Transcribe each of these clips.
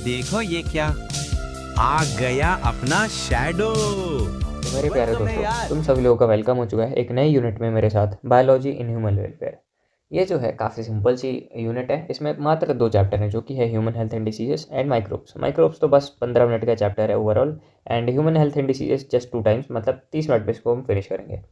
देखो ये क्या आ गया अपना शैडो। तो मेरे प्यारे दोस्तों, तुम सभी लोगों का वेलकम हो चुका है एक नए यूनिट में मेरे साथ, बायोलॉजी इन ह्यूमन वेलफेयर। ये जो है काफ़ी सिंपल सी यूनिट है। इसमें मात्र 2 चैप्टर हैं, जो कि है human health and diseases and microbes. Microbes तो बस 15 मिनट का चैप्टर है overall, and human health and diseases just 2 times, मतलब 30 मिनट में इसको हम फिनिश करेंगे।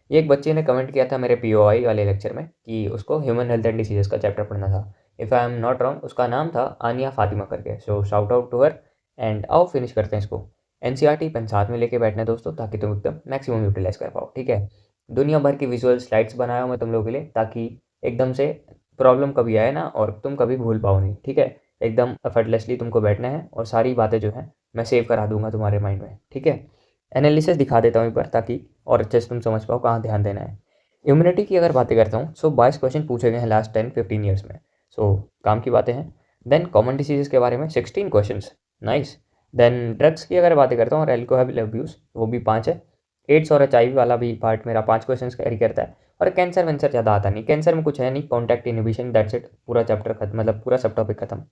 ये एक बच्चे ने कमेंट किया था मेरे POI वाले लेक्चर में कि उसको ह्यूमन हेल्थ एंड डिसीजेस का चैप्टर पढ़ना था। If I am not wrong, उसका नाम था आनिया फातिमा करके। So shout out to her. And आओ फिनिश करते हैं इसको। NCERT पेन साथ में लेके बैठना है दोस्तों, ताकि तुम एकदम मैक्सिमम यूटिलाइज कर पाओ। ठीक है, दुनिया भर की विजुअल स्लाइड्स बनाया हूँ मैं तुम लोगों के लिए, ताकि एकदम से प्रॉब्लम कभी आए ना और तुम कभी भूल पाओ नहीं। ठीक है, एकदम एफर्टलेसली तुमको बैठना है और सारी बातें जो है मैं सेव करा दूंगा तुम्हारे माइंड में। ठीक है, एनालिसिस दिखा देता हूँ एक बार, ताकि और अच्छे से तुम समझ पाओ कहाँ ध्यान देना है। इम्यूनिटी की अगर बातें करता हूँ, सो 22 क्वेश्चन पूछे गए हैं लास्ट 10-15 ईयर्स में। सो काम की बातें हैं। देन कॉमन डिसीजेस के बारे में 16 क्वेश्चन। नाइस। देन ड्रग्स की अगर बातें करता हूँ और एल्कोहल अब्यूज़, वो भी 5 है। एड्स और HIV वाला भी पार्ट मेरा 5 क्वेश्चन कैरी करता है। और कैंसर वेंसर ज़्यादा आता नहीं, कैंसर में कुछ है नहीं, कॉन्टैक्ट इनहिबिशन, दैट्स इट, पूरा चैप्टर खत्म, मतलब पूरा सब टॉपिक खत्म।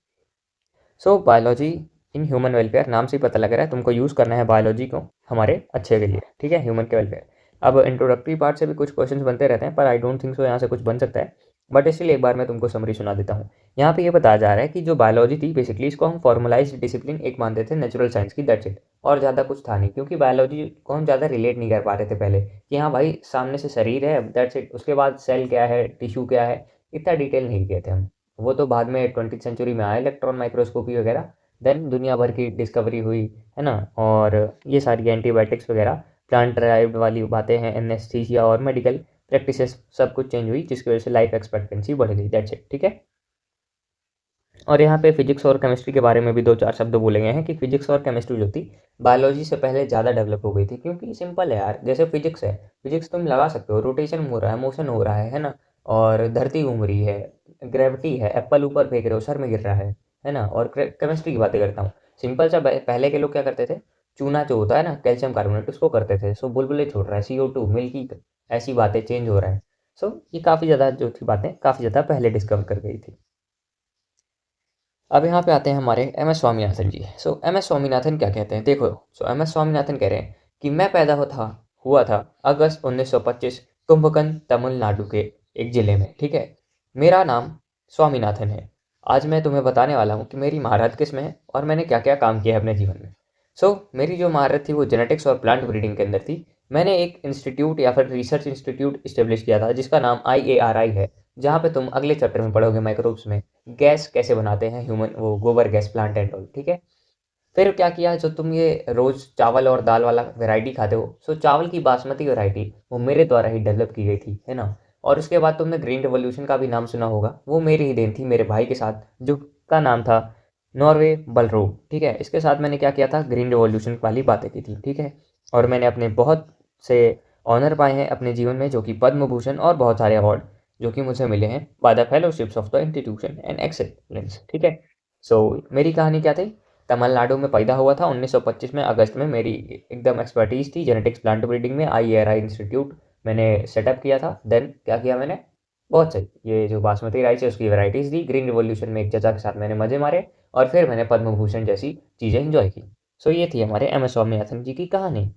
सो बायोलॉजी इन ह्यूमन वेलफेयर, नाम से ही पता लग रहा है तुमको यूज़ करना है बायोलॉजी को हमारे अच्छे के लिए। ठीक है, ह्यूमन के वेलफेयर। अब इंट्रोडक्टरी पार्ट से भी कुछ क्वेश्चंस बनते रहते हैं, पर आई डोंट थिंक सो यहाँ से कुछ बन सकता है। बट इसलिए एक बार मैं तुमको समरी सुना देता हूँ। यहाँ पे ये बताया जा रहा है कि जो बायोलॉजी थी, बेसिकली इसको हम फॉर्मलाइज्ड डिसिप्लिन एक मानते थे नेचुरल साइंस की, दैट्स इट। और ज़्यादा कुछ था नहीं, क्योंकि बायोलॉजी को हम ज़्यादा रिलेट नहीं कर पा रहे थे पहले, कि हाँ भाई सामने से शरीर है, दैट्स इट। उसके बाद सेल क्या है, टिश्यू क्या है, इतना डिटेल नहीं गए थे हम। वो तो बाद में 20वीं सेंचुरी में आया इलेक्ट्रॉन माइक्रोस्कोपी वगैरह। देन दुनिया भर की डिस्कवरी हुई, है ना। और ये सारी एंटीबायोटिक्स वगैरह, प्लांट ड्राइव्ड वाली बातें हैं, एनेस्थीसिया और मेडिकल प्रैक्टिसेस, सब कुछ चेंज हुई, जिसकी वजह से लाइफ एक्सपेक्टेंसी बढ़ गई, दैट्स इट। ठीक है, और यहाँ पे फिजिक्स और केमिस्ट्री के बारे में भी 2-4 शब्द बोले गए हैं कि फिजिक्स और केमिस्ट्री जो थी बायोलॉजी से पहले ज़्यादा डेवलप हो गई थी। क्योंकि सिंपल है यार, जैसे फिजिक्स है, फिजिक्स तुम लगा सकते हो, रोटेशन हो रहा है, मोशन हो रहा है ना। और धरती घूम रही है, ग्रेविटी है, एप्पल ऊपर फेंक रहे हो सर में गिर रहा है ना। और केमिस्ट्री की बातें करता हूँ, सिंपल सा पहले के लोग क्या करते थे, चूना जो होता है ना, कैल्शियम कार्बोनेट, उसको करते थे। सो बुलबुले छोड़ रहा है, CO2, मिल्की, ऐसी बातें चेंज हो रहा है। सो ये काफ़ी ज़्यादा जो थी बातें, काफ़ी ज़्यादा पहले डिस्कवर कर गई थी। अब यहाँ पे आते हैं हमारे MS स्वामीनाथन जी। सो MS स्वामीनाथन क्या कहते हैं, देखो। सो MS स्वामीनाथन कह रहे हैं कि मैं पैदा हुआ था अगस्त 1925, कुंभकर्ण तमिलनाडु के एक ज़िले में। ठीक है, मेरा नाम स्वामीनाथन है। आज मैं तुम्हें बताने वाला हूँ कि मेरी महारत किस में है और मैंने क्या क्या काम किया है अपने जीवन में। सो मेरी जो महारत थी वो जेनेटिक्स और प्लांट ब्रीडिंग के अंदर थी। मैंने एक इंस्टीट्यूट या फिर रिसर्च इंस्टीट्यूट इस्टेब्लिश किया था, जिसका नाम IARI है, जहाँ पे तुम अगले चैप्टर में पढ़ोगे माइक्रोब्स में गैस कैसे बनाते हैं, ह्यूमन वो गोबर गैस, प्लांट एंड ऑल। ठीक है, फिर क्या किया, जो तुम ये रोज़ चावल और दाल वाला वैरायटी खाते हो, सो चावल की बासमती वैरायटी वो मेरे द्वारा ही डेवलप की गई थी, है ना। और उसके बाद तुमने ग्रीन रिवॉल्यूशन का भी नाम सुना होगा, वो मेरी ही देन थी मेरे भाई के साथ, जो का नाम था नॉर्वे बलरोग। ठीक है, इसके साथ मैंने क्या किया था, ग्रीन रिवॉल्यूशन वाली बातें की थी। ठीक है, और मैंने अपने बहुत से ऑनर पाए हैं अपने जीवन में, जो कि पद्म भूषण और बहुत सारे अवार्ड जो कि मुझे मिले हैं by the fellowships of the institution and excellence. ठीक है, सो मेरी कहानी क्या थी, तमिलनाडु में पैदा हुआ था 1925 में अगस्त में। मेरी एकदम एक्सपर्टीज़ थी जेनेटिक्स प्लांट ब्रीडिंग में, IARI इंस्टीट्यूट मैंने सेटअप किया था। देन क्या किया मैंने, बहुत सही, ये जो बासमती राइस है उसकी वैरायटीज़ दी, ग्रीन रिवॉल्यूशन में एक चचा के साथ मैंने मज़े मारे, और फिर मैंने पद्म भूषण जैसी चीज़ें इंजॉय की। सो ये थी हमारे MS स्वामीनाथन जी की कहानी।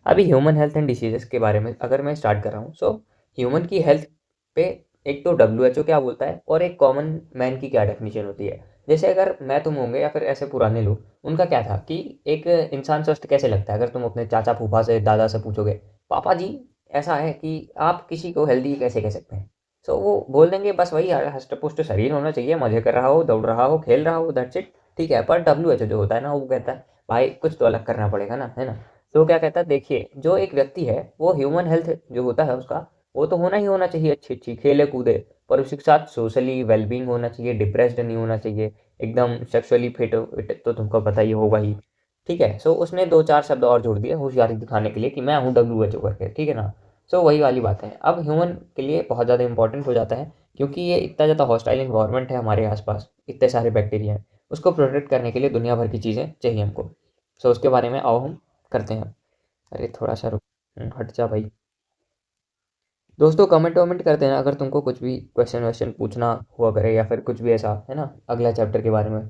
अभी ह्यूमन हेल्थ एंड डिसीजेस के बारे में अगर मैं स्टार्ट कर रहा हूँ, सो ह्यूमन की हेल्थ पे एक तो WHO क्या बोलता है और एक कॉमन मैन की क्या डेफिनेशन होती है। जैसे अगर मैं तुम होंगे या फिर ऐसे पुराने लोग, उनका क्या था कि एक इंसान स्वस्थ कैसे लगता है, अगर तुम अपने चाचा फूफा से दादा से पूछोगे, पापा जी ऐसा है कि आप किसी को हेल्दी कैसे कह सकते हैं, सो वो बोल देंगे बस वही हष्ट पुष्ट शरीर होना चाहिए, मजे कर रहा हो, दौड़ रहा हो, खेल रहा हो, दैट्स इट। ठीक है, पर WHO जो होता है ना, वो कहता है भाई कुछ तो अलग करना पड़ेगा ना, है ना। तो क्या कहता है, देखिए जो एक व्यक्ति है वो ह्यूमन हेल्थ जो होता है उसका, वो तो होना ही होना चाहिए, अच्छी अच्छी खेले कूदे, पर उसके साथ सोशली वेलबींग होना चाहिए, डिप्रेस्ड नहीं होना चाहिए, एकदम सेक्सुअली फिट तो तुमको पता ही होगा ही। ठीक है, सो उसने 2-4 शब्द और जोड़ दिए होशियारी दिखाने के लिए कि मैं हूँ WHO करके। ठीक है ना, सो वही वाली बात है, अब ह्यूमन के लिए बहुत ज़्यादा इंपॉर्टेंट हो जाता है, क्योंकि ये इतना ज़्यादा हॉस्टाइल इन्वायरमेंट है हमारे आसपास, इतने सारे बैक्टीरिया हैं, उसको प्रोटेक्ट करने के लिए दुनिया भर की चीज़ें चाहिए हमको। सो उसके बारे में आओ हम करते हैं। अरे थोड़ा सा रुक, हट जा भाई। दोस्तों कमेंट वमेंट कर देना अगर तुमको कुछ भी क्वेश्चन वैश्चन पूछना हुआ करे या फिर कुछ भी ऐसा है ना अगला चैप्टर के बारे में।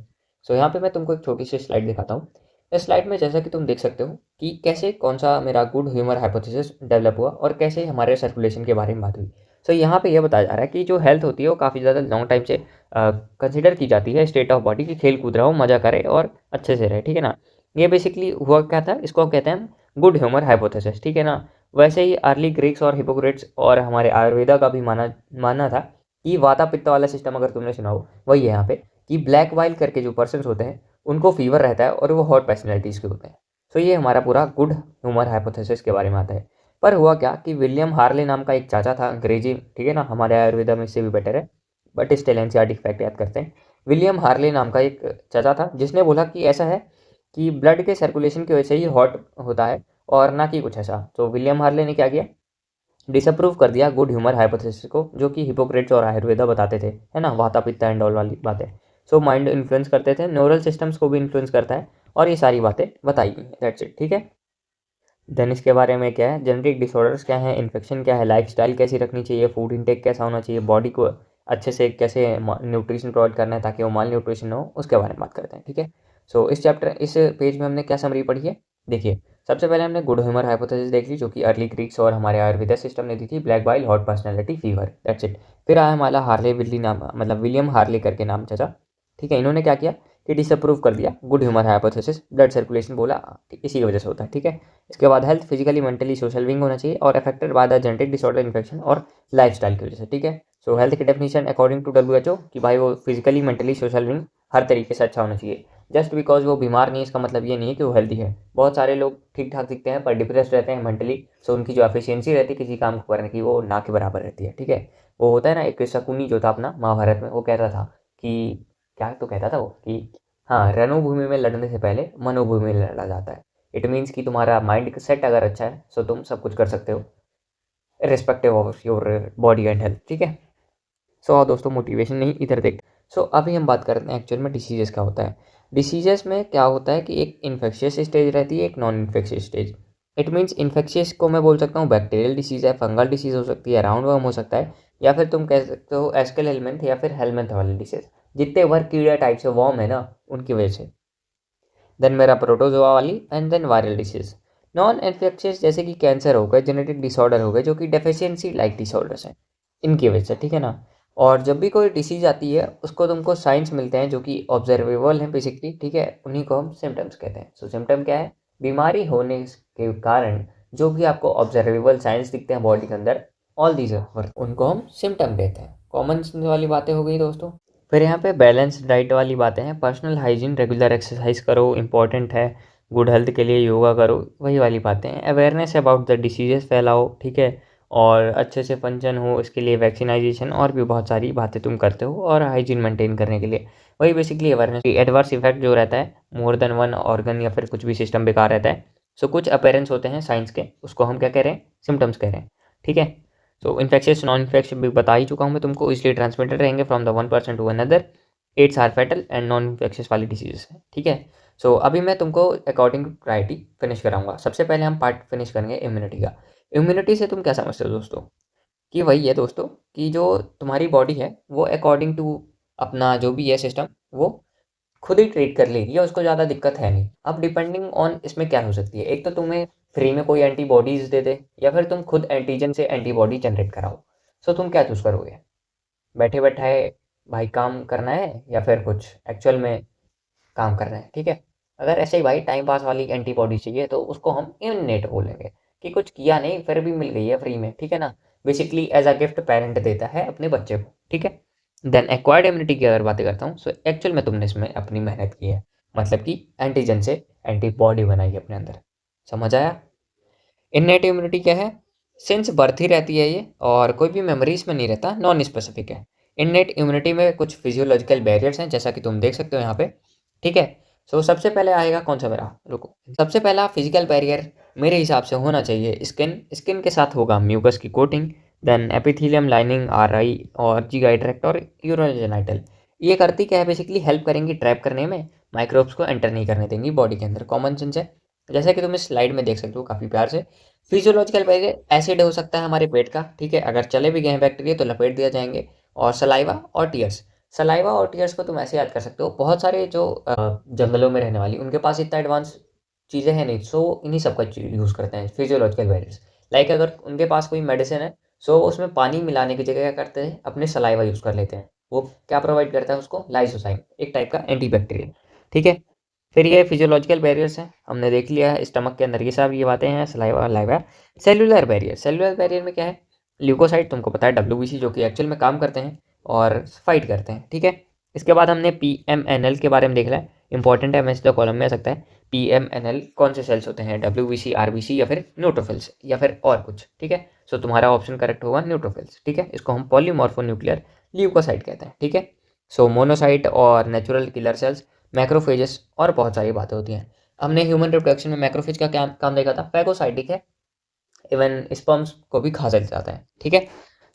सो यहाँ पे मैं तुमको एक छोटी सी स्लाइड दिखाता हूँ। इस स्लाइड में जैसा कि तुम देख सकते हो कि कैसे कौन सा मेरा गुड ह्यूमर हाइपोथेसिस डेवलप हुआ और कैसे हमारे सर्कुलेशन के बारे में बात हुई। सो यहाँ पे यह बताया जा रहा है कि जो हेल्थ होती है वो काफ़ी ज़्यादा लॉन्ग टाइम से कंसिडर की जाती है स्टेट ऑफ बॉडी की, खेल कूद रहा हो, मजा करे और अच्छे से रहे, ठीक है ना। ये बेसिकली हुआ क्या था, इसको कहते हैं गुड ह्यूमर हाइपोथेसिस, ठीक है ना। वैसे ही अर्ली ग्रीक्स और हिपोक्रेट्स और हमारे आयुर्वेदा का भी मानना था कि वाता पित्त वाला सिस्टम, अगर तुमने सुना हो वही है यहाँ पे, कि ब्लैक वाइल करके जो पर्सन होते हैं उनको फीवर रहता है और वो हॉट पर्सनैलिटीज़ के होते हैं। सो ये हमारा पूरा गुड ह्यूमर हाइपोथेसिस के बारे में आता है। पर हुआ क्या कि विलियम हार्ले नाम का एक चाचा था अंग्रेजी, ठीक है ना, हमारे आयुर्वेदा में इससे भी बेटर है बट स्टिल एनसीईआरटी फैक्ट याद करते हैं। विलियम हार्ले नाम का एक चाचा था जिसने बोला कि ऐसा है कि ब्लड के सर्कुलेशन की वजह से ही हॉट होता है और ना कि कुछ ऐसा। तो विलियम हार्ले ने क्या किया, डिसअप्रूव कर दिया गुड ह्यूमर हाइपोथेसिस को, जो कि हिपोक्रेट्स और आयुर्वेदा बताते थे, है ना, वाता पित्ता एंड ऑल वाली बातें। सो माइंड इन्फ्लुएंस करते थे, न्यूरल सिस्टम्स को भी इन्फ्लुएंस करता है और ये सारी बातें बताई गई। दैट्स इट, ठीक है। देन इसके बारे में क्या है, जेनेटिक डिसऑर्डर्स क्या है, इन्फेक्शन क्या है, लाइफस्टाइल कैसी रखनी चाहिए, फूड इंटेक कैसा होना चाहिए, बॉडी को अच्छे से कैसे न्यूट्रिशन प्रोवाइड करना है ताकि वो माल न्यूट्रिशन हो, उसके बारे में बात करते हैं, ठीक है। सो इस पेज में हमने क्या समरी पढ़ी है, देखिए। सबसे पहले हमने गुड ह्यूमर हाइपोथेसिस देख ली जो कि अर्ली ग्रीक्स और हमारे आयुर्वेदा सिस्टम ने दी थी, black bile, hot personality, fever, that's it. फिर आया हमारा हार्ले विल्ली नाम, मतलब विलियम हार्ले करके नाम चाचा, ठीक है। इन्होंने क्या किया कि डिसअप्रूव कर दिया good humour hypothesis, blood circulation बोला इसी की वजह से होता है, ठीक है। इसके बाद health physically mentally social wing होना चाहिए और affected by the genetic disorder, infection और लाइफस्टाइल की वजह से, ठीक है। सो हेल्थ की डेफिनेशन अकॉर्डिंग टू WHO कि भाई वो फिजिकली मेंटली सोशल विंग हर तरीके से अच्छा होना चाहिए। जस्ट बिकॉज वो बीमार नहीं है इसका मतलब ये नहीं है कि वो हेल्दी है। बहुत सारे लोग ठीक ठाक दिखते हैं पर डिप्रेस्ड रहते हैं मेंटली, सो उनकी जो एफिशिएंसी रहती है किसी काम को करने की वो ना के बराबर रहती है, ठीक है। वो होता है ना एक शकुनी जो था अपना महाभारत में, वो कहता था कि क्या तो कहता था वो कि हाँ, रणभूमि में लड़ने से पहले मनोभूमि में लड़ा जाता है। इट मीन्स कि तुम्हारा माइंड सेट अगर अच्छा है सो तुम सब कुछ कर सकते हो respective of your body and health, ठीक है। सो दोस्तों मोटिवेशन नहीं, इधर देख। सो अभी हम बात करते हैं एक्चुअल में डिसीजेस का होता है। डिसीजेस में क्या होता है कि एक इन्फेक्शियस स्टेज रहती है, एक non infectious stage. It means infectious को मैं बोल सकता हूँ बैक्टीरियल डिसीज है, फंगल डिसीज हो सकती है, राउंड वर्म हो सकता है, या फिर तुम कह सकते हो एस्केल हेलमिंथ या फिर हेलमिंथ वाली डिसीज, जितने वर्क कीड़ा टाइप से वॉर्म है ना उनकी वजह से। देन मेरा प्रोटोजोआ वाली and then viral disease. Non infectious जैसे कि कैंसर हो गए, जेनेटिक डिसऑर्डर हो गए जो कि डेफिशिएंसी लाइक डिसऑर्डर्स हैं, इनकी वजह से, ठीक है ना। और जब भी कोई डिसीज आती है उसको तुमको साइंस मिलते हैं जो कि ऑब्जर्वेबल हैं बेसिकली, ठीक है, उन्हीं को हम सिम्टम्स कहते हैं। सो सिम्टम क्या है, बीमारी होने के कारण जो भी आपको ऑब्जर्वेबल साइंस दिखते हैं बॉडी के अंदर, ऑल दीज उनको हम सिम्टम कहते हैं। कॉमन वाली बातें हो गई दोस्तों। फिर यहाँ पे बैलेंस डाइट वाली बातें हैं, पर्सनल हाइजीन, रेगुलर एक्सरसाइज करो, इंपॉर्टेंट है, गुड हेल्थ के लिए योगा करो, वही वाली बातें हैं। अवेयरनेस अबाउट द डिसीजेस फैलाओ, ठीक है, और अच्छे से फंक्शन हो इसके लिए वैक्सीनाइजेशन और भी बहुत सारी बातें तुम करते हो और हाइजीन मेंटेन करने के लिए, वही बेसिकली अवेयरनेस। एडवर्स इफेक्ट जो रहता है, मोर देन वन ऑर्गन या फिर कुछ भी सिस्टम बेकार रहता है, सो कुछ अपेरेंस होते हैं साइंस के, उसको हम क्या कह रहे हैं, सिम्टम्स कह रहे हैं, ठीक है। सो इन्फेक्शियस नॉन इन्फेक्शियस भी बता ही चुका हूँ मैं तुमको, इसलिए ट्रांसमिटेड रहेंगे from the one person to another, AIDS are fatal and non infectious वाली डिसीजेस है, ठीक है। सो अभी मैं तुमको अकॉर्डिंग टू प्रायोरिटी फिनिश कराऊंगा। सबसे पहले हम पार्ट फिनिश करेंगे इम्यूनिटी का। इम्यूनिटी से तुम क्या समझते हो दोस्तों, कि वही है दोस्तों कि जो तुम्हारी बॉडी है वो अकॉर्डिंग टू अपना जो भी है सिस्टम वो खुद ही ट्रीट कर लेगी या उसको ज़्यादा दिक्कत है नहीं। अब डिपेंडिंग ऑन इसमें क्या हो सकती है, एक तो तुम्हें फ्री में कोई एंटीबॉडीज़ दे दे या फिर तुम खुद एंटीजन से एंटीबॉडी जनरेट कराओ। सो तुम क्या चूज़ करोगे, बैठे बैठाए भाई काम करना है या फिर कुछ एक्चुअल में काम करना है, ठीक है। अगर ऐसे ही भाई टाइम पास वाली एंटीबॉडी चाहिए तो उसको हम इम्यूनेट बोलेंगे, कि कुछ किया नहीं फिर भी मिल गई है फ्री में, ठीक है ना। Basically as a gift parent देता है अपने बच्चे को, ठीक है। देन एक्वायर्ड इम्यूनिटी की अगर बातें करता हूँ, सो एक्चुअल में तुमने इसमें अपनी मेहनत की है, मतलब कि एंटीजन से एंटीबॉडी बनाई है अपने अंदर, समझ आया। इननेट इम्यूनिटी क्या है, सिंस बर्थ ही रहती है ये और कोई भी मेमोरीज में नहीं रहता, नॉन स्पेसिफिक है। इननेट इम्यूनिटी में कुछ फिजियोलॉजिकल बैरियर्स हैं जैसा कि तुम देख सकते हो यहाँ पे, ठीक है। सो सबसे पहले आएगा कौन सा, मेरा रुको, सबसे पहला फिजिकल बैरियर मेरे हिसाब से होना चाहिए स्किन के साथ होगा म्यूकस की coating, then epithelium lining, RI और जीआई ट्रैक्ट और यूरोजेनाइटल। ये करती क्या है, बेसिकली हेल्प करेंगी ट्रैप करने में, माइक्रोब्स को एंटर नहीं करने देंगी बॉडी के अंदर, कॉमन सेंस है। जैसा कि तुम इस स्लाइड में देख सकते हो काफ़ी प्यार से, फिजियोलॉजिकल बैरियर एसिड हो सकता है हमारे पेट का, ठीक है, अगर चले भी गए हैं बैक्टीरिया तो लपेट दिया जाएंगे। और सलाइवा और टीयर्स, सलाइवा और टीयर्स को तुम ऐसे याद कर सकते हो, बहुत सारे जो जंगलों में रहने वाली उनके पास इतना एडवांस चीज़ें हैं नहीं, सो इन्हीं सब का यूज़ करते हैं फिजियोलॉजिकल बैरियर्स। लाइक अगर उनके पास कोई मेडिसिन है, सो उसमें पानी मिलाने की जगह क्या करते हैं, अपने सलाइवा यूज़ कर लेते हैं। वो क्या प्रोवाइड करता है उसको, लाइसोसाइम, एक टाइप का एंटीबैक्टीरियल, ठीक है। फिर ये फिजियोलॉजिकल बैरियर्स हैं, हमने देख लिया है स्टमक के अंदर ये सब ये बातें हैं, सलाइवा और लाइवा। सेलुलर बैरियर, सेलुलर बैरियर में क्या है, ल्यूकोसाइट तुमको पता है, डब्ल्यूबीसी, जो कि एक्चुअल में काम करते हैं और फाइट करते हैं, ठीक है। इसके बाद हमने पीएमएनएल के बारे में देख लिया, इंपॉर्टेंट है, मैसेज द कॉलम में आ सकता है। पीएमएनएल कौन से सेल्स होते हैं, डब्ल्यूबीसी, आरबीसी या फिर न्यूट्रोफिल्स या फिर और कुछ, ठीक है। सो तुम्हारा ऑप्शन करेक्ट होगा न्यूट्रोफिल्स, ठीक है। इसको हम पॉलीमॉर्फोन्यूक्लियर ल्यूकोसाइट कहते हैं, ठीक है। सो मोनोसाइट और नेचुरल किलर सेल्स, मैक्रोफेजेस और बहुत सारी बातें होती हैं। हमने ह्यूमन रिप्रोडक्शन में मैक्रोफेज का क्या काम देखा था, फैगोसाइटिक है, इवन स्पर्म्स को भी खा जाता है, ठीक है।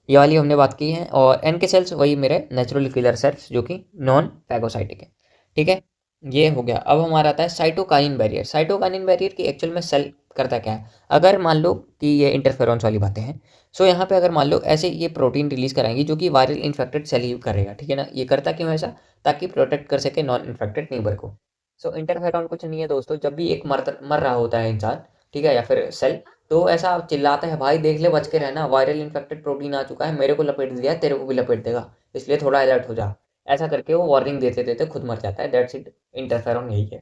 ये वाली हमने बात की है। और एन के सेल्स वही मेरे नेचुरल किलर सेल्स जो कि नॉन फैगोसाइटिक है, ठीक है। ये हो गया। अब हमारा आता है साइटोकाइनिन बैरियर। साइटोकाइनिन बैरियर की एक्चुअल में सेल करता क्या है, अगर मान लो कि ये इंटरफेरॉन्स वाली बातें हैं, सो यहाँ पे अगर मान लो ऐसे ये प्रोटीन रिलीज कराएंगी जो कि वायरल इन्फेक्टेड सेल ही करेगा, ठीक है ना। ये करता क्यों ऐसा, ताकि प्रोटेक्ट कर सके नॉन इन्फेक्टेड नेबर को। सो इंटरफेरॉन कुछ नहीं है दोस्तों, जब भी एक मर रहा होता है इंसान, ठीक है, या फिर सेल, तो ऐसा चिल्लाता है, भाई देख ले, बच के रहना, वायरल इन्फेक्टेड प्रोटीन आ चुका है, मेरे को लपेट दिया है, तेरे को भी लपेट देगा, इसलिए थोड़ा अलर्ट हो जा। ऐसा करके वो वार्निंग देते देते खुद मर जाता है। दैट्स इट, इंटरफेरॉन यही है,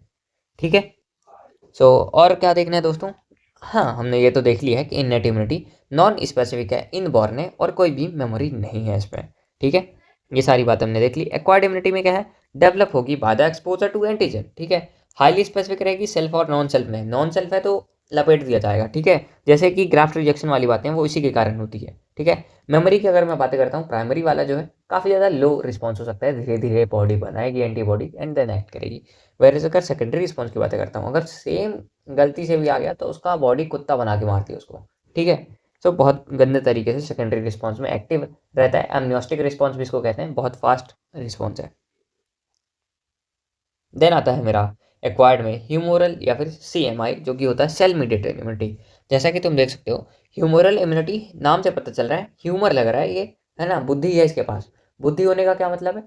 ठीक है। सो और क्या देखना है दोस्तों, हाँ हमने ये तो देख लिया है कि इननेट इम्यूनिटी नॉन स्पेसिफिक है, इनबॉर्न है और कोई भी मेमोरी नहीं है इसमें, ठीक है। ये सारी बात हमने देख ली। एक्वायर्ड इम्यूनिटी में क्या है, डेवलप होगी by the exposure to antigen, ठीक है। हाईली स्पेसिफिक रहेगी सेल्फ और नॉन सेल्फ में, नॉन सेल्फ है तो लपेट दिया जाएगा, ठीक है। जैसे कि ग्राफ्ट रिजेक्शन वाली बातें वो इसी के कारण होती है, ठीक है। मेमोरी की अगर मैं बातें करता हूँ, प्राइमरी वाला जो है काफ़ी ज़्यादा लो रिस्पॉन्स हो सकता है, धीरे धीरे बॉडी बनाएगी एंटीबॉडी एंड देन एक्ट करेगी। वेर अगर सेकेंडरी रिस्पॉन्स की बातें करता हूँ, अगर सेम गलती से भी आ गया तो उसका बॉडी कुत्ता बना के मारती है उसको, ठीक है। सो बहुत गंदे तरीके से सेकेंडरी रिस्पॉन्स में एक्टिव रहता है। एमनियोस्टिक रिस्पॉन्स भी इसको कहते हैं, बहुत फास्ट रिस्पॉन्स है। देन आता है मेरा एक्वायर्ड में ह्यूमोरल या फिर सीएमआई, जो कि होता है सेल मीडिएटेड इम्यूनिटी। जैसा कि तुम देख सकते हो, ह्यूमोरल इम्यूनिटी नाम से पता चल रहा है, ह्यूमर लग रहा है ये, है ना, बुद्धि है इसके पास। बुद्धि होने का क्या मतलब है,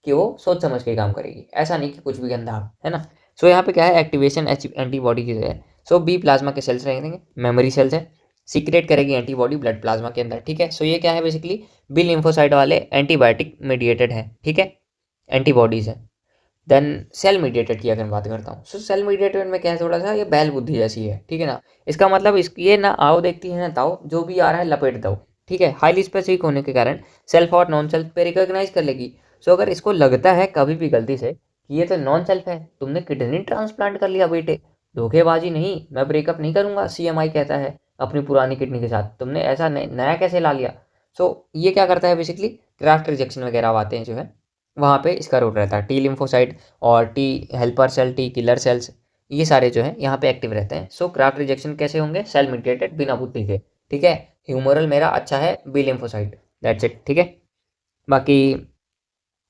कि वो सोच समझ के काम करेगी, ऐसा नहीं कि कुछ भी गंदा, है ना। सो यहाँ पे क्या है, एक्टिवेशन एंटीबॉडी की है। सो बी प्लाज्मा के सेल्स रहेंगे, मेमोरी सेल्स है, सीक्रेट करेगी एंटीबॉडी ब्लड प्लाज्मा के अंदर, ठीक है। सो ये क्या है, बेसिकली बी लिम्फोसाइट वाले एंटीबायोटिक मीडिएटेड है, ठीक है, एंटीबॉडीज है। देन सेल मीडिएटेड की अगर मैं बात करता हूँ, सो सेल मीडिएटेड में क्या है, थोड़ा सा ये बैल बुद्धि जैसी है, ठीक है ना। इसका मतलब इस ये ना आओ देखती है ना ताओ, जो भी आ रहा है लपेट दो, ठीक है। हाईली स्पेसिफिक होने के कारण सेल्फ और नॉन सेल्फ पे रिकॉग्नाइज कर लेगी। सो अगर इसको लगता है कभी भी गलती से कि ये तो नॉन सेल्फ है, तुमने किडनी ट्रांसप्लांट कर लिया बेटे, धोखेबाजी नहीं, मैं ब्रेकअप नहीं करूंगा, सीएमआई कहता है अपनी पुरानी किडनी के साथ, तुमने ऐसा नया कैसे ला लिया। सो ये क्या करता है, बेसिकली क्राफ्ट रिजेक्शन वगैरह आते हैं जो है, वहाँ पे इसका रोल रहता है। टी लिम्फोसाइट और T helper cell, T killer cells, ये सारे जो है यहाँ पे एक्टिव रहते हैं। सो क्राफ्ट रिजेक्शन कैसे होंगे, सेल मीडिएटेड, बिना बुद्धि के, ठीक है। ह्यूमरल मेरा अच्छा है, बी लिम्फोसाइट, दैट्स इट, ठीक है। बाकी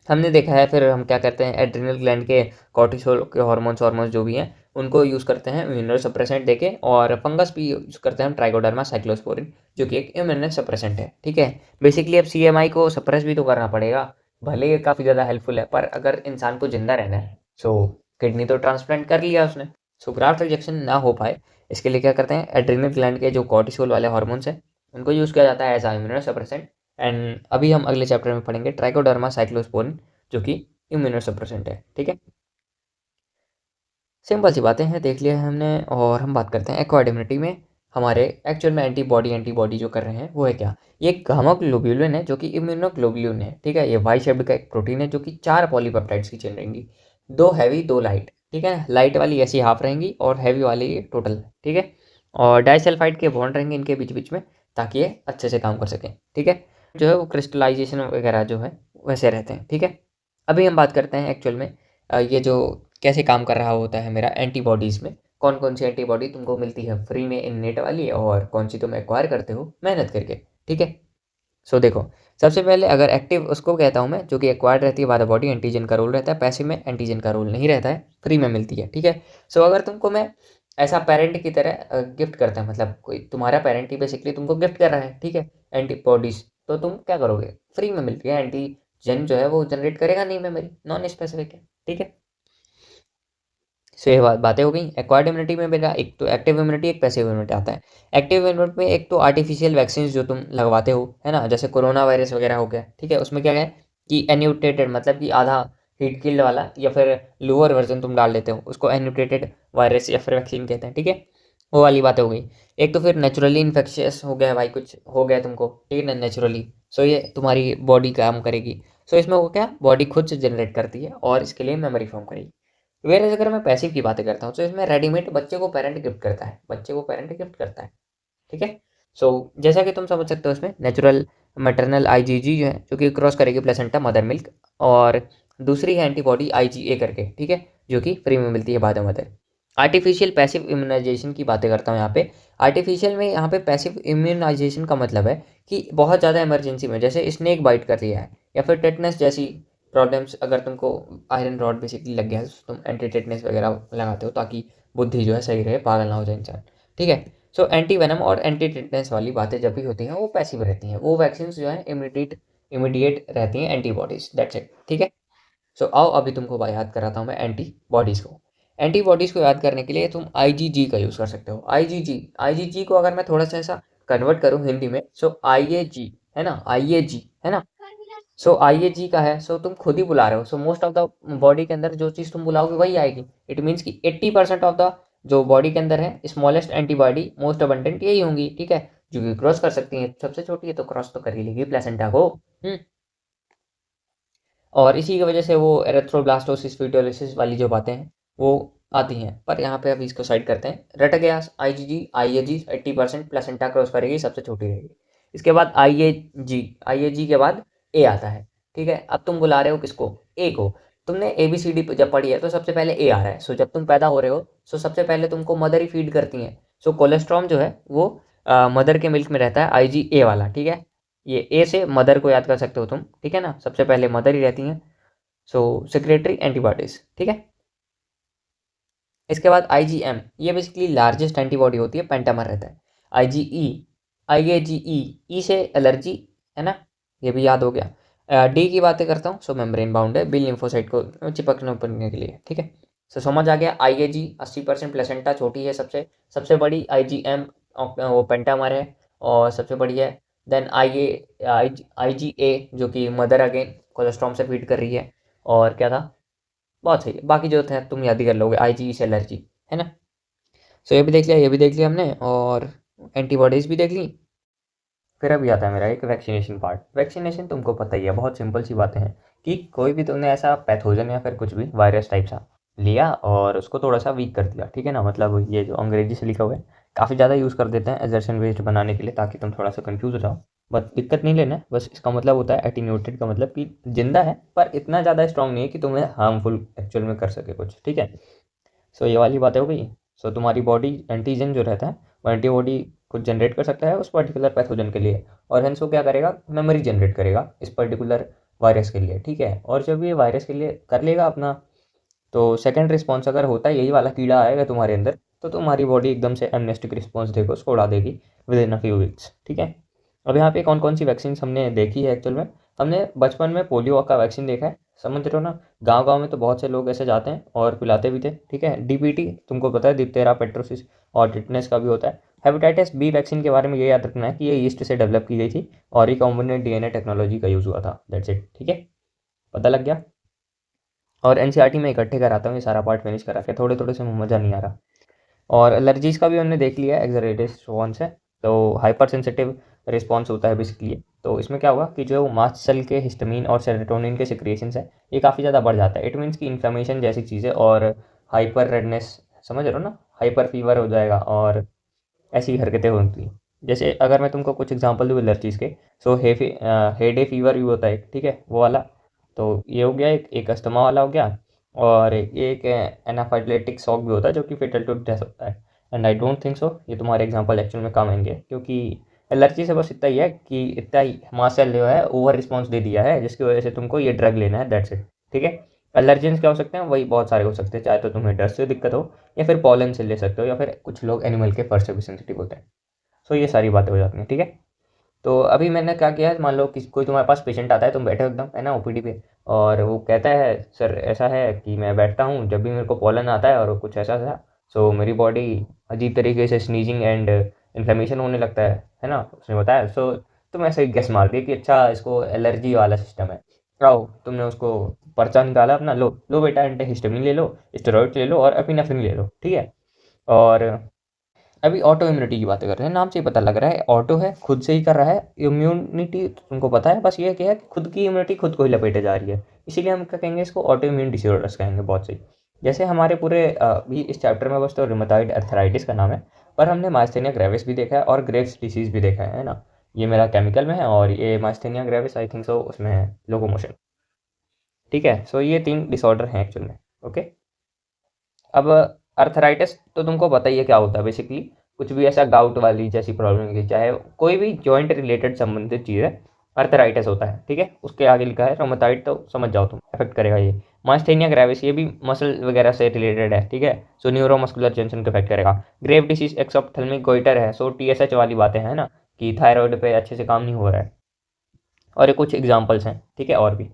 हमने देखा है, फिर हम क्या करते हैं, एड्रिनल ग्लैंड के कॉर्टिसोल के हार्मोन्स हार्मोन्स जो भी हैं उनको यूज़ करते हैं इम्यूनो सप्रेसेंट देके, और फंगस भी यूज़ करते हैं हम, ट्राइकोडर्मा साइक्लोस्पोरिन, जो कि एक इम्यूनो सप्रेसेंट है, ठीक है। बेसिकली अब सीएमआई को सप्रेस भी तो करना पड़ेगा, भले ये काफ़ी ज़्यादा हेल्पफुल है, पर अगर इंसान को जिंदा रहना है, सो किडनी तो ट्रांसप्लांट कर लिया उसने, सो ग्राफ्ट रिजेक्शन ना हो पाए इसके लिए क्या करते हैं, एड्रिनल ग्लैंड के जो कॉर्टिसोल वाले हार्मोन्स हैं उनको यूज़ किया जाता है as a immunosuppressant. And अभी हम अगले चैप्टर में पढ़ेंगे ट्राइकोडर्मा साइक्लोस्पोरिन, जो कि इम्यूनोसप्रेसेंट है, ठीक है। सिंपल सी बातें हैं, देख लिया है हमने। और हम बात करते हैं एक्वायर्ड इम्यूनिटी में हमारे एक्चुअल में एंटीबॉडी जो कर रहे हैं वो है क्या, ये गामा ग्लोब्यूलिन है, जो कि इम्यूनोग्लोब्यूलिन है, ठीक है। ये वाई शेप्ड का एक प्रोटीन है जो कि 4 पॉलीपेप्टाइड्स की चेन रहेंगी, 2 हैवी 2 लाइट, ठीक है। लाइट वाली ऐसी हाफ रहेंगी और हैवी वाली ये टोटल, ठीक है। और डाइसल्फाइड के बॉन्ड रहेंगे इनके बीच बीच में, ताकि ये अच्छे से काम कर सकें, ठीक है। जो है वो क्रिस्टलाइजेशन वगैरह जो है वैसे रहते हैं, ठीक है। अभी हम बात करते हैं एक्चुअल में ये जो कैसे काम कर रहा होता है मेरा एंटीबॉडीज़ में, कौन कौन सी एंटीबॉडी तुमको मिलती है फ्री में इननेट वाली, और कौन सी तुम एक्वायर करते हो मेहनत करके, ठीक है। सो देखो, सबसे पहले अगर एक्टिव उसको कहता हूँ मैं, जो कि एक्वायर्ड रहती है बाय द बॉडी, एंटीजन का रोल रहता है, पैसिव में एंटीजन का रोल नहीं रहता है, फ्री में मिलती है, ठीक है। सो अगर तुमको मैं ऐसा पेरेंट की तरह गिफ्ट करता है, मतलब कोई तुम्हारा पेरेंट ही बेसिकली तुमको गिफ्ट कर रहा है, ठीक है, एंटीबॉडीज, तो तुम क्या करोगे, फ्री में मिलती है, एंटीजन जो है वो जनरेट करेगा नहीं मेमोरी, नॉन स्पेसिफिक है, ठीक है। सो ये बातें हो गई। एक्वायर्ड इम्यूनिटी में मेरा एक तो एक्टिव इम्यूनिटी, एक पैसिव इम्यूनिटी आता है। एक्टिव इम्यूनिटी में एक तो आर्टिफिशियल वैक्सीन जो तुम लगवाते हो, है ना, जैसे कोरोना वायरस वगैरह हो गया, ठीक है, उसमें क्या है कि एन्यूटेटेड, मतलब कि आधा हीट किल्ड वाला या फिर लोअर वर्जन तुम डाल लेते हो, उसको एन्यूटेटेड वायरस या फिर वैक्सीन कहते हैं, ठीक है। वो वाली बातें हो गई। एक तो फिर नेचुरली इन्फेक्शियस हो गया भाई, कुछ हो गया तुमको, ठीक है ना, नेचुरली, सो ये तुम्हारी बॉडी काम करेगी। सो इसमें वो क्या, बॉडी खुद से जनरेट करती है और इसके लिए मेमोरी फॉर्म करेगी। वेयर अगर मैं पैसिव की बातें करता हूँ तो इसमें रेडीमेड बच्चे को पेरेंट गिफ्ट करता है, बच्चे को पेरेंट गिफ्ट करता है, ठीक है। सो जैसा कि तुम समझ सकते हो, इसमें नेचुरल मैटरनल आईजीजी जो है, जो कि क्रॉस करेगी प्लेसेंटा मदर मिल्क, और दूसरी है एंटीबॉडी आईजीए करके, ठीक है, जो कि फ्री में मिलती है बाद में मदर। आर्टिफिशियल पैसिव इम्यूनाइजेशन की बातें करता हूँ यहाँ पे। आर्टिफिशियल में यहाँ पे पैसिव इम्यूनाइजेशन का मतलब है कि बहुत ज़्यादा इमरजेंसी में, जैसे स्नेक बाइट कर लिया है या फिर टेटनस जैसी प्रॉब्लम्स, अगर तुमको आयरन रॉड बेसिकली लग गया है तो तुम एंटी टेटनस वगैरह लगाते हो ताकि बुद्धि जो है सही रहे, पागल ना हो जाए इंसान, ठीक है। सो एंटी वेनम और एंटी टेटनस वाली बातें जब भी होती हैं वो पैसिव रहती हैं, वो वैक्सीन जो है इमीडिएट रहती हैं, एंटीबॉडीज, दैट्स इट, ठीक है। सो आओ अभी तुमको याद कराता हूँ मैं एंटीबॉडीज़ को। एंटीबॉडीज़ को याद करने के लिए तुम आईजीजी का यूज़ कर सकते हो। आईजीजी को अगर मैं थोड़ा सा ऐसा कन्वर्ट करूँ हिंदी में, सो आईएजी है ना, आईएजी है ना, सो आईएजी का है, सो तुम खुद ही बुला रहे हो, so most of the body के अंदर जो चीज़ तुम बुलाओगे वही आएगी। इट मीन्स कि 80% ऑफ द जो बॉडी के अंदर है स्मॉलेस्ट एंटीबॉडी मोस्ट अबंडेंट यही होंगी, ठीक है, जो कि क्रॉस कर सकती है, सबसे छोटी है तो क्रॉस तो कर ही लेगी प्लेसेंटा को। और इसी की वजह से वो एरेथ्रोब्लास्टोसिस फीटोलिसिस वाली जो बातें हैं वो आती हैं, पर यहाँ पे अभी इसको साइड करते हैं। रट गया, आईएजी 80% प्लेसेंटा क्रॉस करेगी, सबसे छोटी रहेगी। इसके बाद आईएजी के बाद ए आता है, ठीक है। अब तुम बुला रहे हो किसको, ए को। तुमने ABCD जब पढ़ी है तो सबसे पहले ए आ रहा है। सो जब तुम पैदा हो रहे हो सो सबसे पहले तुमको मदर ही फीड करती हैं। सो कोलेस्ट्रॉम जो है वो मदर के मिल्क में रहता है, IgA वाला, ठीक है। ये ए से मदर को याद कर सकते हो तुम, ठीक है ना, सबसे पहले मदर ही रहती हैं। सो सेक्रेटरी एंटीबॉडीज, ठीक है। इसके बाद IgM, ये बेसिकली लार्जेस्ट एंटीबॉडी होती है, पेंटामर रहता है। IgE ई से एलर्जी, है ना, ये भी याद हो गया। डी की बातें करता हूँ, सो मेम्ब्रेन बाउंड है, बी लिम्फोसाइट को चिपकने उपकने के लिए, ठीक है। सो समझ आ गया। IgG 80% प्लेसेंटा छोटी है, सबसे सबसे बड़ी IgM वो पेंटामर है और सबसे बड़ी है। देन IgA जो कि मदर अगेन कोलेस्ट्रॉम से फीड कर रही है। और क्या था, बहुत सही है, बाकी जो थे तुम याद ही कर लोगे, IgE से एलर्जी, है ना। सो ये भी देख लिया, ये भी देख लिया हमने, और एंटीबॉडीज़ भी देख ली। फिर अभी आता है मेरा एक वैक्सीनेशन पार्ट। वैक्सीनेशन तुमको पता ही है, बहुत सिंपल सी बातें हैं कि कोई भी तुमने ऐसा पैथोजन या फिर कुछ भी वायरस टाइप सा लिया और उसको थोड़ा सा वीक कर दिया, ठीक है ना, मतलब ये जो अंग्रेजी से लिखा हुआ है काफ़ी ज़्यादा यूज़ कर देते हैं एजर्शन बेस्ड बनाने के लिए ताकि तुम थोड़ा सा कंफ्यूज हो जाओ, बट दिक्कत नहीं लेना है, बस इसका मतलब होता है एटीन्यूटेड का मतलब कि जिंदा है पर इतना ज़्यादा स्ट्रॉन्ग नहीं है कि तुम्हें हार्मफुल एक्चुअल में कर सके कुछ, ठीक है। सो ये वाली बातें हो गई। सो तुम्हारी बॉडी एंटीजन जो रहता है वो एंटीबॉडी खुद जनरेट कर सकता है उस पर्टिकुलर पैथोजन के लिए, और हेंस वो क्या करेगा, मेमोरी जनरेट करेगा इस पर्टिकुलर वायरस के लिए, ठीक है। और जब ये वायरस के लिए कर लेगा अपना, तो सेकेंड रिस्पॉन्स अगर होता है यही वाला कीड़ा आएगा तुम्हारे अंदर, तो तुम्हारी बॉडी एकदम से एमनेस्टिक रिस्पॉन्स देकर उसको उड़ा देगी with in a few weeks, ठीक है। अब यहाँ पे कौन कौन सी वैक्सीन हमने देखी है एक्चुअल में, हमने बचपन में पोलियो का वैक्सीन देखा है, समझ रहे हो ना। गांव गांव में तो बहुत से लोग ऐसे जाते हैं और पिलाते भी थे, ठीक है। DPT तुमको पता है, डिप्थेरा पेट्रोसिस और टिटनेस का भी होता है। हेपेटाइटिस बी वैक्सीन के बारे में ये याद रखना है कि ये ईस्ट से डेवलप की गई थी और रिकॉम्बिनेंट DNA टेक्नोलॉजी का यूज़ हुआ था, दैट्स इट, ठीक है, पता लग गया। और NCERT में इकट्ठे कराता हूँ ये सारा पार्ट फिनिश करा के, थोड़े थोड़े से मज़ा नहीं आ रहा। और एलर्जीज़ का भी हमने देख लिया है, एक्सरेटेड रिस्पॉन्स है, तो हाइपर सेंसिटिव रिस्पॉन्स होता है बेसिकली। तो इसमें क्या होगा कि जो मास्ट सेल के हिस्टामिन और सेरोटोनिन के सिक्रिएशंस है ये काफ़ी ज़्यादा बढ़ जाता है। इट मीन्स कि इन्फ्लेमेशन जैसी चीज़ें और हाइपर रेडनेस, समझ रहे हो ना, हाइपर फीवर हो जाएगा और ऐसी हरकतें होती हैं। जैसे अगर मैं तुमको कुछ एग्जांपल दूँ एलर्जीज़ के, सो हेडे फीवर भी होता है, ठीक है, वो वाला। तो ये हो गया एक अस्थमा वाला हो गया, और एक एनाफाइलेटिक शॉक भी होता है जो कि फेटल टू डेथ होता है। And I don't think so ये तुम्हारे एग्जांपल एक्चुअल में काम आएंगे, क्योंकि एलर्जी से बस इतना ही है कि इतना ही मास सेल जो है ओवर रिस्पॉन्स दे दिया है जिसकी वजह से तुमको ये ड्रग लेना है, दैट्स इट, ठीक है। एलर्जेंस क्या हो सकते हैं, वही बहुत सारे हो सकते हैं, चाहे तो तुम्हें डस्ट से दिक्कत हो या फिर पॉलन से ले सकते हो, या फिर कुछ लोग एनिमल के फर से भी सेंसिटिव होते हैं। सो ये सारी बातें हो जाती हैं, ठीक है। तो अभी मैंने क्या किया है, मान लो कि कोई तुम्हारे पास पेशेंट आता है, तुम बैठे हो एकदम है ना ओपीडी पे, और वो कहता है सर ऐसा है कि मैं बैठता हूँ जब भी मेरे को पॉलन आता है और कुछ ऐसा था, सो मेरी बॉडी अजीब तरीके से स्नीजिंग एंड इन्फ्लेमेशन होने लगता है ना, उसने बताया। सो तुम ऐसे ही गेस मार दिए कि अच्छा इसको एलर्जी वाला सिस्टम है। आओ, तुमने उसको पर्चा निकाला अपना, लो लो बेटा एंटी हिस्टामिन ले लो, स्टेरॉइड ले लो और एपिनेफ्रिन ले लो, ठीक है। और अभी ऑटो इम्यूनिटी की बातें कर रहे हैं, नाम से ही पता लग रहा है ऑटो है, खुद से ही कर रहा है। इम्यूनिटी तुमको पता है, बस ये क्या है कि खुद की इम्यूनिटी खुद को ही लपेटे जा रही है, इसीलिए हम क्या कहेंगे, इसको ऑटो इम्यून डिसऑर्डर्स कहेंगे। बहुत सही। जैसे हमारे पूरे भी इस चैप्टर में बस तो रिमेटॉइड अर्थराइटिस का नाम है, पर हमने माइस्थेनिया ग्रेविस भी देखा है और ग्रेव्स डिसीज़ भी देखा है ना। ये मेरा केमिकल में है और ये myasthenia gravis I think so उसमें है लोकोमोशन, ठीक है। सो ये 3 डिसऑर्डर हैं एक्चुअल में, ओके। अब अर्थराइटिस तो तुमको पता ही है क्या होता है, बेसिकली कुछ भी ऐसा गाउट वाली जैसी प्रॉब्लम की, चाहे कोई भी जॉइंट रिलेटेड संबंधित चीज़ है, अर्थराइटिस होता है, ठीक है। उसके आगे लिखा है रोमेटॉइड, तो समझ जाओ तुम, अफेक्ट करेगा ये। माइस्थेनिया ग्रेविस ये भी मसल वगैरह से रिलेटेड है, ठीक है। सो न्यूरोमस्कुलर जंक्शन को अफेक्ट करेगा। ग्रेव डिसीज एक्सोप्थेल्मिक गोइटर है, सो TSH वाली बातें हैं ना, कि थायराइड पे अच्छे से काम नहीं हो रहा है, और ये कुछ एग्जाम्पल्स हैं, ठीक है, और भी।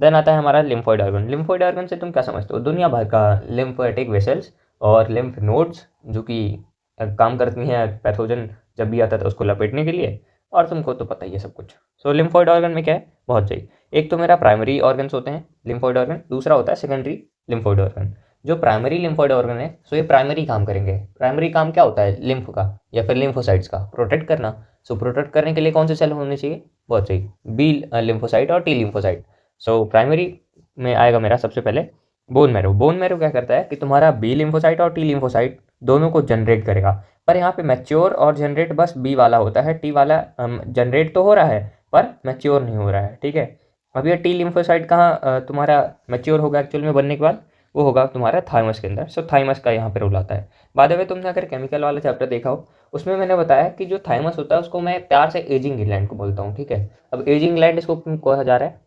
देन आता है हमारा लिम्फोइड ऑर्गन। लिम्फोइड ऑर्गन से तुम क्या समझते हो, दुनिया भर का लिम्फेटिक वेसल्स और लिम्फ नोड्स जो कि काम करती हैं पैथोजन जब भी आता है तो उसको लपेटने के लिए, और तुमको तो पता ही है सब कुछ। सो लिम्फोइड ऑर्गन में क्या है, बहुत सही। एक तो मेरा प्राइमरी ऑर्गन्स होते हैं लिम्फोइड ऑर्गन, दूसरा होता है सेकेंडरी लिम्फोइड ऑर्गन। जो प्राइमरी लिम्फोइड ऑर्गन है, सो ये प्राइमरी काम करेंगे। प्राइमरी काम क्या होता है, लिम्फ का या फिर लिम्फोसाइट्स का प्रोटेक्ट करना। सो प्रोटेक्ट करने के लिए कौन से सेल होने चाहिए, बहुत सही, बी लिम्फोसाइट और टी लिम्फोसाइट। सो प्राइमरी में आएगा मेरा सबसे पहले बोन मैरो। बोन मैरो क्या करता है कि तुम्हारा बी लिम्फोसाइट और टी लिम्फोसाइट दोनों को जनरेट करेगा, पर यहाँ पे मैच्योर और जनरेट बस बी वाला होता है, टी वाला जनरेट तो हो रहा है पर मैच्योर नहीं हो रहा है, ठीक है। अब ये टी लिम्फोसाइट कहाँ तुम्हारा मैच्योर होगा एक्चुअल में बनने के बाद, वो होगा तुम्हारा थाइमस के अंदर। सो थाइमस का यहाँ पे रोल आता है। बाद में तुमने अगर केमिकल वाला चैप्टर देखा हो, उसमें मैंने बताया कि जो थाइमस होता है उसको मैं प्यार से एजिंग ग्लैंड को बोलता हूँ, ठीक है। अब एजिंग ग्लैंड इसको क्यों कहा जा रहा है,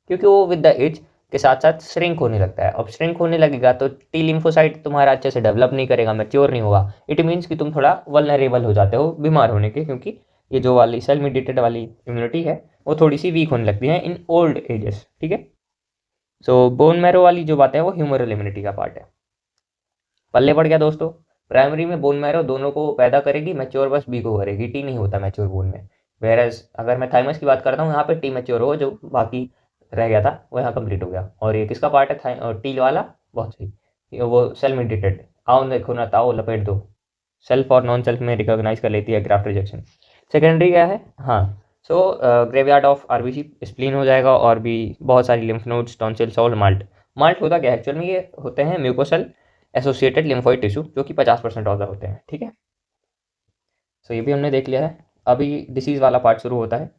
क्योंकि वो विद द एज के साथ साथ श्रिंक होने लगता है। अब श्रिंक होने लगेगा तो टी लिम्फोसाइट तुम्हारा अच्छे से डेवलप नहीं करेगा, मैच्योर नहीं होगा। इट मीन्स कि तुम थोड़ा वल्नरेबल हो जाते हो बीमार होने के, क्योंकि ये जो वाली सेल मीडिएटेड वाली इम्यूनिटी है वो थोड़ी सी वीक होने लगती है इन ओल्ड एजेस, ठीक है। सो बोन मैरो वाली जो बात है वो ह्यूमरल इम्यूनिटी का पार्ट है। पल्ले पड़ गया दोस्तों, प्राइमरी में बोन मैरो दोनों को पैदा करेगी, मैच्योर बस बी को करेगी, टी नहीं होता मैच्योर बोन में। वेरएज अगर मैं थाइमस की बात करता हूँ, यहाँ पे टी मैच्योर हो, जो बाकी रह गया था वो यहाँ कंप्लीट हो गया। और ये किसका पार्ट है, और टी वाला, बहुत सही, वो सेल मेडिएटेड। आओ देखो ना, ताओ लपेट दो, सेल्फ और नॉन सेल्फ में रिकॉग्नाइज कर लेती है ग्राफ्ट रिजेक्शन। सेकेंडरी क्या है, हाँ, सो ग्रेवयार्ड ऑफ RBC स्प्लीन हो जाएगा, और भी बहुत सारी लिम्फ नोड्स, टॉन्सिल्स और माल्ट। माल्ट होता क्या है एक्चुअल में, ये होते हैं म्यूकोसल एसोसिएटेड लिम्फोइड टिश्यू, जो कि 50% ऑफ द होते हैं, ठीक है। सो ये भी हमने देख लिया है। अभी डिसीज़ वाला पार्ट शुरू होता है।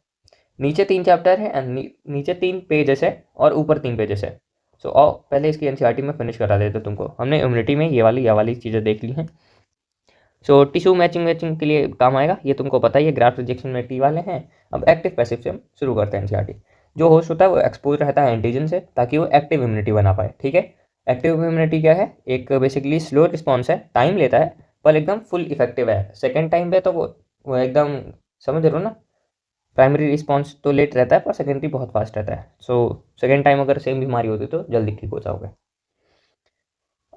नीचे 3 चैप्टर है एंड नीचे 3 पेजेस है और ऊपर 3 पेजेस है। सो आओ पहले इसकी NCERT में फिनिश करा देते तुमको। हमने इम्यूनिटी में ये वाली चीज़ें देख ली हैं। सो टिश्यू मैचिंग के लिए काम आएगा, ये तुमको पता ही है, ग्राफ्ट रिजेक्शन में टी वाले हैं। अब एक्टिव पैसिव से हम शुरू करते हैं NCERT। जो होस्ट होता है वो एक्सपोज रहता है एंटीजन से, ताकि वो एक्टिव इम्यूनिटी बना पाए, ठीक है। एक्टिव इम्यूनिटी क्या है, एक बेसिकली स्लो रिस्पॉन्स है, टाइम लेता है पर एकदम फुल इफेक्टिव है। सेकेंड टाइम पे तो वो एकदम समझ रहे हो ना, प्राइमरी रिस्पॉन्स तो लेट रहता है पर सेकेंडरी बहुत फास्ट रहता है। सो सेकेंड टाइम अगर सेम बीमारी होती तो जल्दी ठीक हो जाओगे।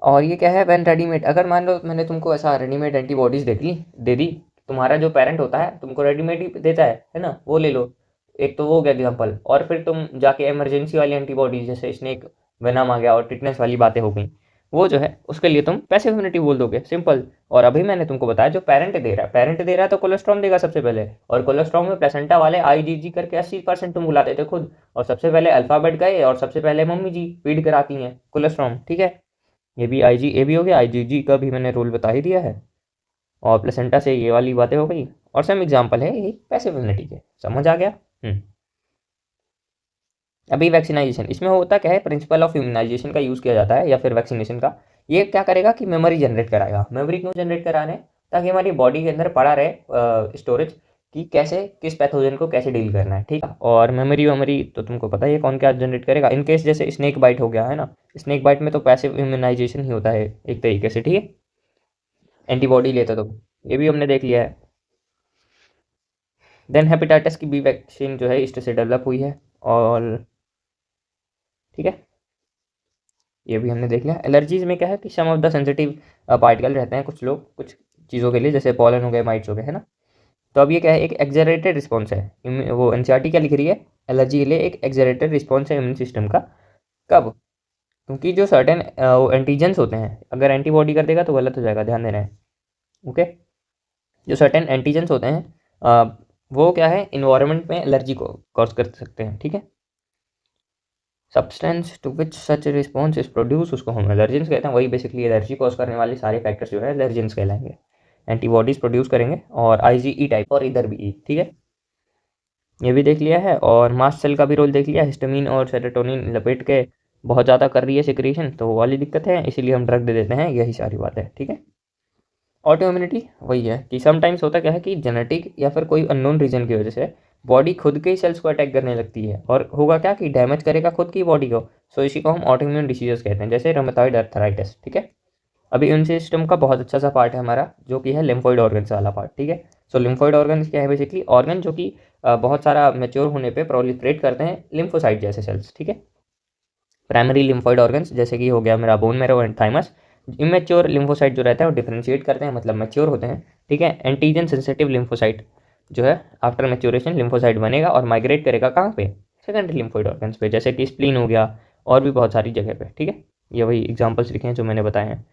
और ये क्या है, वैन रेडीमेड, अगर मान लो मैंने तुमको ऐसा रेडीमेड एंटीबॉडीज़ दे दी, तुम्हारा जो पेरेंट होता है तुमको रेडीमेड ही देता है ना, वो ले लो। एक तो वो हो गया एग्जाम्पल, और फिर तुम जाके इमरजेंसी वाली एंटीबॉडीज जैसे स्नेक वेनम आ गया और टिटनेस वाली बातें हो गई, वो जो है उसके लिए तुम पैसिव इम्यूनिटी बोल दोगे, सिंपल। और अभी मैंने तुमको बताया जो पेरेंट दे रहा है तो कोलेस्ट्रॉम देगा सबसे पहले, और कोलेस्ट्रॉम में प्लेसेंटा वाले IgG करके 80% तुम बुलाते थे खुद, और सबसे पहले अल्फ़ाबेट गए और सबसे पहले मम्मी जी फीड कराती हैं कोलेस्ट्रॉम, ठीक है। ये भी ए भी हो गया, IgG का भी मैंने रोल बता ही दिया है, और प्लेसेंटा से ये वाली बातें हो गई, और सेम एग्जाम्पल है ये पैसिव इम्यूनिटी के, समझ आ गया। अभी वैक्सीनाइजेशन, इसमें होता क्या है, प्रिंसिपल ऑफ इम्यूनाइजेशन का यूज़ किया जाता है, या फिर वैक्सीनेशन का। ये क्या करेगा कि मेमोरी जनरेट कराएगा। मेमोरी क्यों जनरेट कराने, ताकि हमारी बॉडी के अंदर पड़ा रहे स्टोरेज, कि कैसे किस पैथोजन को कैसे डील करना है, ठीक है। और मेमोरी तो तुमको पता ही है कौन क्या जनरेट करेगा। इन केस जैसे स्नेक बाइट हो गया है ना, स्नेक बाइट में तो पैसिव इम्यूनाइजेशन ही होता है एक तरीके से, ठीक है, एंटीबॉडी लेता तो ये भी हमने देख लिया है। देन हेपेटाइटिस की बी वैक्सीन जो है इससे डेवलप हुई है, और ठीक है, ये भी हमने देख लिया। एलर्जीज में क्या है कि सम ऑफ द सेंसिटिव पार्टिकल रहते हैं कुछ लोग कुछ चीज़ों के लिए, जैसे पॉलन हो गए, माइट्स हो गए, है ना। तो अब ये क्या है, एक एक्जरेटेड रिस्पॉन्स है। वो एनसीईआरटी क्या लिख रही है, एलर्जी के लिए एक एक्जरेटेड रिस्पॉन्स है इम्यून सिस्टम का। कब? क्योंकि जो सर्टेन एंटीजेंस होते हैं, अगर एंटीबॉडी कर देगा तो गलत हो जाएगा, ध्यान देना है, ओके। जो सर्टेन एंटीजेंस होते हैं वो क्या है, इन्वायरमेंट में एलर्जी को कॉज कर सकते हैं, ठीक है। Substance to which such response is produce, उसको हम एलर्जेंस कहते हैं। वही बेसिकली एलर्जी कॉज करने वाले सारे फैक्टर्स जो है एलर्जेंस कहलाएंगे। एंटीबॉडीज प्रोड्यूस करेंगे, और आईजीई टाइप और इधर भी ई, ठीक है, ये भी देख लिया है। और मास्ट सेल का भी रोल देख लिया। हिस्टामिन और सेरोटोनिन लपेट के बहुत ज़्यादा कर रही है सिक्रीशन, तो वो वाली दिक्कत है, इसीलिए हम ड्रग दे देते हैं, यही सारी बात है, ठीक है। ऑटो इम्यूनिटी वही है कि समटाइम्स होता क्या है कि जेनेटिक या फिर कोई अननोन रीजन की वजह से बॉडी खुद के ही सेल्स को अटैक करने लगती है, और होगा क्या कि डैमेज करेगा खुद की बॉडी को। सो इसी को हम ऑटो इम्यून डिसीजेस कहते हैं, जैसे रोमेटॉइड अर्थराइटिस, ठीक है। अभी इम्यून सिस्टम का बहुत अच्छा सा पार्ट है हमारा, जो कि है लिम्फोइड ऑर्गन्स वाला पार्ट, ठीक है। सो लिम्फोइड ऑर्गन्स क्या है, बेसिकली ऑर्गन जो कि बहुत सारा मेच्योर होने पे प्रोलिफरेट करते हैं लिम्फोसाइट जैसे सेल्स, ठीक है। प्राइमरी लिम्फोइड ऑर्गन्स जैसे कि हो गया मेरा bone marrow and thymus. Immature lymphocyte जो रहता है वो डिफरेंशिएट करते हैं, मतलब मेच्योर होते हैं, ठीक है। एंटीजन सेंसिटिव लिम्फोसाइट जो है आफ्टर मेच्योरेशन लिम्फोसाइट बनेगा और माइग्रेट करेगा कहाँ पे, सेकेंडरी लिम्फोइड ऑर्गन्स पे, जैसे कि स्प्लीन हो गया, और भी बहुत सारी जगह पे, ठीक है। ये वही एग्जाम्पल्स लिखे हैं जो मैंने बताए हैं।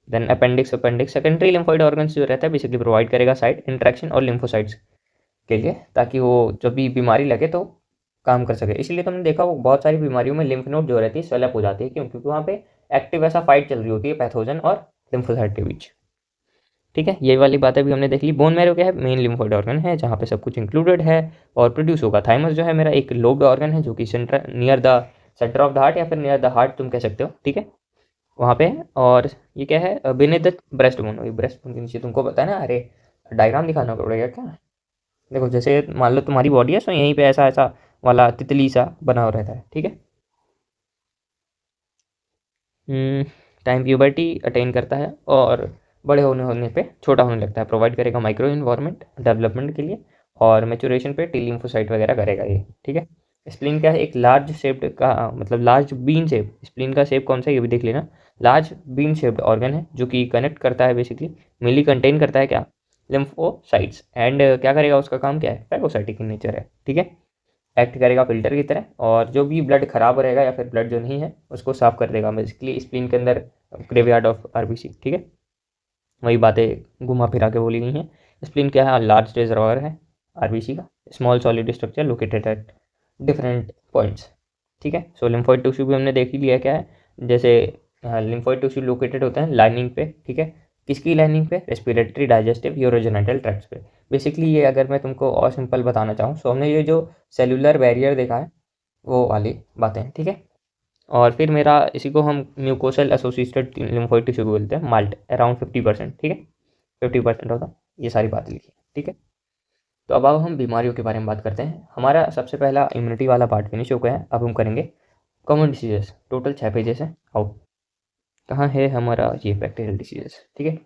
Then appendix secondary lymphoid organs जो रहता है बेसिकली प्रोवाइड करेगा साइट इंट्रैक्शन और लिम्फोसाइट्स के लिए, ताकि वो जब भी बीमारी लगे तो काम कर सके। इसलिए तुमने देखा वो बहुत सारी बीमारियों में लिम्फ नोड जो रहती है स्वेलअप हो जाती है, क्यों? क्योंकि वहाँ पे एक्टिव ऐसा फाइट चल रही होती है पैथोजन और लिम्फोसाइट के बीच, ठीक है। ये वाली बातें भी हमने देख ली। बोन मैरो क्या है, मेन लिम्फोइड ऑर्गन है जहाँ पे सब कुछ इंक्लूडेड है और प्रोड्यूस होगा। थाइमस जो है मेरा एक लोब्ड ऑर्गन है, जो कि centre near the centre of the heart या फिर नियर द हार्ट तुम कह सकते हो, ठीक है, वहाँ पे है। और ये क्या है, beneath the breast bone, breast bone के नीचे, तुमको पता है ना, अरे डायग्राम दिखाना पड़ेगा क्या। देखो जैसे मान लो तुम्हारी बॉडी है, सो यहीं पे ऐसा ऐसा वाला तितली सा बना हुआ रहता है, ठीक है। टाइम प्यूबर्टी अटेन करता है और बड़े होने होने पे छोटा होने लगता है, प्रोवाइड करेगा माइक्रो इन्वायरमेंट डेवलपमेंट के लिए, और मैचुरेशन पे टी लिम्फोसाइट वगैरह करेगा ये, ठीक है। स्प्लीन क्या है, एक लार्ज शेप्ड का, मतलब लार्ज बीन शेप, स्प्लीन का शेप कौन सा है ये भी देख लेना। लार्ज बीन शेप्ड ऑर्गन है जो कि कनेक्ट करता है, बेसिकली मेनली कंटेन करता है क्या, लिम्फोसाइट्स, एंड क्या करेगा, उसका काम क्या है, फैगोसाइटिक इन नेचर है, ठीक है। एक्ट करेगा फिल्टर की तरह, और जो भी ब्लड खराब रहेगा या फिर ब्लड जो नहीं है उसको साफ कर देगा, बेसिकली स्प्लीन के अंदर ग्रेवयार्ड ऑफ आरबीसी, ठीक है। वही बातें घुमा फिरा के बोली गई हैं। स्प्लीन क्या है, लार्ज रिजर्वायर है आरबीसी का, small solid structure located at different points, ठीक है। सो लिम्फोइड टिश्यू भी हमने देख ही लिया क्या है, जैसे लिम्फोइड टिश्यू लोकेटेड होते हैं लाइनिंग पे, ठीक है। किसकी लाइनिंग पे, रेस्पिरेटरी, डाइजेस्टिव, यूरोजेनिटल ट्रैक्ट्स पे। बेसिकली ये अगर मैं तुमको और सिंपल बताना चाहूँ, सो हमने ये जो सेलुलर बैरियर देखा है वो वाली बातें, ठीक है। और फिर मेरा इसी को हम म्यूकोसल एसोसिएटेड लिम्फोइड टिश्यू बोलते हैं, माल्ट अराउंड 50%, ठीक है, 50% होता, ये सारी बातें लिखी, ठीक है। तो अब हम बीमारियों के बारे में बात करते हैं। हमारा सबसे पहला इम्यूनिटी वाला पार्ट फिनिश हो गया है, अब हम करेंगे कॉमन डिसीजेस। टोटल 6 पेजेस है, आओ कहाँ है हमारा ये बैक्टीरियल डिसीजेस, ठीक है।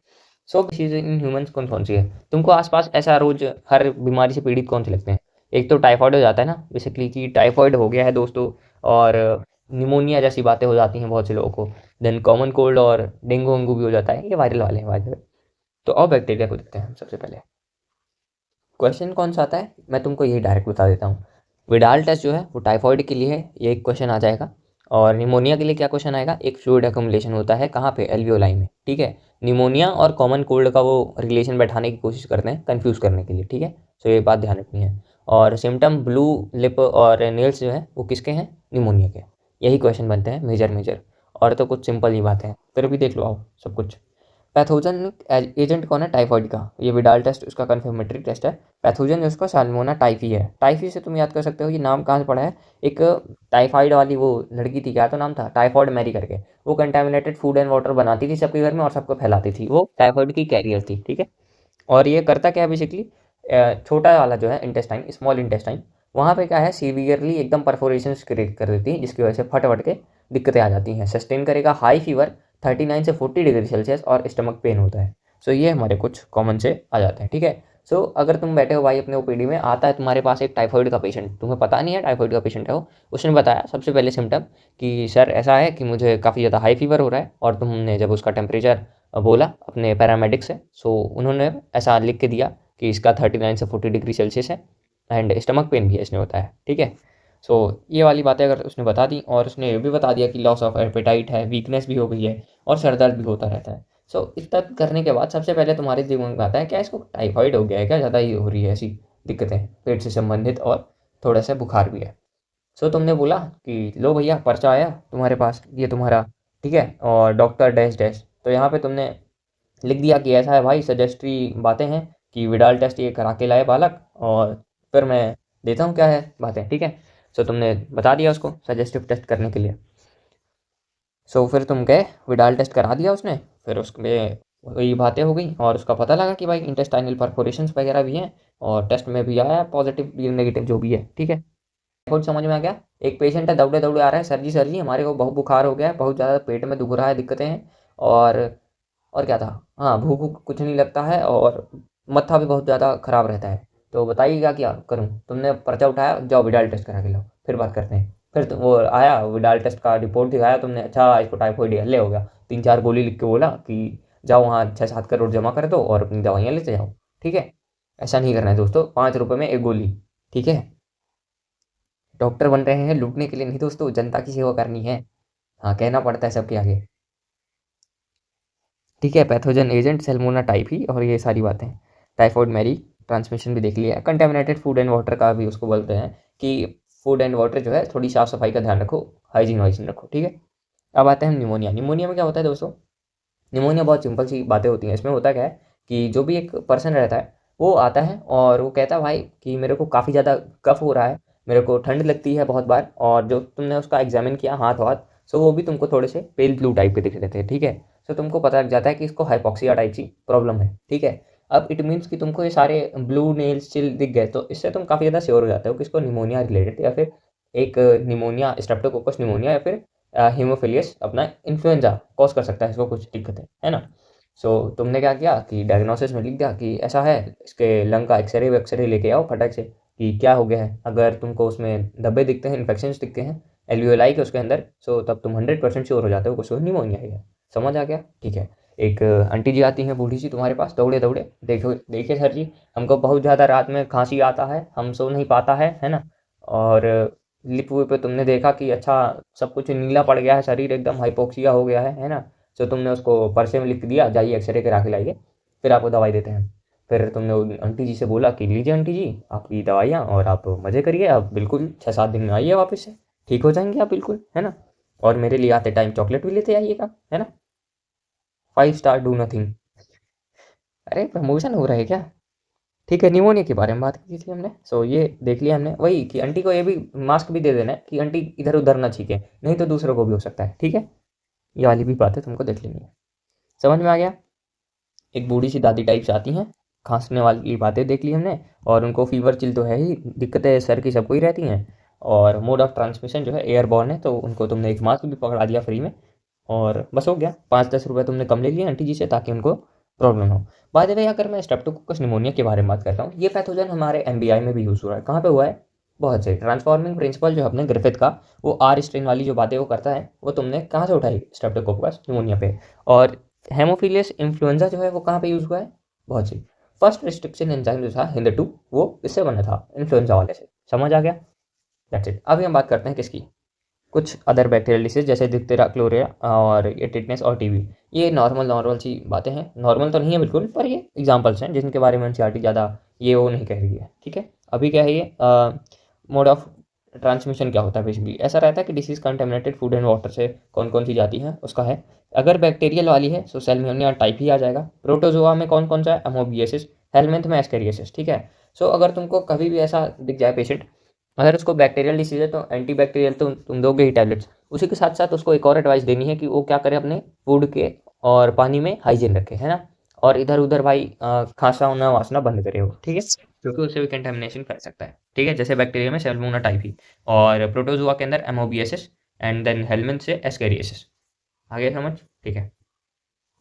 सो डिसीज इन ह्यूमंस कौन कौन सी है, तुमको आसपास ऐसा रोज हर बीमारी से पीड़ित कौन से लगते हैं। एक तो टाइफाइड हो जाता है ना, बेसिकली कि टाइफाइड हो गया है दोस्तों, और निमोनिया जैसी बातें हो जाती हैं बहुत से लोगों को। देन कॉमन कोल्ड और डेंगू वेंगू भी हो जाता है, ये वायरल वाले हैं वायरल। तो और बैक्टीरिया को देखते हैं हम सबसे पहले। क्वेश्चन कौन सा आता है, मैं तुमको यही डायरेक्ट बता देता हूँ। विडाल टेस्ट जो है वो टाइफाइड के लिए है, ये एक क्वेश्चन आ जाएगा। और निमोनिया के लिए क्या क्वेश्चन आएगा, एक फ्लूइड अकोमुलेशन होता है कहाँ पे, एल्वियोलाई में, ठीक है। निमोनिया और कॉमन कोल्ड का वो रिलेशन बैठाने की कोशिश करते हैं कंफ्यूज करने के लिए, ठीक है। सो ये बात ध्यान रखनी है। और सिम्टम ब्लू लिप और नेल्स जो है वो किसके हैं, निमोनिया के। यही क्वेश्चन बनते हैं मेजर मेजर, और तो कुछ सिंपल ही बातें हैं, फिर भी देख लो आओ सब कुछ। पैथोजन एजेंट कौन है, टाइफाइड का, ये विडाल टेस्ट उसका कन्फर्मेटरी टेस्ट है। पैथोजन जो उसका साल्मोना टाइफी है। टाइफी से तुम याद कर सकते हो, ये नाम कहाँ से पढ़ा है, एक टाइफाइड वाली वो लड़की थी, क्या तो नाम था, टाइफाइड मैरी करके। वो कंटेमिनेटेड फूड एंड वाटर बनाती थी सबके घर में और सबको फैलाती थी, वो टाइफाइड की कैरियर थी, ठीक है। और ये करता क्या है बेसिकली, छोटा वाला जो है इंटेस्टाइन, स्मॉल इंटेस्टाइन, वहाँ पे क्या है सीवियरली एकदम परफोरेशन क्रिएट कर देती है, जिसकी वजह से फट के दिक्कतें आ जाती हैं। सस्टेन करेगा हाई फीवर 39 से 40 डिग्री सेल्सियस और स्टमक पेन होता है। सो ये हमारे कुछ कॉमन से आ जाते हैं, ठीक है। सो अगर तुम बैठे हो भाई अपने ओपीडी में, आता है तुम्हारे पास एक टाइफाइड का पेशेंट, तुम्हें पता नहीं है टाइफाइड का पेशेंट है वो, उसने बताया सबसे पहले सिम्टम कि सर ऐसा है कि मुझे काफ़ी ज़्यादा हाई फीवर हो रहा है, और तुमने जब उसका टेम्परेचर बोला अपने पैरामेडिक से, सो उन्होंने ऐसा लिख के दिया कि इसका 39 से 40 डिग्री सेल्सियस है एंड स्टमक पेन भी है, इसने बताया, ठीक है। सो ये वाली बातें अगर उसने बता दी, और उसने ये भी बता दिया कि लॉस ऑफ एपेटाइट है, वीकनेस भी हो गई है और सर दर्द भी होता रहता है। सो इतना करने के बाद सबसे पहले तुम्हारे दिमाग में आता है क्या इसको टाइफाइड हो गया है क्या, ज़्यादा ही हो रही है ऐसी दिक्कतें पेट से संबंधित, और थोड़ा सा बुखार भी है। सो तुमने बोला कि लो भैया पर्चा आया तुम्हारे पास, ये तुम्हारा, ठीक है, और डॉक्टर डैश डैश, तो यहाँ पे तुमने लिख दिया कि ऐसा है भाई, सजेस्ट्री बातें हैं कि विडाल टेस्ट ये करा के लाए बालक, और फिर मैं देता हूँ क्या है बातें, ठीक है। सो तुमने बता दिया उसको सजेस्टिव टेस्ट करने के लिए। सो फिर तुम गए, विडाल टेस्ट करा दिया उसने, फिर उसमें वही बातें हो गई, और उसका पता लगा कि भाई इंटेस्टाइनल परफोरेशंस वगैरह भी हैं, और टेस्ट में भी आया पॉजिटिव नेगेटिव जो भी है, ठीक है। कुछ समझ में आ गया। एक पेशेंट है दौड़े दौड़े आ रहा है, सर जी हमारे को बहुत बुखार हो गया है, बहुत ज़्यादा पेट में दुख रहा है, दिक्कतें हैं, और क्या था, हाँ भूख वूख कुछ नहीं लगता है, और मत्था भी बहुत ज़्यादा ख़राब रहता है, तो बताइएगा क्या करूँ। तुमने पर्चा उठाया, जाओ विडाल टेस्ट करा के लाओ, फिर बात करते हैं। फिर तो वो आया, विडाल टेस्ट का रिपोर्ट दिखाया तुमने, अच्छा इसको टाइफाइड हल्ले हो गया, 3-4 गोली लिख के बोला कि जाओ वहाँ 6-7 करोड़ जमा कर दो और अपनी दवाइयाँ लेते जाओ, ठीक है। ऐसा नहीं करना है दोस्तों, 5 रुपये में एक गोली, ठीक है। डॉक्टर बन रहे हैं लूटने के लिए नहीं दोस्तों, जनता की सेवा करनी है, हाँ कहना पड़ता है सबके आगे, ठीक है। पैथोजन एजेंट सैल्मोना टाइफी और ये सारी बातें, टाइफाइड मैरी ट्रांसमिशन भी देख लिया है। कंटेमिनेटेड फूड एंड वाटर का भी उसको बोलते हैं कि फूड एंड वाटर जो है थोड़ी साफ सफाई का ध्यान रखो, हाइजीन वाइजीन रखो, ठीक है। अब आते हैं निमोनिया। निमोनिया में क्या होता है दोस्तों, निमोनिया बहुत सिंपल सी बातें होती हैं। इसमें होता क्या है कि जो भी एक पर्सन रहता है वो आता है और वो कहता है भाई कि मेरे को काफ़ी ज़्यादा कफ हो रहा है, मेरे को ठंड लगती है बहुत बार, और जो तुमने उसका एग्जामिन किया हाथ वाथ, सो वो भी तुमको थोड़े से पेल ब्लू टाइप के दिख रहे थे, ठीक है। सो तुमको पता लग जाता है कि इसको हाइपोक्सिया टाइप की प्रॉब्लम है, ठीक है। अब इट मीन्स कि तुमको ये सारे ब्लू नेल्स चिल दिख गए, तो इससे तुम काफ़ी ज़्यादा श्योर हो जाते हो कि इसको निमोनिया रिलेटेड, या फिर एक निमोनिया, स्ट्रेप्टोकोकस निमोनिया, या फिर हीमोफिलियस अपना इन्फ्लुएंजा कॉज कर सकता है इसको, कुछ दिक्कत है ना। सो तुमने क्या किया कि डायग्नोसिस में लिख दिया कि ऐसा है, इसके लंग का एक्सरे लेके आओ फटाक से कि क्या हो गया है। अगर तुमको उसमें धब्बे दिखते हैं, इन्फेक्शन दिखते हैं एल्वियोलाई के उसके अंदर, सो तब तुम 100% श्योर हो जाते हो कुछ निमोनिया है। समझ आ गया, ठीक है। एक आंटी जी आती हैं बूढ़ी सी तुम्हारे पास दौड़े दौड़े, देखो देखिए सर जी हमको बहुत ज़्यादा रात में खांसी आता है, हम सो नहीं पाता है ना, और लिप पे तुमने देखा कि अच्छा सब कुछ नीला पड़ गया है, शरीर एकदम हाइपोक्सिया हो गया है ना। तो तुमने उसको पर्चे में लिख दिया, जाइए एक्सरे करा के लाइए, फिर आपको दवाई देते हैं। फिर तुमने आंटी जी से बोला कि लीजिए आंटी जी आपकी दवाइयाँ, और आप मज़े करिए, आप बिल्कुल 6-7 दिन में आइए वापस से, ठीक हो जाएंगे आप बिल्कुल, है ना। और मेरे लिए आते टाइम चॉकलेट भी लेते आइएगा, है ना। 5 स्टार डू नथिंग। अरे प्रमोशन हो रहा है क्या, ठीक है। निमोनिया के बारे में बात की थी हमने, सो ये देख लिया हमने, वही कि आंटी को ये भी मास्क भी दे देना है कि आंटी इधर उधर ना छीके, नहीं तो दूसरों को भी हो सकता है, ठीक है। ये वाली भी बातें तुमको देख लेनी है। समझ में आ गया। एक बूढ़ी सी दादी टाइप से आती हैं, खांसने वाली बातें देख ली हमने, और उनको फीवर चिल तो है ही, दिक्कतें सर की सबको ही रहती हैं, और मोड ऑफ ट्रांसमिशन जो है एयरबॉर्न है, तो उनको तुमने एक मास्क भी पकड़ा दिया फ्री में, और बस हो गया। 5-10 रुपये तुमने कम ले लिए आंटी जी से ताकि उनको प्रॉब्लम हो। बाय द वे अगर मैं स्ट्रेप्टोकोकस निमोनिया के बारे में बात करता हूँ, ये पैथोजन हमारे एमबीआई में भी यूज़ हो रहा है। कहाँ पे हुआ है, बहुत सही, ट्रांसफॉर्मिंग प्रिंसिपल जो है अपने ग्रिफिथ का, वो आर स्ट्रेन वाली जो बातें वो करता है, वो तुमने कहाँ से उठाई, स्ट्रेप्टोकोकस निमोनिया पे। और हेमोफिलियस इन्फ्लुएंजा जो है वो कहाँ पे यूज़ हुआ है, बहुत सही, फर्स्ट रिस्ट्रिक्शन एंजाइम जो था हिंद2 वो इससे बना था, इन्फ्लुएंजा वाले से। समझ आ गया, दैट्स इट। अभी हम बात करते हैं किसकी, कुछ अदर बैक्टीरियल डिसीज जैसे डिप्थेरिया, क्लोरिया और ये टिटनेस और टीबी। ये नॉर्मल सी बातें हैं, नॉर्मल तो नहीं है बिल्कुल, पर ये एग्जांपल्स हैं जिनके बारे में एनसीईआरटी ज़्यादा ये वो नहीं कह रही है, ठीक है। अभी क्या है ये मोड ऑफ ट्रांसमिशन क्या होता है, बेसिकली ऐसा रहता है कि disease contaminated food and water से कौन कौन सी जाती है उसका है। अगर बैक्टीरियल वाली है सो सैल्मोनिया टाइप ही आ जाएगा। प्रोटोजोआ में कौन कौन सा है, अमोबियासिस, हेलमिंथ में एस्केरियासिस, ठीक है। सो अगर तुमको कभी भी ऐसा दिख जाए पेशेंट, अगर उसको बैक्टीरियल डिसीज है तो एंटी बैक्टीरियल तो तुम दोगे ही टैबलेट्स, उसी के साथ साथ उसको एक और एडवाइस देनी है कि वो क्या करे, अपने फूड के और पानी में हाइजीन रखे, है ना, और इधर उधर भाई खांसा होना वासना बंद करे वो, ठीक है। क्योंकि उससे भी कंटेमिनेशन कर सकता है, ठीक है। जैसे बैक्टीरिया में सैल्मोना टाइफी, और प्रोटोजोआ के अंदर एमोबियसिस, एंड देन हेलमिंथ से एस्केरियासिस। आगे समझ, ठीक है।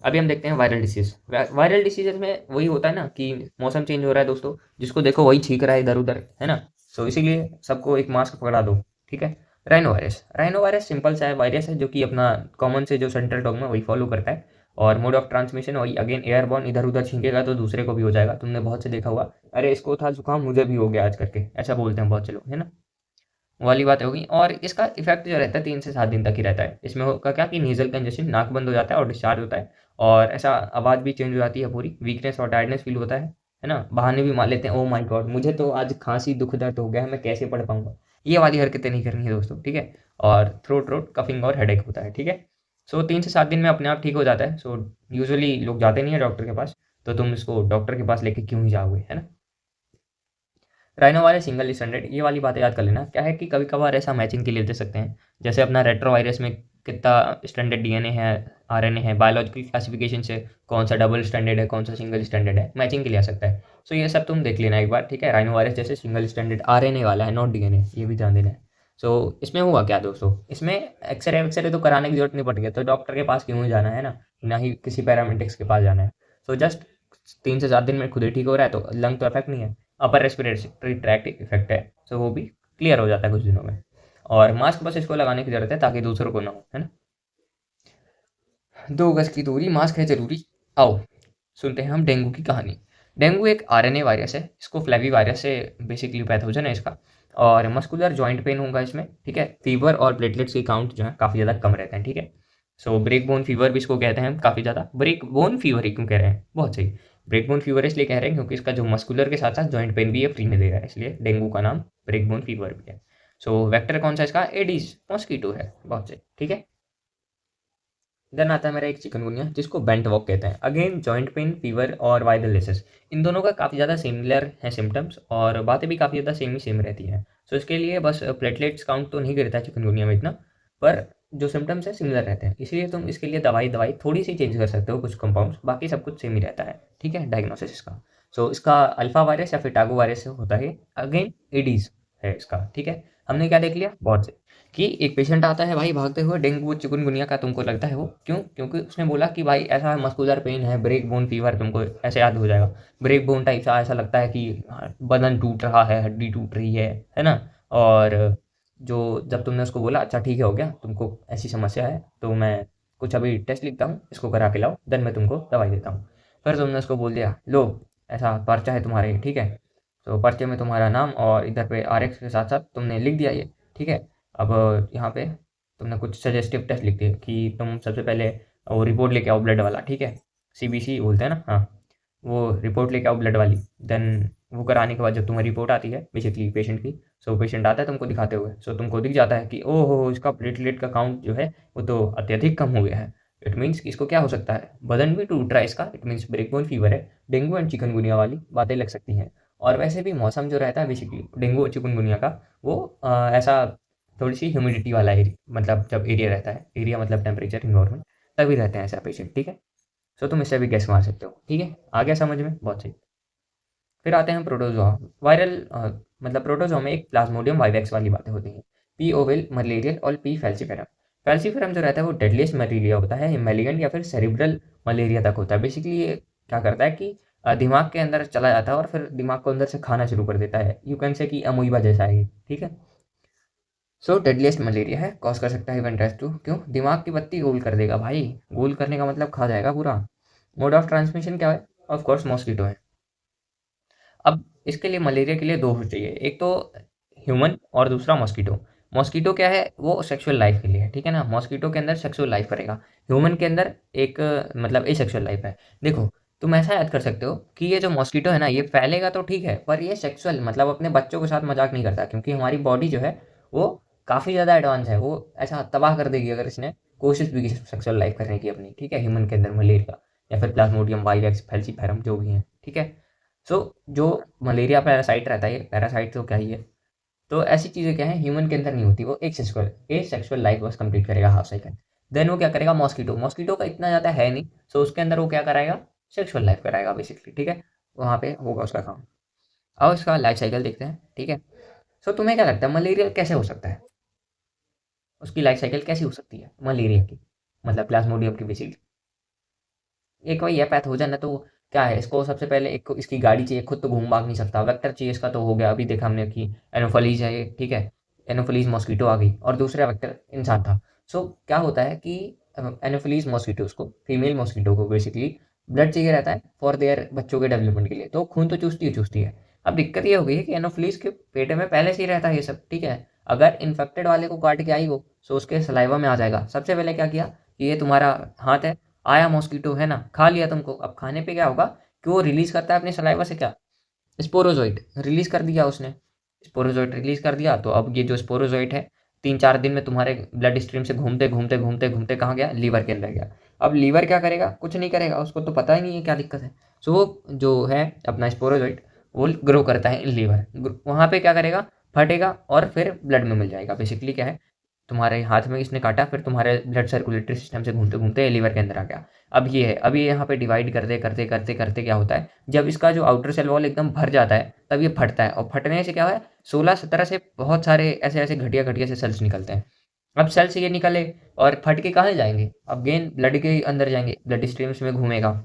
अभी हम देखते हैं वायरल डिसीज। वायरल डिसीजेज में वही होता है ना कि मौसम चेंज हो रहा है दोस्तों, जिसको देखो वही छींक रहा है इधर उधर, है ना। सो इसीलिए सबको एक मास्क पकड़ा दो, ठीक है। Rhino virus, rhino virus simple सा वायरस है जो कि अपना कॉमन से जो सेंट्रल डॉग में वही फॉलो करता है, और मोड ऑफ ट्रांसमिशन वही अगेन एयरबॉर्न, इधर उधर छींकेगा तो दूसरे को भी हो जाएगा। तुमने बहुत से देखा हुआ, अरे इसको था जुकाम मुझे भी हो गया आज करके, ऐसा बोलते हैं बहुत से लोग, है ना। वाली बात होगी। और इसका इफेक्ट जो रहता है 3 से 7 दिन तक ही रहता है। इसमें होगा क्या कि नीजल कंजेशन, नाक बंद हो जाता है और डिस्चार्ज होता है, और ऐसा आवाज़ भी चेंज हो जाती है पूरी, वीकनेस और टायर्डनेस फील होता है ना। बहाने भी मार लेते हैं, ओ माय गॉड मुझे तो आज खांसी दुख दर्द हो गया है, मैं कैसे पढ़ पाऊंगा। ये वाली हरकतें नहीं करनी है दोस्तों, ठीक है। और थ्रोट रोट कफिंग और हेडेक होता है, ठीक है। सो 3 से 7 दिन में अपने आप ठीक हो जाता है। सो यूजुअली लोग जाते नहीं है डॉक्टर के पास, तो तुम इसको डॉक्टर के पास लेके क्यों ही जाओगे, है ना। राइनो वायरस सिंगल स्टैंडर्ड, ये वाली बातें याद कर लेना। क्या है कि कभी कभार ऐसा मैचिंग के लिए दे सकते हैं, जैसे अपना रेट्रो वायरस में कितना स्टैंडर्ड डीएनए है, आरएनए है, बायोलॉजिकल क्लासिफिकेशन से कौन सा डबल स्टैंडर्ड है, कौन सा सिंगल स्टैंडर्ड है, मैचिंग के लिए आ सकता है। सो ये सब तुम देख लेना एक बार, ठीक है। राइनो वायरस जैसे सिंगल स्टैंडर्ड आरएनए वाला है, नॉट डीएनए, ये भी ध्यान देना है। सो इसमें हुआ क्या दोस्तों, इसमें एक्सरे एक्सरे तो कराने की जरूरत नहीं पड़ गई, तो डॉक्टर के पास क्यों ही जाना है ना, ना ही किसी पैरामेडिक्स के पास जाना है। सो जस्ट 3 से 7 दिन में खुद ही ठीक हो रहा है, तो लंग तो अफेक्ट नहीं है, अपर रेस्पिरेटरी ट्रैक्ट इफेक्ट है, सो वो भी क्लियर हो जाता है कुछ दिनों में। और मास्क बस इसको लगाने की जरूरत है ताकि दूसरों को ना हो, है ना। 2 गज की दूरी, मास्क है जरूरी। आओ सुनते हैं हम डेंगू की कहानी। डेंगू एक आरएनए वायरस है, इसको फ्लैवी वायरस से बेसिकली पैथोजन है इसका। और मस्कुलर जॉइंट पेन होगा इसमें, ठीक है। फीवर और प्लेटलेट्स की काउंट जो है काफ़ी ज़्यादा कम रहते हैं, ठीक है। सो ब्रेक बोन फीवर भी इसको कहते हैं काफ़ी ज़्यादा। ब्रेक बोन फीवर ही क्यों कह रहे हैं, बहुत सही। ब्रेक बोन फीवर इसलिए कह रहे हैं क्योंकि इसका जो मस्कुलर के साथ साथ जॉइंट पेन भी ये फ्री में दे रहा है, इसलिए डेंगू का नाम ब्रेक बोन फीवर भी है। सो वेक्टर कौन सा इसका, एडीज मॉस्किटो है, बहुत सही, ठीक है। देन आता है मेरा एक चिकनगुनिया, जिसको बेंट वॉक कहते हैं। अगेन जॉइंट पेन, फीवर और वाइरल डिसीज, इन दोनों का काफ़ी ज़्यादा सिमिलर है सिम्टम्स, और बातें भी काफ़ी ज़्यादा सेम ही सेम रहती हैं। सो इसके लिए बस प्लेटलेट्स काउंट तो नहीं गिरता है चिकनगुनिया में इतना, पर जो सिम्टम्स है सिमिलर रहते हैं, इसलिए तुम इसके लिए दवाई दवाई थोड़ी सी चेंज कर सकते हो, कुछ कंपाउंड्स, बाकी सब कुछ सेम ही रहता है, ठीक है। डायग्नोसिस इसका, सो इसका अल्फा वायरस या फिर टागो वायरस से होता है। अगेन एडीज है इसका, ठीक है। हमने क्या देख लिया, बहुत से कि एक पेशेंट आता है भाई भागते हुए, डेंगू चिकनगुनिया का तुमको लगता है वो क्यों, क्योंकि उसने बोला कि भाई ऐसा मस्कुलर पेन है, ब्रेक बोन फीवर, तुमको ऐसे याद हो जाएगा। ब्रेक बोन टाइप सा ऐसा लगता है कि बदन टूट रहा है, हड्डी टूट रही है ना। और जो जब तुमने उसको बोला अच्छा ठीक है हो गया, तुमको ऐसी समस्या है, तो मैं कुछ अभी टेस्ट लिखता हूँ, इसको करा के लाओ, देन मैं तुमको दवाई देता हूँ। फिर तुमने उसको बोल दिया लो ऐसा पर्चा है तुम्हारे, ठीक है। तो पर्चे में तुम्हारा नाम और इधर पे आरएक्स के साथ साथ तुमने लिख दिया ये, ठीक है। अब यहाँ पे तुमने कुछ सजेस्टिव टेस्ट लिख दिए कि तुम सबसे पहले वो रिपोर्ट लेके आओ ब्लड वाला, ठीक है। सीबीसी बोलते हैं ना, हाँ, वो रिपोर्ट लेके आओ ब्लड वाली। देन वो कराने के बाद जब तुम्हें रिपोर्ट आती है बेसिकली पेशेंट की, सो पेशेंट आता है तुमको दिखाते हुए, सो तुमको दिख जाता है कि ओहो इसका प्लेटलेट का काउंट जो है वो तो अत्यधिक कम हो गया है। इट मीन्स कि इसको क्या हो सकता है, बदन भी टूट रहा है इसका, it means break bone fever है। डेंगू एंड चिकनगुनिया वाली बातें लग सकती हैं। और वैसे भी मौसम जो रहता है बेसिकली डेंगू और चिकनगुनिया का, वो ऐसा थोड़ी सी ह्यूमिडिटी वाला एरिया, मतलब जब एरिया रहता है, एरिया मतलब टेम्परेचर इन्वायरमेंट, तभी रहते हैं ऐसा पेशेंट, ठीक है। सो तुम इससे भी गैस मार सकते हो, ठीक है। आ गया समझ में, बहुत सही। फिर आते हैं प्रोटोजोआ। वायरल मतलब प्रोटोजोआ में एक प्लाज्मोडियम वाइवेक्स वाली बातें होती हैं। पी ओवेल मलेरियल और पी फैल्सीफेरम। फैल्सीफेरम जो रहता है वो डेडलीस्ट मलेरिया होता है, मेलिगेंट या फिर सेरिब्रल मलेरिया तक होता है। बेसिकली ये क्या करता है कि दिमाग के अंदर चला जाता है और फिर दिमाग को अंदर से खाना शुरू कर देता है, यू कैन से कि अमोइबा जैसा है ये, ठीक है। सो डेडलीस्ट मलेरिया है, कॉज कर सकता है इवन डेथ टू, क्यों, दिमाग की बत्ती गोल कर देगा भाई, गोल करने का मतलब खा जाएगा पूरा। मोड ऑफ ट्रांसमिशन क्या है, ऑफ कोर्स मॉस्किटो है। अब इसके लिए मलेरिया के लिए दो हो चाहिए, एक तो ह्यूमन और दूसरा मॉस्किटो। मॉस्किटो क्या है, वो सेक्सुअल लाइफ के लिए है, ठीक है ना। मॉस्किटो के अंदर सेक्सुअल लाइफ करेगा, ह्यूमन के अंदर एक मतलब ए सेक्सुअल लाइफ है। देखो तुम ऐसा याद कर सकते हो कि ये जो मॉस्किटो है ना, ये फैलेगा तो ठीक है, पर ये सेक्सुअल मतलब अपने बच्चों के साथ मजाक नहीं करता, क्योंकि हमारी बॉडी जो है वो काफ़ी ज़्यादा एडवांस है, वो ऐसा तबाह कर देगी अगर इसने कोशिश भी की सेक्सुअल लाइफ करने की अपनी, ठीक है। ह्यूमन के अंदर मलेरिया या फिर प्लाज्मोडियम वाइवेक्स फैल्सीफेरम जो भी हैं, ठीक है। सो जो मलेरिया पैरासाइट रहता है, ये पैरासाइट तो क्या ही है, तो ऐसी चीज़ें क्या है ह्यूमन के अंदर नहीं होती, वो एक सेक्सुअल लाइफ बस कंप्लीट करेगा हाफ सेकंड। देन वो क्या करेगा, मॉस्किटो, मॉस्किटो का इतना ज़्यादा है नहीं, सो उसके अंदर वो क्या कराएगा, सेक्सुअल लाइफ कराएगा बेसिकली, ठीक है। वहाँ पे होगा उसका काम। अब इसका लाइफ साइकिल देखते हैं, ठीक है। सो तुम्हें क्या लगता है मलेरिया कैसे हो सकता है, उसकी लाइफ साइकिल कैसी हो सकती है मलेरिया की, मतलब प्लाज्मोडियम की बेसिकली। एक वही है पैथोजन है तो क्या है, इसको सबसे पहले एक इसकी गाड़ी चाहिए, खुद तो घूम भाग नहीं सकता, वेक्टर चाहिए इसका तो हो गया, अभी देखा हमने कि एनोफलीज है ये, ठीक है। एनोफलीज मॉस्किटो आ गई और दूसरा वेक्टर इंसान था। सो क्या होता है कि एनोफलीज मॉस्किटोज को, फीमेल मॉस्किटो को बेसिकली ब्लड चाहिए रहता है फॉर देयर बच्चों के डेवलपमेंट के लिए, तो खून तो चूसती है। अब दिक्कत ये हो गई है कि एनोफलीज के पेट में पहले से ही रहता है ये सब, ठीक है। अगर इन्फेक्टेड वाले को काट के आई वो, सो उसके सलाइवा में आ जाएगा। सबसे पहले क्या किया कि ये तुम्हारा हाथ है, आया मॉस्किटो है ना, खा लिया तुमको। अब खाने पे क्या होगा कि वो रिलीज करता है अपने सलाइवा से क्या, स्पोरोजोइट रिलीज कर दिया उसने। स्पोरोजोइट रिलीज कर दिया तो अब ये जो स्पोरोजोइट है 3-4 दिन में तुम्हारे ब्लड स्ट्रीम से घूमते घूमते घूमते घूमते कहाँ गया, लीवर के अंदर गया। अब लीवर क्या करेगा, कुछ नहीं करेगा, उसको तो पता ही नहीं है क्या दिक्कत है। सो वो जो है अपना स्पोरोजोइट वो ग्रो करता है इन लीवर, वहाँ पे क्या करेगा, फटेगा और फिर ब्लड में मिल जाएगा। बेसिकली क्या है, तुम्हारे हाथ में इसने काटा, फिर तुम्हारे ब्लड सर्कुलेटरी सिस्टम से घूमते घूमते लीवर के अंदर आ गया। अब ये है, अब ये यहाँ पे डिवाइड करते करते करते करते क्या होता है, जब इसका जो आउटर सेल वॉल एकदम भर जाता है तब ये फटता है, और फटने से क्या है 16-17 से बहुत सारे ऐसे ऐसे घटिया घटिया से सेल्स निकलते हैं। अब सेल से ये निकले और फट के कहाँ जाएंगे, अब गेन ब्लड के अंदर जाएंगे, ब्लड स्ट्रीम्स में घूमेगा।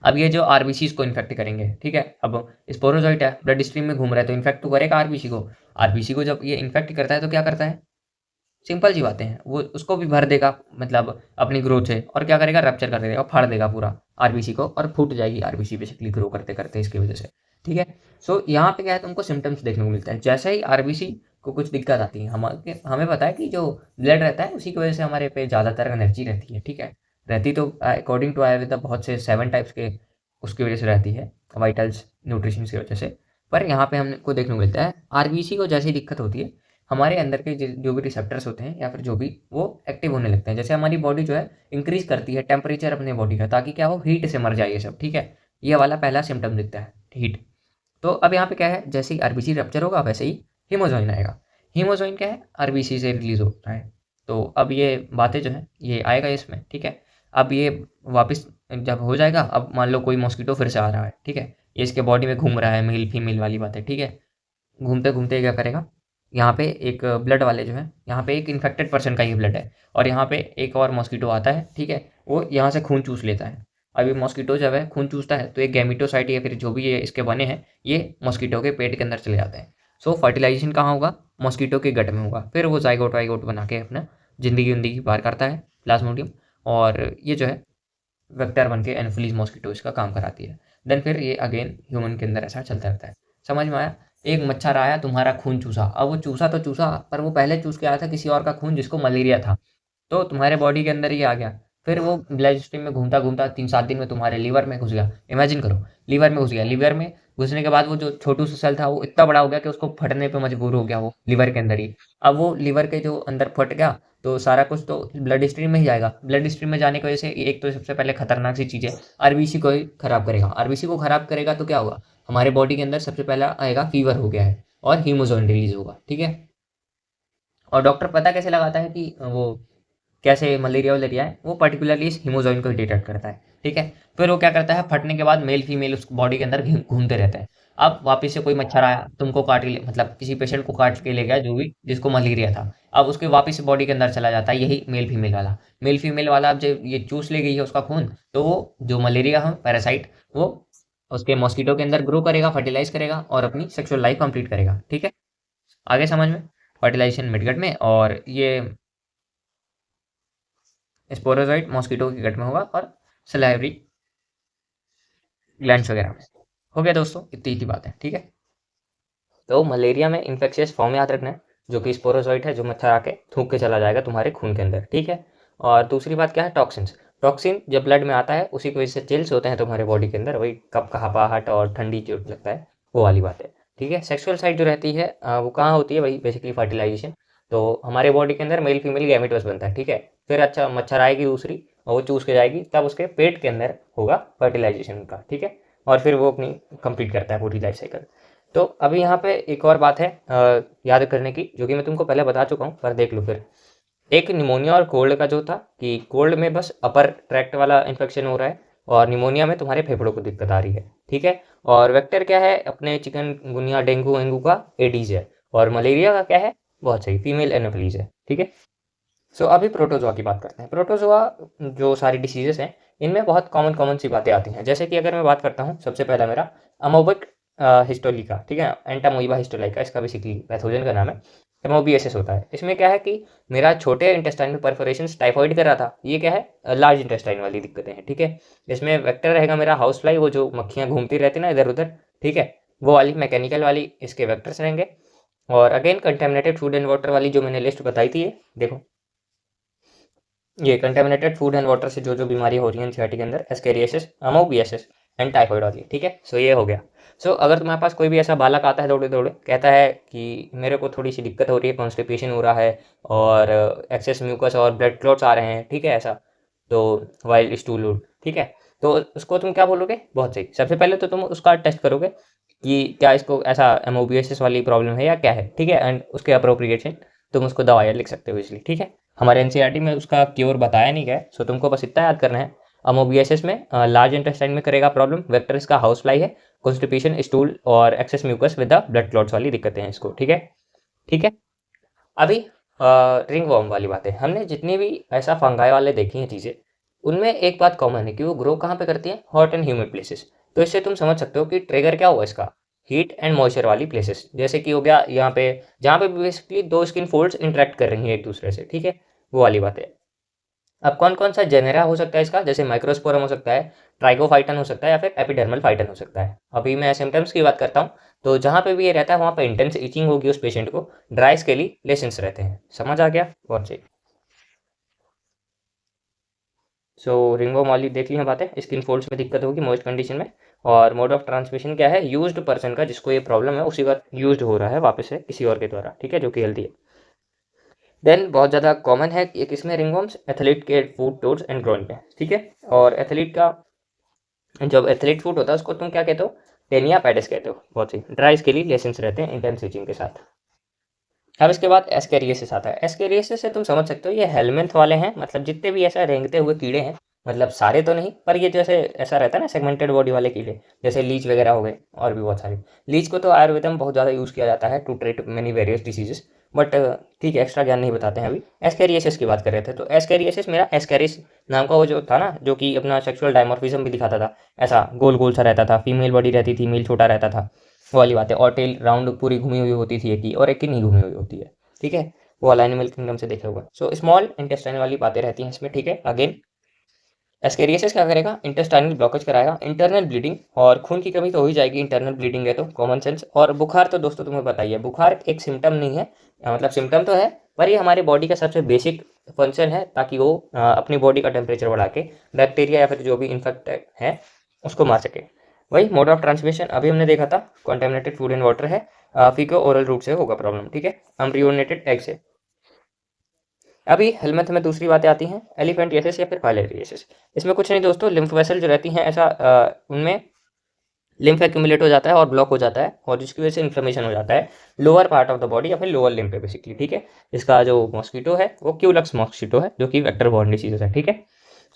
अब ये जो आरबीसीज को इन्फेक्ट करेंगे, ठीक है। अब स्पोरोजोइट है, ब्लड स्ट्रीम में घूम रहा है तो इन्फेक्ट तो करेगा आरबीसी को। आरबीसी को जब ये इन्फेक्ट करता है तो क्या करता है, सिंपल सी बातें हैं, वो उसको भी भर देगा मतलब अपनी ग्रोथ से, और क्या करेगा, रप्चर कर देगा, फाड़ देगा पूरा आरबीसी को और फूट जाएगी आरबीसी बेसिकली ग्रो करते करते इसकी वजह से, ठीक है। सो यहाँ पे क्या है, तुमको सिम्टम्स देखने को मिलता है जैसे ही आरबीसी को कुछ दिक्कत आती है। हमें पता है कि जो ब्लड रहता है उसी की वजह से हमारे पे ज़्यादातर एनर्जी रहती है, ठीक है। रहती तो अकॉर्डिंग टू आयुर्वेदा बहुत से 7 टाइप्स के उसकी वजह से रहती है, वाइटल्स न्यूट्रिशन की वजह से। पर यहाँ पे हमको देखने को मिलता है आरबीसी को जैसी दिक्कत होती है, हमारे अंदर के जो भी रिसेप्टर्स होते हैं या फिर जो भी वो एक्टिव होने लगते हैं। जैसे हमारी बॉडी जो है इंक्रीज करती है टेम्परेचर अपने बॉडी का, ताकि क्या हो, हीट से मर जाए ये सब, ठीक है। ये वाला पहला सिम्टम दिखता है, हीट। तो अब यहाँ पे क्या है, जैसे ही आरबीसी रप्चर होगा वैसे ही हीमोजोइन आएगा। हीमोजोइन क्या है, आरबीसी से रिलीज होता है। तो अब ये बातें जो है ये आएगा इसमें, ठीक है। अब ये वापस जब हो जाएगा, अब मान लो कोई मॉस्किटो फिर से आ रहा है, ठीक है, ये इसके बॉडी में घूम रहा है, मेल फीमेल वाली बात है, ठीक है। घूमते घूमते क्या करेगा, यहाँ पे एक ब्लड वाले जो है, यहाँ पे एक इन्फेक्टेड पर्सन का ही ब्लड है और यहाँ पे एक और मॉस्किटो आता है, ठीक है, वो यहाँ से खून चूस लेता है। अब ये मॉस्किटो जब है खून चूसता है तो एक गैमिटोसाइट या फिर जो भी ये इसके बने हैं ये मॉस्किटो के पेट के अंदर चले जाते हैं। सो फर्टिलाइजेशन कहाँ होगा, मॉस्किटो के गट में होगा। फिर वो जाइगोट वाइगोट बना के अपना जिंदगी बाहर करता है प्लाज्मोडियम, और ये जो है वेक्टर बन के एनोफिलीज मॉस्किटोज का काम कराती है। देन फिर ये अगेन ह्यूमन के अंदर ऐसा चलता रहता है। समझ में आया। एक मच्छर आया, तुम्हारा खून चूसा, अब वो चूसा तो चूसा पर वो पहले चूस के आया था किसी और का खून जिसको मलेरिया था, तो तुम्हारे बॉडी के अंदर ही आ गया। फिर वो ब्लड स्ट्रीम में घूमता घूमता 3-7 दिन में तुम्हारे लीवर में घुस गया। इमेजिन करो, लीवर में घुस गया, लीवर में घुसने के बाद वो जो छोटू सा सेल था वो इतना बड़ा हो गया कि उसको फटने पे मजबूर हो गया वो लीवर के अंदर ही। अब वो लीवर के जो अंदर फट गया तो सारा कुछ तो ब्लड स्ट्रीम में ही जाएगा। ब्लड स्ट्रीम में जाने की वजह से एक तो सबसे पहले खतरनाक सी चीज़ है, आरबीसी को ही खराब करेगा। आरबीसी को खराब करेगा तो क्या होगा, हमारे बॉडी के अंदर सबसे पहला आएगा फीवर हो गया है और हीमोजोन रिलीज होगा, ठीक है। और डॉक्टर पता कैसे लगाता है कि वो कैसे मलेरिया वलेरिया है, वो पर्टिकुलरली इस हीमोजोइन को डिटेक्ट करता है, ठीक है। फिर वो क्या करता है, फटने के बाद मेल फीमेल उस बॉडी के अंदर घूमते रहते हैं। अब वापस से कोई मच्छर आया, तुमको काट के मतलब किसी पेशेंट को काट के ले गया जो भी जिसको मलेरिया था, अब उसके वापस से बॉडी के अंदर चला जाता है यही मेल फीमेल वाला। मेल फीमेल वाला अब जब ये चूस ले गई है उसका खून, तो वो जो मलेरिया है पैरासाइट वो उसके मॉस्किटो के अंदर ग्रो करेगा, फर्टिलाइज करेगा और अपनी सेक्सुअल लाइफ कंप्लीट करेगा, ठीक है। आगे समझ में, फर्टिलाइजेशन मिडगट में और ये स्पोरोजोइट मॉस्किटो के गट में होगा और सलाइवरी ग्लैंड्स वगैरह में। हो गया दोस्तों, इतनी ही बात है, ठीक है। तो मलेरिया में इन्फेक्शियस फॉर्म याद रखना है, जो कि स्पोरोजोइट है, जो मच्छर आके थूक के चला जाएगा तुम्हारे खून के अंदर, ठीक है। और दूसरी बात क्या है, टॉक्सिन्स। टॉक्सिन जब ब्लड में आता है उसी की वजह से चिल्स होते हैं तुम्हारे बॉडी के अंदर, वही कपकहाहट और ठंडी जो लगता है वो वाली बात है, ठीक है। सेक्सुअल साइड जो रहती है वो कहाँ होती है, वही बेसिकली फर्टिलाइजेशन। तो हमारे बॉडी के अंदर मेल फीमेल गैमेट बस बनता है, ठीक है। फिर अच्छा मच्छर आएगी दूसरी और वो चूस के जाएगी, तब उसके पेट के अंदर होगा फर्टिलाइजेशन का, ठीक है। और फिर वो अपनी कंप्लीट करता है पूरी लाइफ साइकिल। तो अभी यहाँ पे एक और बात है याद करने की, जो कि मैं तुमको पहले बता चुका हूँ, पर देख लो फिर। एक निमोनिया और कोल्ड का जो था कि कोल्ड में बस अपर ट्रैक्ट वाला इन्फेक्शन हो रहा है और निमोनिया में तुम्हारे फेफड़ों को दिक्कत आ रही है, ठीक है। और वेक्टर क्या है अपने चिकनगुनिया डेंगू वेंगू का एडीज है, और मलेरिया का क्या है, बहुत सही, फीमेल एनोफिलीज है, ठीक है। सो अभी प्रोटोजोआ की बात करते हैं। प्रोटोजोआ जो सारी डिसीजेस हैं इनमें बहुत कॉमन कॉमन सी बातें आती हैं, जैसे कि अगर मैं बात करता हूँ सबसे पहला मेरा अमोबिक हिस्टोलिका, ठीक है, एंटामोइबा हिस्टोलाइका इसका बेसिकली पैथोजन का नाम है। एमओबीएसएस होता है। इसमें क्या है कि मेरा छोटे इंटेस्टाइन में परफोरेशन टाइफॉइड कर रहा था, ये क्या है लार्ज इंटेस्टाइन वाली दिक्कतें हैं, ठीक है। इसमें वेक्टर रहेगा मेरा हाउस फ्लाई, वो जो मक्खियाँ घूमती रहती ना इधर उधर, ठीक है, वो वाली मैकेनिकल वाली इसके वेक्टर्स रहेंगे। और again contaminated food and water वाली जो मैंने लिस्ट बताई थी, ये देखो, ये कंटेमिनेटेड फूड एंड वाटर से जो जो बीमारी हो रही है एनसीईआरटी के अंदर, एस्केरियासिस, अमोबियासिस एंड टाइफॉइड वाली, ठीक है। सो ये हो गया। सो अगर तुम्हारे पास कोई भी ऐसा बालक आता है दौड़े दौड़े, कहता है कि मेरे को थोड़ी सी दिक्कत हो रही है, कॉन्स्टिपेशन हो रहा है और एक्सेस म्यूकस और ब्लड क्लॉट्स आ रहे हैं, ठीक है, ऐसा, तो वाइल स्टूल, ठीक है, तो उसको तुम क्या बोलोगे, बहुत सही, सबसे पहले तो तुम उसका टेस्ट करोगे कि क्या इसको ऐसा एमओबीएसिस वाली प्रॉब्लम है या क्या है, ठीक है, एंड उसके अप्रोप्रिएशन तुम उसको दवाइयाँ लिख सकते हो इसलिए, ठीक है। हमारे एनसीईआरटी में उसका क्योर बताया नहीं गया है, सो तुमको बस इतना याद करना है, अमोबियासिस में लार्ज इंटेस्टाइन में करेगा प्रॉब्लम, वेक्टर इसका हाउस फ्लाई है, कॉन्स्टिपेशन, स्टूल और excess mucus with the blood clots वाली दिक्कतें हैं इसको, ठीक है, ठीक है। अभी रिंग वॉर्म वाली बातें, हमने जितनी भी ऐसा फंगाई वाले देखी हैं चीज़ें, उनमें एक बात कॉमन है कि वो ग्रो कहाँ पे करती हैं, हॉट एंड ह्यूमिड प्लेसेस। तो इससे तुम समझ सकते हो कि ट्रिगर क्या हुआ इसका, हीट एंड मॉइस्चर वाली प्लेसेस, जैसे कि हो गया यहाँ पे, जहाँ पे बेसिकली दो स्किन फोल्ड्स इंटरेक्ट कर रही हैं एक दूसरे से, ठीक है, वो वाली बात है। अब कौन कौन सा जेनेरा हो सकता है इसका, जैसे माइक्रोस्पोरम हो सकता है, ट्राइकोफाइटन हो सकता है, या फिर एपिडर्मल फाइटन हो सकता है। अभी मैं सिम्टम्स की बात करता हूँ, तो जहाँ पे भी ये रहता है वहाँ पे इंटेंस इचिंग होगी उस पेशेंट को, ड्राई स्केली लेशंस रहते हैं, समझ आ गया, बहुत सही। सो रिंगवर्म वाली देख ली हम बातें, स्किन फोल्ड्स में दिक्कत होगी मॉइस्ट कंडीशन में, और मोड ऑफ ट्रांसमिशन क्या है, यूज्ड पर्सन का जिसको ये प्रॉब्लम है उसी का यूज्ड हो रहा है वापस से किसी और के द्वारा, ठीक है, जो कि हेल्दी है। देन बहुत ज़्यादा कॉमन है कि किसमें रिंगवर्म्स, एथलीट के फूट, टोज एंड ग्रोइन पे, ठीक है। और एथलीट का जब एथलीट फूट होता है उसको तुम क्या कहते हो, टेनिया पैडिस कहते हो, बहुत सही, ड्राई स्केली लेशंस रहते हैं इंटेंस इचिंग के साथ। अब इसके बाद एस्केरियसिस आता है। एस्केरियसिस से तुम समझ सकते हो ये हेलमिंथ वाले हैं, मतलब जितने भी ऐसा रेंगते हुए कीड़े हैं, मतलब सारे तो नहीं, पर ये जैसे ऐसा रहता है ना सेगमेंटेड बॉडी वाले कीड़े, जैसे लीच वगैरह हो गए, और भी बहुत सारे। लीच को तो आयुर्वेद में बहुत ज़्यादा यूज़ किया जाता है to treat many various diseases, but ठीक है, एक्स्ट्रा ज्ञान नहीं बताते हैं अभी। एस्केरियसिस की बात कर रहे थे, तो एस्केरियसिस मेरा एस्केरिस नाम का वो जो था ना, जो कि अपना सेक्सुअल डायमॉर्फिज्म भी दिखाता था, ऐसा गोल गोल सा रहता था, फीमेल बॉडी रहती थी, मेल छोटा रहता था, वो वाली बात है, और टेल राउंड पूरी घूमी हुई होती थी एक ही, और एक ही नहीं घूमी हुई होती है, ठीक है, वो वाला एनिमल किंगडम से देखा होगा। सो स्मॉल इंटेस्टाइन वाली बातें रहती हैं इसमें, ठीक है। अगेन एस्केरियसिस क्या करेगा, इंटेस्टाइनल ब्लॉकेज कराएगा, इंटरनल ब्लीडिंग, और खून की कमी तो हो ही जाएगी, इंटरनल ब्लीडिंग है तो कॉमन सेंस। और बुखार तो दोस्तों तुम्हें बताइए, बुखार एक सिम्टम नहीं है, मतलब सिम्टम तो है, पर ये हमारे बॉडी का सबसे बेसिक फंक्शन है, ताकि वो अपनी बॉडी का टेम्परेचर बढ़ा के बैक्टीरिया या फिर जो भी इन्फेक्ट है उसको मार सके। वही मोड ऑफ ट्रांसमिशन अभी हमने देखा था, कॉन्टेमिनेटेड फूड एंड वाटर है, फीको ओरल रूट से होगा प्रॉब्लम, ठीक है, एम्ब्रियोनेटेड एग से। अभी हेलमेट में दूसरी बातें आती हैं, एलिफेंटियासिस या फिर फाइलेरियासिस। इसमें कुछ नहीं दोस्तों, लिम्फ वेसल जो रहती हैं ऐसा उनमें लिम्फ एक्यूमुलेट हो जाता है और ब्लॉक हो जाता है, और जिसकी वजह से इन्फ्लेमेशन हो जाता है lower part of the body या फिर लोअर लिम्फ पे बेसिकली, ठीक है। इसका जो मॉस्किटो है वो क्यूलक्स मॉस्किटो है, जो कि वेक्टर बॉर्न डिसीज है, ठीक है।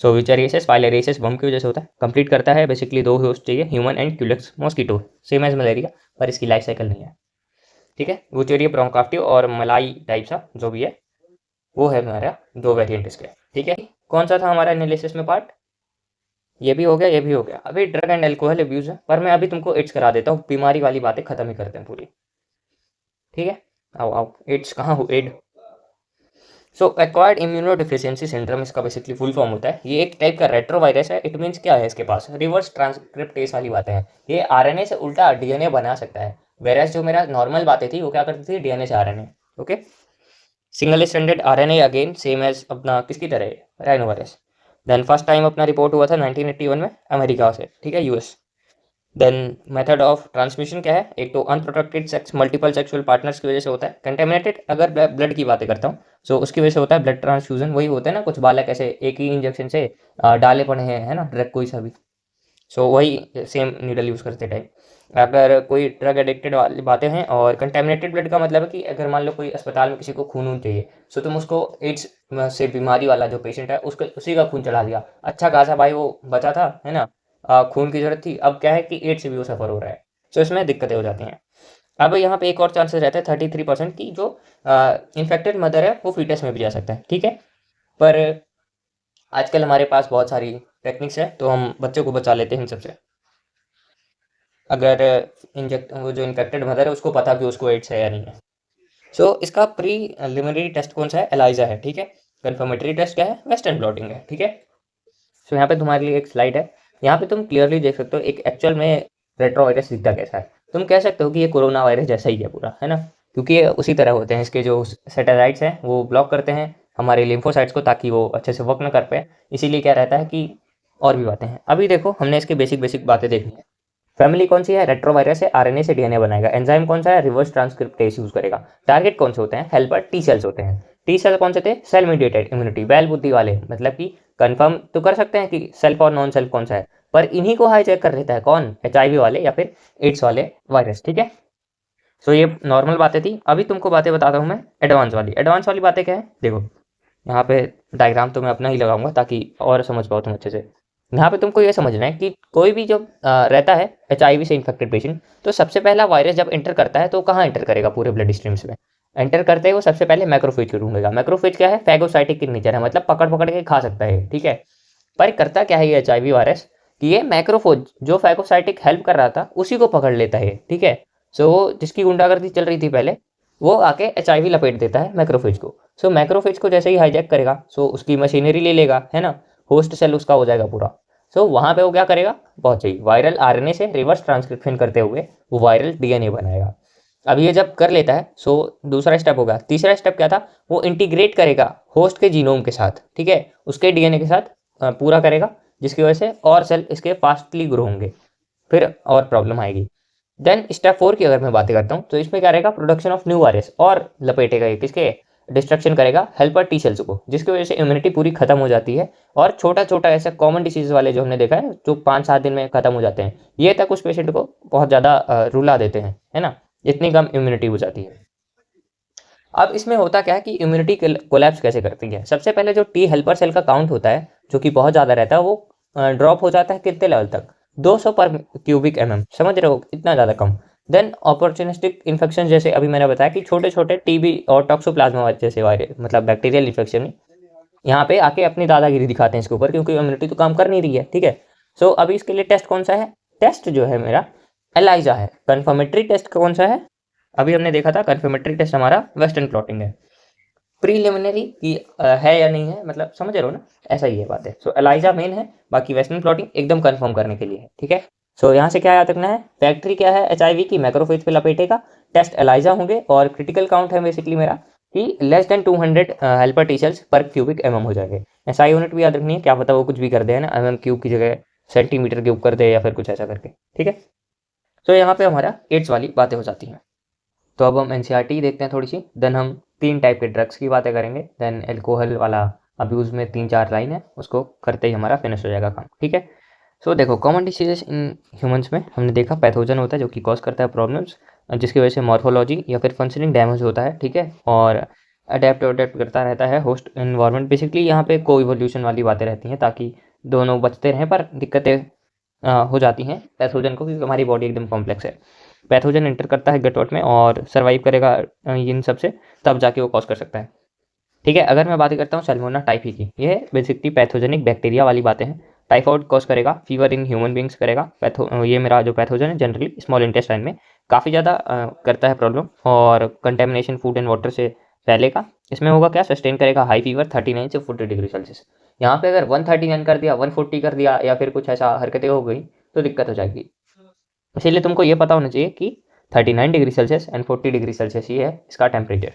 सो विचेरियसिस फाइलेरियासिस वर्म की वजह से होता है, कंप्लीट करता है बेसिकली दो होस्ट चाहिए, human and culex mosquito, same as malaria, पर इसकी लाइफ साइकिल नहीं है, ठीक है। वुचेरिया ब्रोंकाफ्टिव और मलाई टाइप सा जो भी है वो है हमारा दो वेरिएंट इसके, ठीक है। कौन सा था हमारा एनालिसिस में पार्ट, ये भी हो गया, ये भी हो गया। अभी ड्रग एंड एल्कोहल अब्यूज है, पर मैं अभी तुमको एड्स करा देता हूँ, बीमारी वाली बातें खत्म ही करते हैं पूरी, ठीक है। आओ आओ, एड्स कहाँ हो, एड। सो एक्वायर्ड इम्यूनो डिफिशियंसी सिंड्रोम इसका बेसिकली फुल फॉर्म होता है, ये एक टाइप का रेट्रोवायरस है। इट मीन्स क्या है इसके पास, रिवर्स ट्रांसक्रिप्टेस वाली बातें हैं, ये आरएनए से उल्टा डीएनए बना सकता है, वेरस जो मेरा नॉर्मल बातें थी वो क्या करती थी, डीएनए से RNA, okay. Single standard RNA again same as अपना किसकी तरह है, rhinovirus. Then first time अपना रिपोर्ट हुआ था 1981 में अमेरिका से, ठीक है, US. Then method of transmission क्या है, एक तो unprotected sex multiple sexual partners की वजह से होता है, कंटेमिनेटेड अगर ब्लड की बातें करता हूँ सो उसकी वजह से होता है, ब्लड ट्रांसफ्यूजन, वही होता है ना कुछ बालक ऐसे एक ही इंजेक्शन से डाले पड़े हैं, है ना, ड्रग कोई सा भी, सो वही सेम नीडल यूज़ करते टाइम। अगर कोई ड्रग एडिक्टेड वाली बातें हैं, और कंटेमिनेटेड ब्लड का मतलब है कि अगर मान लो कोई अस्पताल में किसी को खून वून चाहिए, सो तुम उसको एड्स से बीमारी वाला जो पेशेंट है उसको उसी का खून चढ़ा दिया, अच्छा खासा भाई वो बचा था, है ना, खून की जरूरत थी, अब क्या है कि एड्स से भी वो सफ़र हो रहा है, सो इसमें दिक्कतें हो जाती हैं। अब यहाँ पे एक और चांसेस रहता है 33% की, जो इन्फेक्टेड मदर है वो फीटस में भी जा सकता है, ठीक है। पर आजकल हमारे पास बहुत सारी टेक्निक्स है, तो हम बच्चों को बचा लेते हैं इन सबसे। अगर वो जो इन्फेक्टेड मदर है उसको पता कि उसको एड्स है या नहीं है। सो इसका प्रीलिमिनरी टेस्ट कौन सा है? एलाइजा है, ठीक है। कंफर्मेटरी टेस्ट क्या है? वेस्टर्न ब्लॉटिंग है, ठीक है। सो यहाँ पे तुम्हारे लिए एक स्लाइड है, यहाँ पे तुम क्लियरली देख सकते हो एक एक्चुअल में रेट्रो वायरस दिखता कैसा है। तुम कह सकते हो कि ये कोरोना वायरस जैसा ही है पूरा, है ना, क्योंकि ये उसी तरह होते हैं। इसके जो सैटेलाइट्स हैं वो ब्लॉक करते हैं हमारे लिम्फोसाइट्स को, ताकि वो अच्छे से वर्क ना कर पाए। इसीलिए क्या रहता है कि और भी बातें हैं। अभी देखो हमने इसके बेसिक बेसिक बातें देखनी है। फैमिली कौन सी है? रेट्रोवायरस है, आरएनए से डीएनए बनाएगा। एंजाइम कौन सा है? रिवर्स ट्रांसक्रिप्टेज यूज करेगा। टारगेट कौन से होते हैं? हेल्पर टी सेल्स होते हैं। टी सेल कौन से थे? सेल मीडिएटेड इम्यूनिटी, बैल बुद्धि वाले, मतलब कि कंफर्म तो कर सकते हैं कि सेल्फ और नॉन सेल्फ कौन सा है, पर इन्हीं को हाईजैक कर लेता है कौन? एचआईवी वाले या फिर एड्स वाले वायरस, ठीक है। सो ये नॉर्मल बातें थी। अभी तुमको बातें बताता हूँ मैं एडवांस वाली। एडवांस वाली बातें क्या है? देखो यहाँ पे डायग्राम तो मैं अपना ही लगाऊंगा ताकि और समझ पाओ तुम अच्छे से। यहाँ पे तुमको ये समझना है कि कोई भी जो रहता है एचआईवी से इन्फेक्टेड पेशेंट, तो सबसे पहला वायरस जब एंटर करता है तो कहाँ एंटर करेगा? पूरे ब्लड स्ट्रीम्स में एंटर करते ही वो सबसे पहले मैक्रोफेज को ढूंढेगा। मैक्रोफेज क्या है? फैगोसाइटिक इन नेचर है, मतलब पकड़ पकड़ के खा सकता है, ठीक है। पर करता क्या है ये एचआईवी वायरस कि ये मैक्रोफोज जो फैगोसाइटिक हेल्प कर रहा था उसी को पकड़ लेता है, ठीक है। सो जिसकी गुंडागर्दी चल रही थी पहले, वो आके एचआईवी लपेट देता है मैक्रोफेज को। सो मैक्रोफेज को जैसे ही हाईजैक करेगा, सो उसकी मशीनरी ले लेगा, है ना, होस्ट सेल उसका हो जाएगा पूरा। सो वहाँ पे वो क्या करेगा? बहुत सही, वायरल आरएनए से रिवर्स ट्रांसक्रिप्शन करते हुए वो वायरल डीएनए बनाएगा। अब ये जब कर लेता है, सो दूसरा स्टेप होगा। तीसरा स्टेप क्या था? वो इंटीग्रेट करेगा होस्ट के जीनोम के साथ, ठीक है, उसके डीएनए के साथ पूरा करेगा, जिसकी वजह से और सेल इसके फास्टली ग्रो होंगे, फिर और प्रॉब्लम आएगी। देन स्टेप 4 की अगर मैं बातें करता हूँ, तो इसमें क्या रहेगा? प्रोडक्शन ऑफ न्यू वायरस, और लपेटेगा ये किसके? डिस्ट्रक्शन करेगा हेल्पर टी सेल्स को, जिसकी वजह से इम्यूनिटी पूरी खत्म हो जाती है। और छोटा छोटा ऐसे कॉमन डिसीज वाले जो हमने देखा है जो 5-7 दिन में खत्म हो जाते हैं, ये तक उस पेशेंट को बहुत ज़्यादा रुला देते हैं, है ना, इतनी कम इम्यूनिटी हो जाती है। अब इसमें होता क्या है कि इम्यूनिटी कोलैप्स कैसे करती है? सबसे पहले जो टी हेल्पर सेल का काउंट होता है, जो कि बहुत ज़्यादा रहता है, वो ड्रॉप हो जाता है कितने लेवल तक? 200 पर क्यूबिक एमएम, समझ रहे हो, इतना ज़्यादा कम। देन अपॉर्चुनिस्टिक इन्फेक्शन, जैसे अभी मैंने बताया कि छोटे छोटे टीबी और टॉक्सोप्लाज्मा जैसे वायरस, मतलब बैक्टीरियल इन्फेक्शन, यहाँ पे आके अपनी दादागिरी दिखाते हैं इसके ऊपर, क्योंकि इम्यूनिटी तो काम कर नहीं रही है, ठीक है। सो अभी इसके लिए टेस्ट कौन सा है? टेस्ट जो है मेरा एलाइजा है। कन्फर्मेटरी टेस्ट कौन सा है? अभी हमने देखा था कन्फर्मेटरी टेस्ट हमारा वेस्टर्न प्लॉटिंग है। प्रीलिमिनरी की है या नहीं है, मतलब समझ रहे हो ना, ऐसा ही है बात है। सो एलाइजा मेन है, बाकी वेस्टर्न प्लॉटिंग एकदम कंफर्म करने के लिए है, ठीक है। सो यहाँ से क्या याद रखना है? फैक्ट्री क्या है एचआईवी की? मैक्रोफेज पे लपेटेगा। टेस्ट एलाइजा होंगे, और क्रिटिकल काउंट है बेसिकली मेरा कि less than 200 helper T cells पर क्यूबिक एमएम हो जाएंगे। एसआई यूनिट भी याद रखनी है, क्या पता वो कुछ भी कर दे, है ना, एमएम क्यूब की जगह सेंटीमीटर क्यूब कर दे या फिर कुछ ऐसा करके, ठीक है। तो यहाँ पे हमारा एड्स वाली बातें हो जाती हैं। तो अब हम एनसीईआरटी देखते हैं थोड़ी सी। देन हम 3 टाइप के ड्रग्स की बातें करेंगे। देन एल्कोहल वाला अब्यूज़ में 3-4 लाइन है, उसको करते ही हमारा फिनिश हो जाएगा काम, ठीक है। सो देखो कॉमन डिसीजेस इन ह्यूमंस में हमने देखा पैथोजन होता है जो कि कॉज करता है प्रॉब्लम्स, जिसकी वजह से मॉर्फोलॉजी या फिर फंक्शनिंग डैमेज होता है, ठीक है। और अडेप्ट करता रहता है होस्ट इन्वायरमेंट। बेसिकली यहाँ पे को इवोल्यूशन वाली बातें रहती हैं ताकि दोनों बचते रहें, पर दिक्कतें हो जाती हैं पैथोजन को, क्योंकि हमारी बॉडी एकदम कॉम्प्लेक्स है। पैथोजन एंटर करता है गट वट में और सर्वाइव करेगा इन सब से, तब जाके वो कॉज कर सकता है, ठीक है। अगर मैं बात करता हूँ सैल्मोनेला टाइफी की, ये बेसिकली पैथोजेनिक बैक्टीरिया वाली बातें हैं। टाइफाइड कॉज करेगा, फीवर इन ह्यूमन बींग्स करेगा। ये मेरा जो पैथोजन है जनरली स्मॉल इंटेस्टाइन में काफ़ी ज़्यादा करता है प्रॉब्लम, और कंटेमिनेशन फूड एंड वाटर से फैलेगा। इसमें होगा क्या? सस्टेन करेगा हाई फीवर 39 से 40 डिग्री सेल्सियस। यहाँ पे अगर 139 कर दिया, 140 कर दिया, या फिर कुछ ऐसा हरकतें हो गई तो दिक्कत हो जाएगी। इसीलिए तुमको ये पता होना चाहिए कि 39 degree Celsius and 40 degree Celsius ही है इसका टेम्परेचर।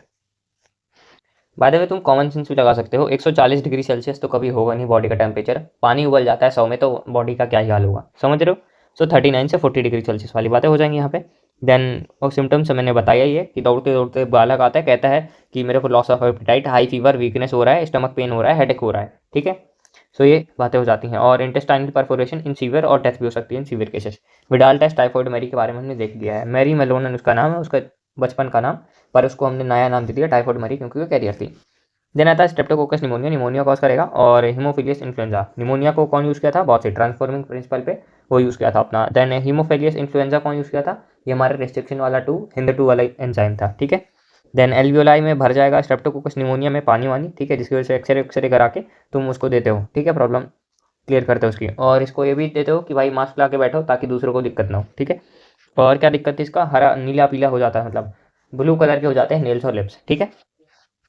बाय द वे तुम कॉमन सेंस भी लगा सकते हो, 140 डिग्री सेल्सियस तो कभी होगा नहीं बॉडी का टेम्परेचर। पानी उबल जाता है 100 में, तो बॉडी का क्या ही हाल होगा, समझ रहे हो। सो 39 से 40 डिग्री सेल्सियस वाली बातें हो जाएंगी यहाँ पे। देन और सिम्टम्स मैंने बताया ही है कि दौड़ते दौड़ते बालक आता है, कहता है कि मेरे को loss of appetite, high fever, weakness हो रहा है, स्टमक पेन हो रहा है, हेडेक हो रहा है, ठीक है। सो ये बातें हो जाती हैं। और इंटेस्टाइनल परफोरेशन इन सीवियर और डेथ भी हो सकती है in severe cases. Widal test typhoid Mary के बारे में हमने देख लिया है। मैरी मेलोनन उसका नाम है, उसका बचपन का नाम, पर उसको हमने नया नाम दे दिया टाइफॉइड मैरी क्योंकि वो कैरियर थी। देन आता है स्ट्रेप्टोकोकस निमोनिया, निमोनिया कॉज करेगा। और हीमोफिलियस इन्फ्लुएंजा, निमोनिया को कौन यूज़ किया था, बहुत से ट्रांसफॉर्मिंग प्रिंसिपल पे वो यूज़ किया था अपना। देन हीमोफिलियस इन्फ्लुएंजा कौन यूज़ किया था, ये हमारे रिस्ट्रिक्शन वाला हिंद 2 वाला एंजाइम था, ठीक है। देन एल्वियोलाई में भर जाएगा स्ट्रेप्टोकोकस निमोनिया में पानी वानी, ठीक है, जिसकी वजह से एक्सरे करा के तुम उसको देते हो, ठीक है, प्रॉब्लम क्लियर करते हो उसकी। और इसको ये भी देते हो कि भाई मास्क ला के बैठो ताकि दूसरों को दिक्कत ना हो, ठीक है। और क्या दिक्कत थी इसका, हरा नीला पीला हो जाता है, मतलब ब्लू कलर के हो जाते हैं नेल्स और लिप्स, ठीक है।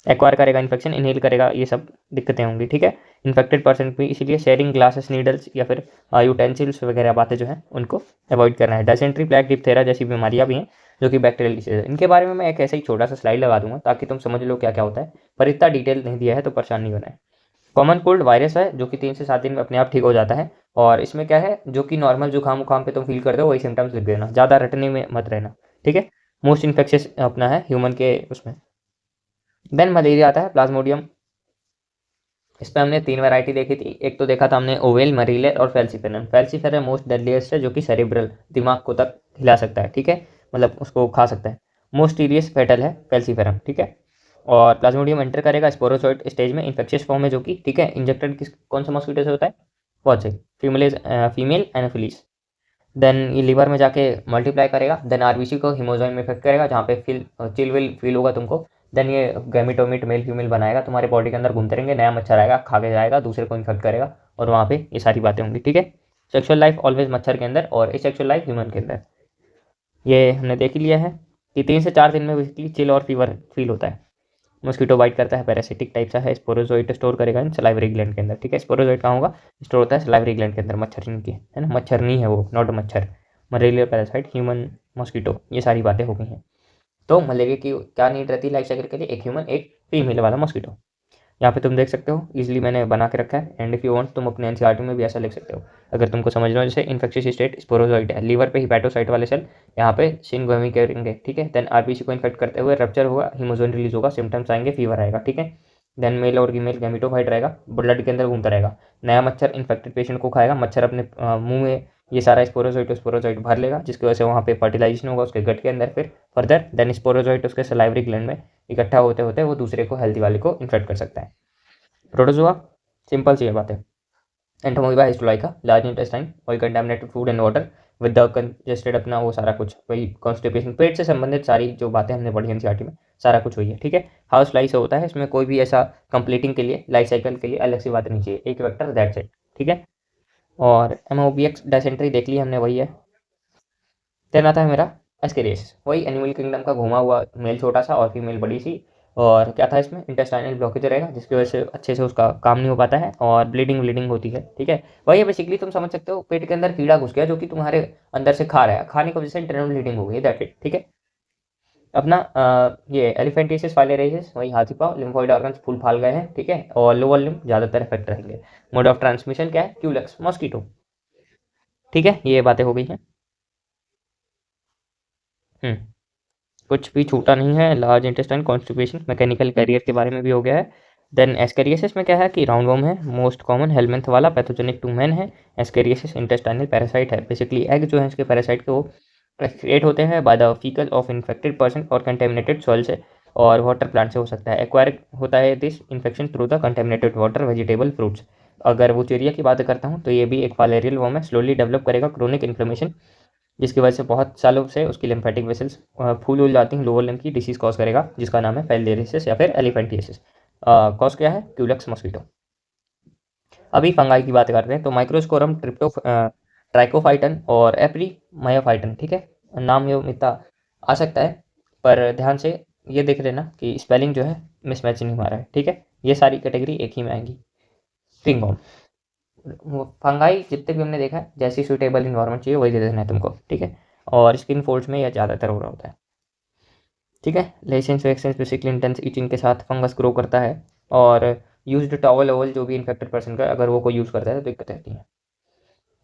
एक्वायर करेगा इन्फेक्शन, इनहेल करेगा, ये सब दिक्कतें होंगी, ठीक है। इन्फेक्टेड पर्सन भी, इसीलिए शेयरिंग ग्लासेस नीडल्स या फिर यूटेंसिल्स वगैरह बातें जो हैं उनको अवॉइड करना है। डायसेंट्री, प्लेग, डिप्थेरा जैसी बीमारियां भी हैं जो कि बैक्टीरियल डिसीज है। इनके बारे में मैं एक ऐसे ही छोटा सा स्लाइड लगा दूंगा ताकि तुम समझ लो क्या क्या होता है, पर इतना डिटेल नहीं दिया है तो परेशान नहीं होना है। कॉमन कोल्ड वायरस है जो कि 3 से 7 दिन में अपने आप ठीक हो जाता है। और इसमें क्या है, जो कि नॉर्मल जुकाम उखाम पे तुम फील करते हो वही सिम्टम्स लिख देना, ज़्यादा रटने में मत रहना, ठीक है। मोस्ट इन्फेक्शियस अपना है ह्यूमन के उसमें। देन मलेरिया आता है, प्लाज्मोडियम। इस पर हमने 3 वैरायटी देखी थी। एक तो देखा था हमने ओवेल, मरीले और फेल्सीफेरम। फेल्सीफेरम मोस्ट डेडलीस्ट है जो कि सेरेब्रल, दिमाग को तक हिला सकता है, ठीक है, मतलब उसको खा सकता है। मोस्ट सीरियस फेटल है फेल्सीफेरम, ठीक है। और प्लाज्मोडियम एंटर करेगा स्पोरोजोइट स्टेज में, इन्फेक्शियस फॉर्म है जो कि, ठीक है, इंजेक्टेड कौन सा मॉस्किटो से होता है, बहुत सही, फीमेल एनाफिलीज। देन ये लीवर में जाके मल्टीप्लाई करेगा। देन आरबीसी को हिमोजोइम में इफेक्ट करेगा जहाँ पे चिल विल फील होगा तुमको। देन ये गैमिटोमिट मेल फीमेल बनाएगा, तुम्हारे बॉडी के अंदर घूमते रहेंगे, नया मच्छर आएगा, खा के जाएगा, दूसरे को इन्फेक्ट करेगा, और वहाँ पे ये सारी बातें होंगी, ठीक है। सेक्सुअल लाइफ ऑलवेज मच्छर के अंदर और एसेक्सुअल लाइफ ह्यूमन के अंदर, ये हमने देख ही लिया है कि 3 से 4 दिन में बेसिकली चिल और फीवर फील होता है। मॉस्किटो बाइट करता है, पैरासिटिक टाइप सा है, स्पोरोजोइट स्टोर करेगा इन सलाइवरी ग्लैंड के अंदर, ठीक है। स्पोरोजोइट कहाँ होगा, स्टोर होता है सलाइवरी ग्लैंड के अंदर, मच्छरनी की है ना, मच्छरनी है वो, नॉट मच्छर। मलेरिया पैरासाइट, ह्यूमन मॉस्किटो, ये सारी बातें हो गई हैं। तो मलेरिया की क्या नीड रहती है लाइफ साइकिल के लिए, एक ह्यूमन एक फीमेल वाला मॉस्किटो। यहाँ पे तुम देख सकते हो इजीली मैंने बना के रखा है। एंड इफ यू वांट तुम अपने एनसीईआरटी में भी ऐसा लिख सकते हो अगर तुमको समझ रहे हो। जैसे इन्फेक्शियस स्टेट स्पोरोजोइट है, लीवर पे हिपैटोसाइट वाले सेल यहाँ पे सिंगोमी करेंगे, ठीक है। देन आरबीसी को इन्फेक्ट करते हुए रप्चर होगा, हिमोजोन रिलीज होगा, सिम्टम्स आएंगे, फीवर आएगा, ठीक है। देन मेल और फीमेल गैमिटोफाइट रहेगा, ब्लड के अंदर घूमता रहेगा, नया मच्छर इन्फेक्टेड पेशेंट को खाएगा, मच्छर अपने मुंह में ये सारा स्पोरोजोइट भर लेगा, जिसकी वजह से वहाँ पे फर्टिलाइजेशन होगा उसके गट के अंदर, फिर फर्दर देन स्पोरोजोइट उसके सलाइवरी ग्लैंड में इकट्ठा होते होते वो दूसरे को, हेल्थी वाले को इन्फेक्ट कर सकता है। प्रोटोजोआ सिंपल सी बात है, एंटोमोeba हिस्टोलाइका, लार्ज इंटेस्टाइन, वही contaminated food and water with the congested अपना वो सारा कुछ, वही कॉन्स्टिपेशन, पेट से संबंधित सारी जो बातें हमने पढ़ी एनसीईआरटी में सारा कुछ हुई है, ठीक है। हाउस फ्लाई से होता है, इसमें कोई भी ऐसा कंप्लीटिंग के लिए लाइफ साइकिल के लिए अलग सी बात नहीं चाहिए, एक वेक्टर दैट्स इट, ठीक है। और एमओबीएक्स डायसेंट्री देख ली हमने, वही है। देन आता है मेरा एस्केरियस, वही एनिमल किंगडम का घुमा हुआ, मेल छोटा सा और फीमेल बड़ी सी। और क्या था इसमें, इंटेस्टाइनल ब्लॉकेज रहेगा जिसकी वजह से अच्छे से उसका काम नहीं हो पाता है और ब्लीडिंग होती है, ठीक है। वही है बेसिकली, तुम समझ सकते हो पेट के अंदर कीड़ा घुस गया जो कि तुम्हारे अंदर से खा रहा है, खाने की वजह से इंटरनल ब्लीडिंग हो गई, दैट इट, ठीक है। अपना ये एलिफेंटियसिस फाइलेरियसिस, वही हाथी पाँव, लिम्फोइड ऑर्गन्स फूल फाल गए हैं, ठीक है। और लोअर लिम्ब ज़्यादातर इफेक्ट रहेंगे। मोड ऑफ ट्रांसमिशन क्या है, क्यूलेक्स मॉस्किटो, ठीक है, ये बातें हो गई हैं। कुछ भी छूटा नहीं है। Large intestine, constipation, mechanical carrier के बारे में भी हो गया है। देन एस्केरियसिस में क्या है कि राउंड वॉर्म है, मोस्ट कॉमन हेलमिंथ वाला, पैथोजेनिक टू मैन है। एस्केरियसिस इंटेस्टाइनल पैरासाइट है, बेसिकली एग जो है इसके पैरासाइट के वो क्रिएट होते हैं by the faecal of infected person और कंटेमिनेटेड सॉइल से और वाटर प्लांट से हो सकता है। एक्वायर होता है this infection through the contaminated water, vegetable, fruits. अगर वो चिड़िया की बात करता हूँ तो ये भी एक फाइलेरियल वॉर्म है, स्लोली डेवलप करेगा क्रोनिक इन्फ्लेमेशन जिसकी वजह से बहुत सालों से उसकी लिम्फेटिक वेसल्स फूल उल जाती हैं, लोअर लिम्फ की डिसीज कॉज करेगा जिसका नाम है फाइलेरियसिस या फिर एलिफेंटियसिस। कॉज क्या है, क्यूलेक्स मॉस्किटो। अभी फंगाई की बात करते हैं तो माइक्रोस्कोरम, ट्राइकोफाइटन और एप्रीमायोफाइटन, ठीक है। नाम ये इतना आ सकता है पर ध्यान से ये देख लेना कि स्पेलिंग जो है मिसमैच नहीं मारा है, ठीक है। ये सारी कैटेगरी एक ही में आएंगी। रिंगवर्म, फंगाई जितने भी हमने देखा है, जैसी सूटेबल इन्वायरमेंट चाहिए वही दे देना है तुमको, ठीक है। और स्किन फोल्ड्स में यह ज़्यादातर हो रहा होता है, ठीक है। लेसेंस वैक्सेंस बेसिकली इंटेंस ईचिंग के साथ फंगस ग्रो करता है। और यूज्ड टॉवल ओवल जो भी इन्फेक्टेड पर्सन का अगर वो कोई यूज़ करता है तो दिक्कत रहती है।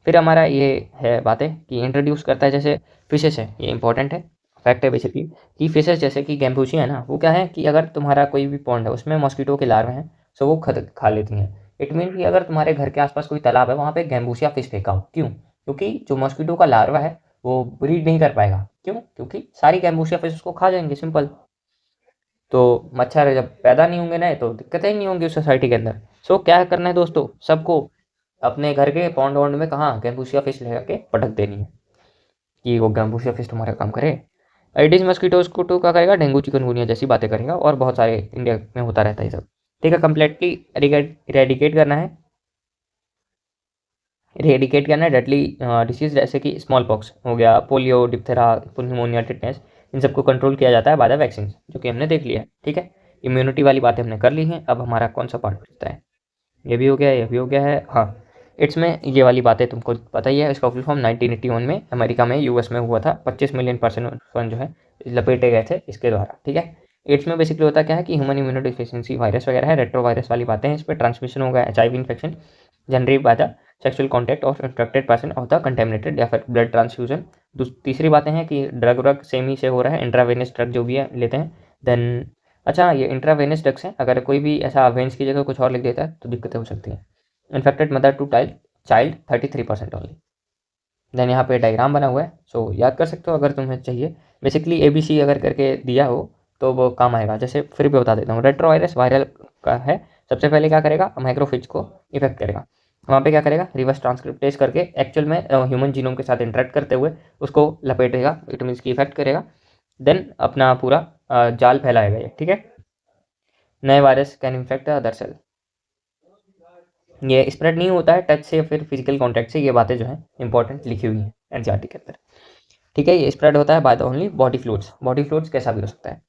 फिर हमारा ये है बातें कि इंट्रोड्यूस करता है, जैसे फिशेस है, ये इंपॉर्टेंट है, फैक्ट है बेसिकली कि फिशेस जैसे कि गैम्बूसी है ना, वो क्या है कि अगर तुम्हारा कोई भी पॉन्ड है उसमें मॉस्किटो के लार्वे हैं सो वो खा लेती हैं। इट मीन कि अगर तुम्हारे घर के आसपास कोई तालाब है वहाँ पे गैम्बूसिया फिश फेंका हो, क्यों? क्योंकि जो मॉस्किटो का लार्वा है वो ब्रीड नहीं कर पाएगा, क्यों? क्योंकि सारी गैम्बूसिया फिश उसको खा जाएंगे, सिंपल। तो मच्छर जब पैदा नहीं होंगे नए तो दिक्कतें ही नहीं होंगी उस सोसाइटी के अंदर। सो क्या करना है दोस्तों, सबको अपने घर के पॉन्ड वॉन्ड में कहाँ गैम्बूसिया फिश ले के पटक देनी है कि वो गैम्बूसिया फिश तुम्हारा काम करे। एडिस मस्कीटोज को तो क्या करेगा, डेंगू चिकनगुनिया जैसी बातें करेगा, और बहुत सारे इंडिया में होता रहता है ये सब। ठीक है, कंप्लीटली इरेडिकेट करना है, इरेडिकेट करना है डेडली डिसीज जैसे कि स्मॉल पॉक्स हो गया, पोलियो, डिप्थेरा, निमोनिया, टिटनेस, इन सबको कंट्रोल किया जाता है बाय द वैक्सीन, जो कि हमने देख लिया है। ठीक है, इम्यूनिटी वाली बातें हमने कर ली हैं। अब हमारा कौन सा पार्ट बचता है, ये भी हो गया, ये भी हो गया है। हाँ, इट्स में ये वाली बातें तुमको पता ही है। इसका फुल फॉर्म 1981 में अमेरिका में यूएस में हुआ था, 25 मिलियन पर्सन जो है लपेटे गए थे इसके द्वारा। ठीक है, एड्स में बेसिकली होता क्या है कि ह्यूमन इम्यूनो डिफिशियंसी वायरस वगैरह है, रेट्रो वायरस वाली बातें हैं। इस पर ट्रांसमिशन होगा HIV infection generate by the sexual contact of infected person of the contaminated या फिर ब्लड ट्रांसफ्यूजन। तीसरी बातें हैं कि ड्रग व्रग सेम ही से हो रहा है, इंट्रावेनस ड्रग जो भी है लेते हैं। देन अच्छा, ये इंट्रावेनस ड्रग्स हैं, अगर कोई भी ऐसा वेंस की जगह कुछ और लिख देता है तो दिक्कतें हो सकती हैं। Infected mother to child 33% only. Then यहाँ पे डायग्राम बना हुआ है, सो याद कर सकते हो अगर तुम्हें चाहिए। बेसिकली ABC अगर करके दिया हो तो वो काम आएगा। जैसे फिर भी बता देता हूँ, रेट्रोवायरस वायरल का है, सबसे पहले क्या करेगा, माइक्रोफेज को इफेक्ट करेगा। वहाँ पे क्या करेगा, रिवर्स ट्रांसक्रिप्टेज करके एक्चुअल में ह्यूमन जीनोम के साथ इंटरेक्ट करते हुए उसको लपेटेगा, इट मीन्स की इफेक्ट करेगा। देन अपना पूरा जाल फैलाएगा ये। ठीक है, नए virus can infect other cell. ये स्प्रेड नहीं होता है टच से या फिर फिजिकल कांटेक्ट से, ये बातें जो है इंपॉर्टेंट लिखी हुई हैं एनसीईआरटी के अंदर। ठीक है, ये स्प्रेड होता है by the only body fluids. Body fluids कैसा भी हो सकता है।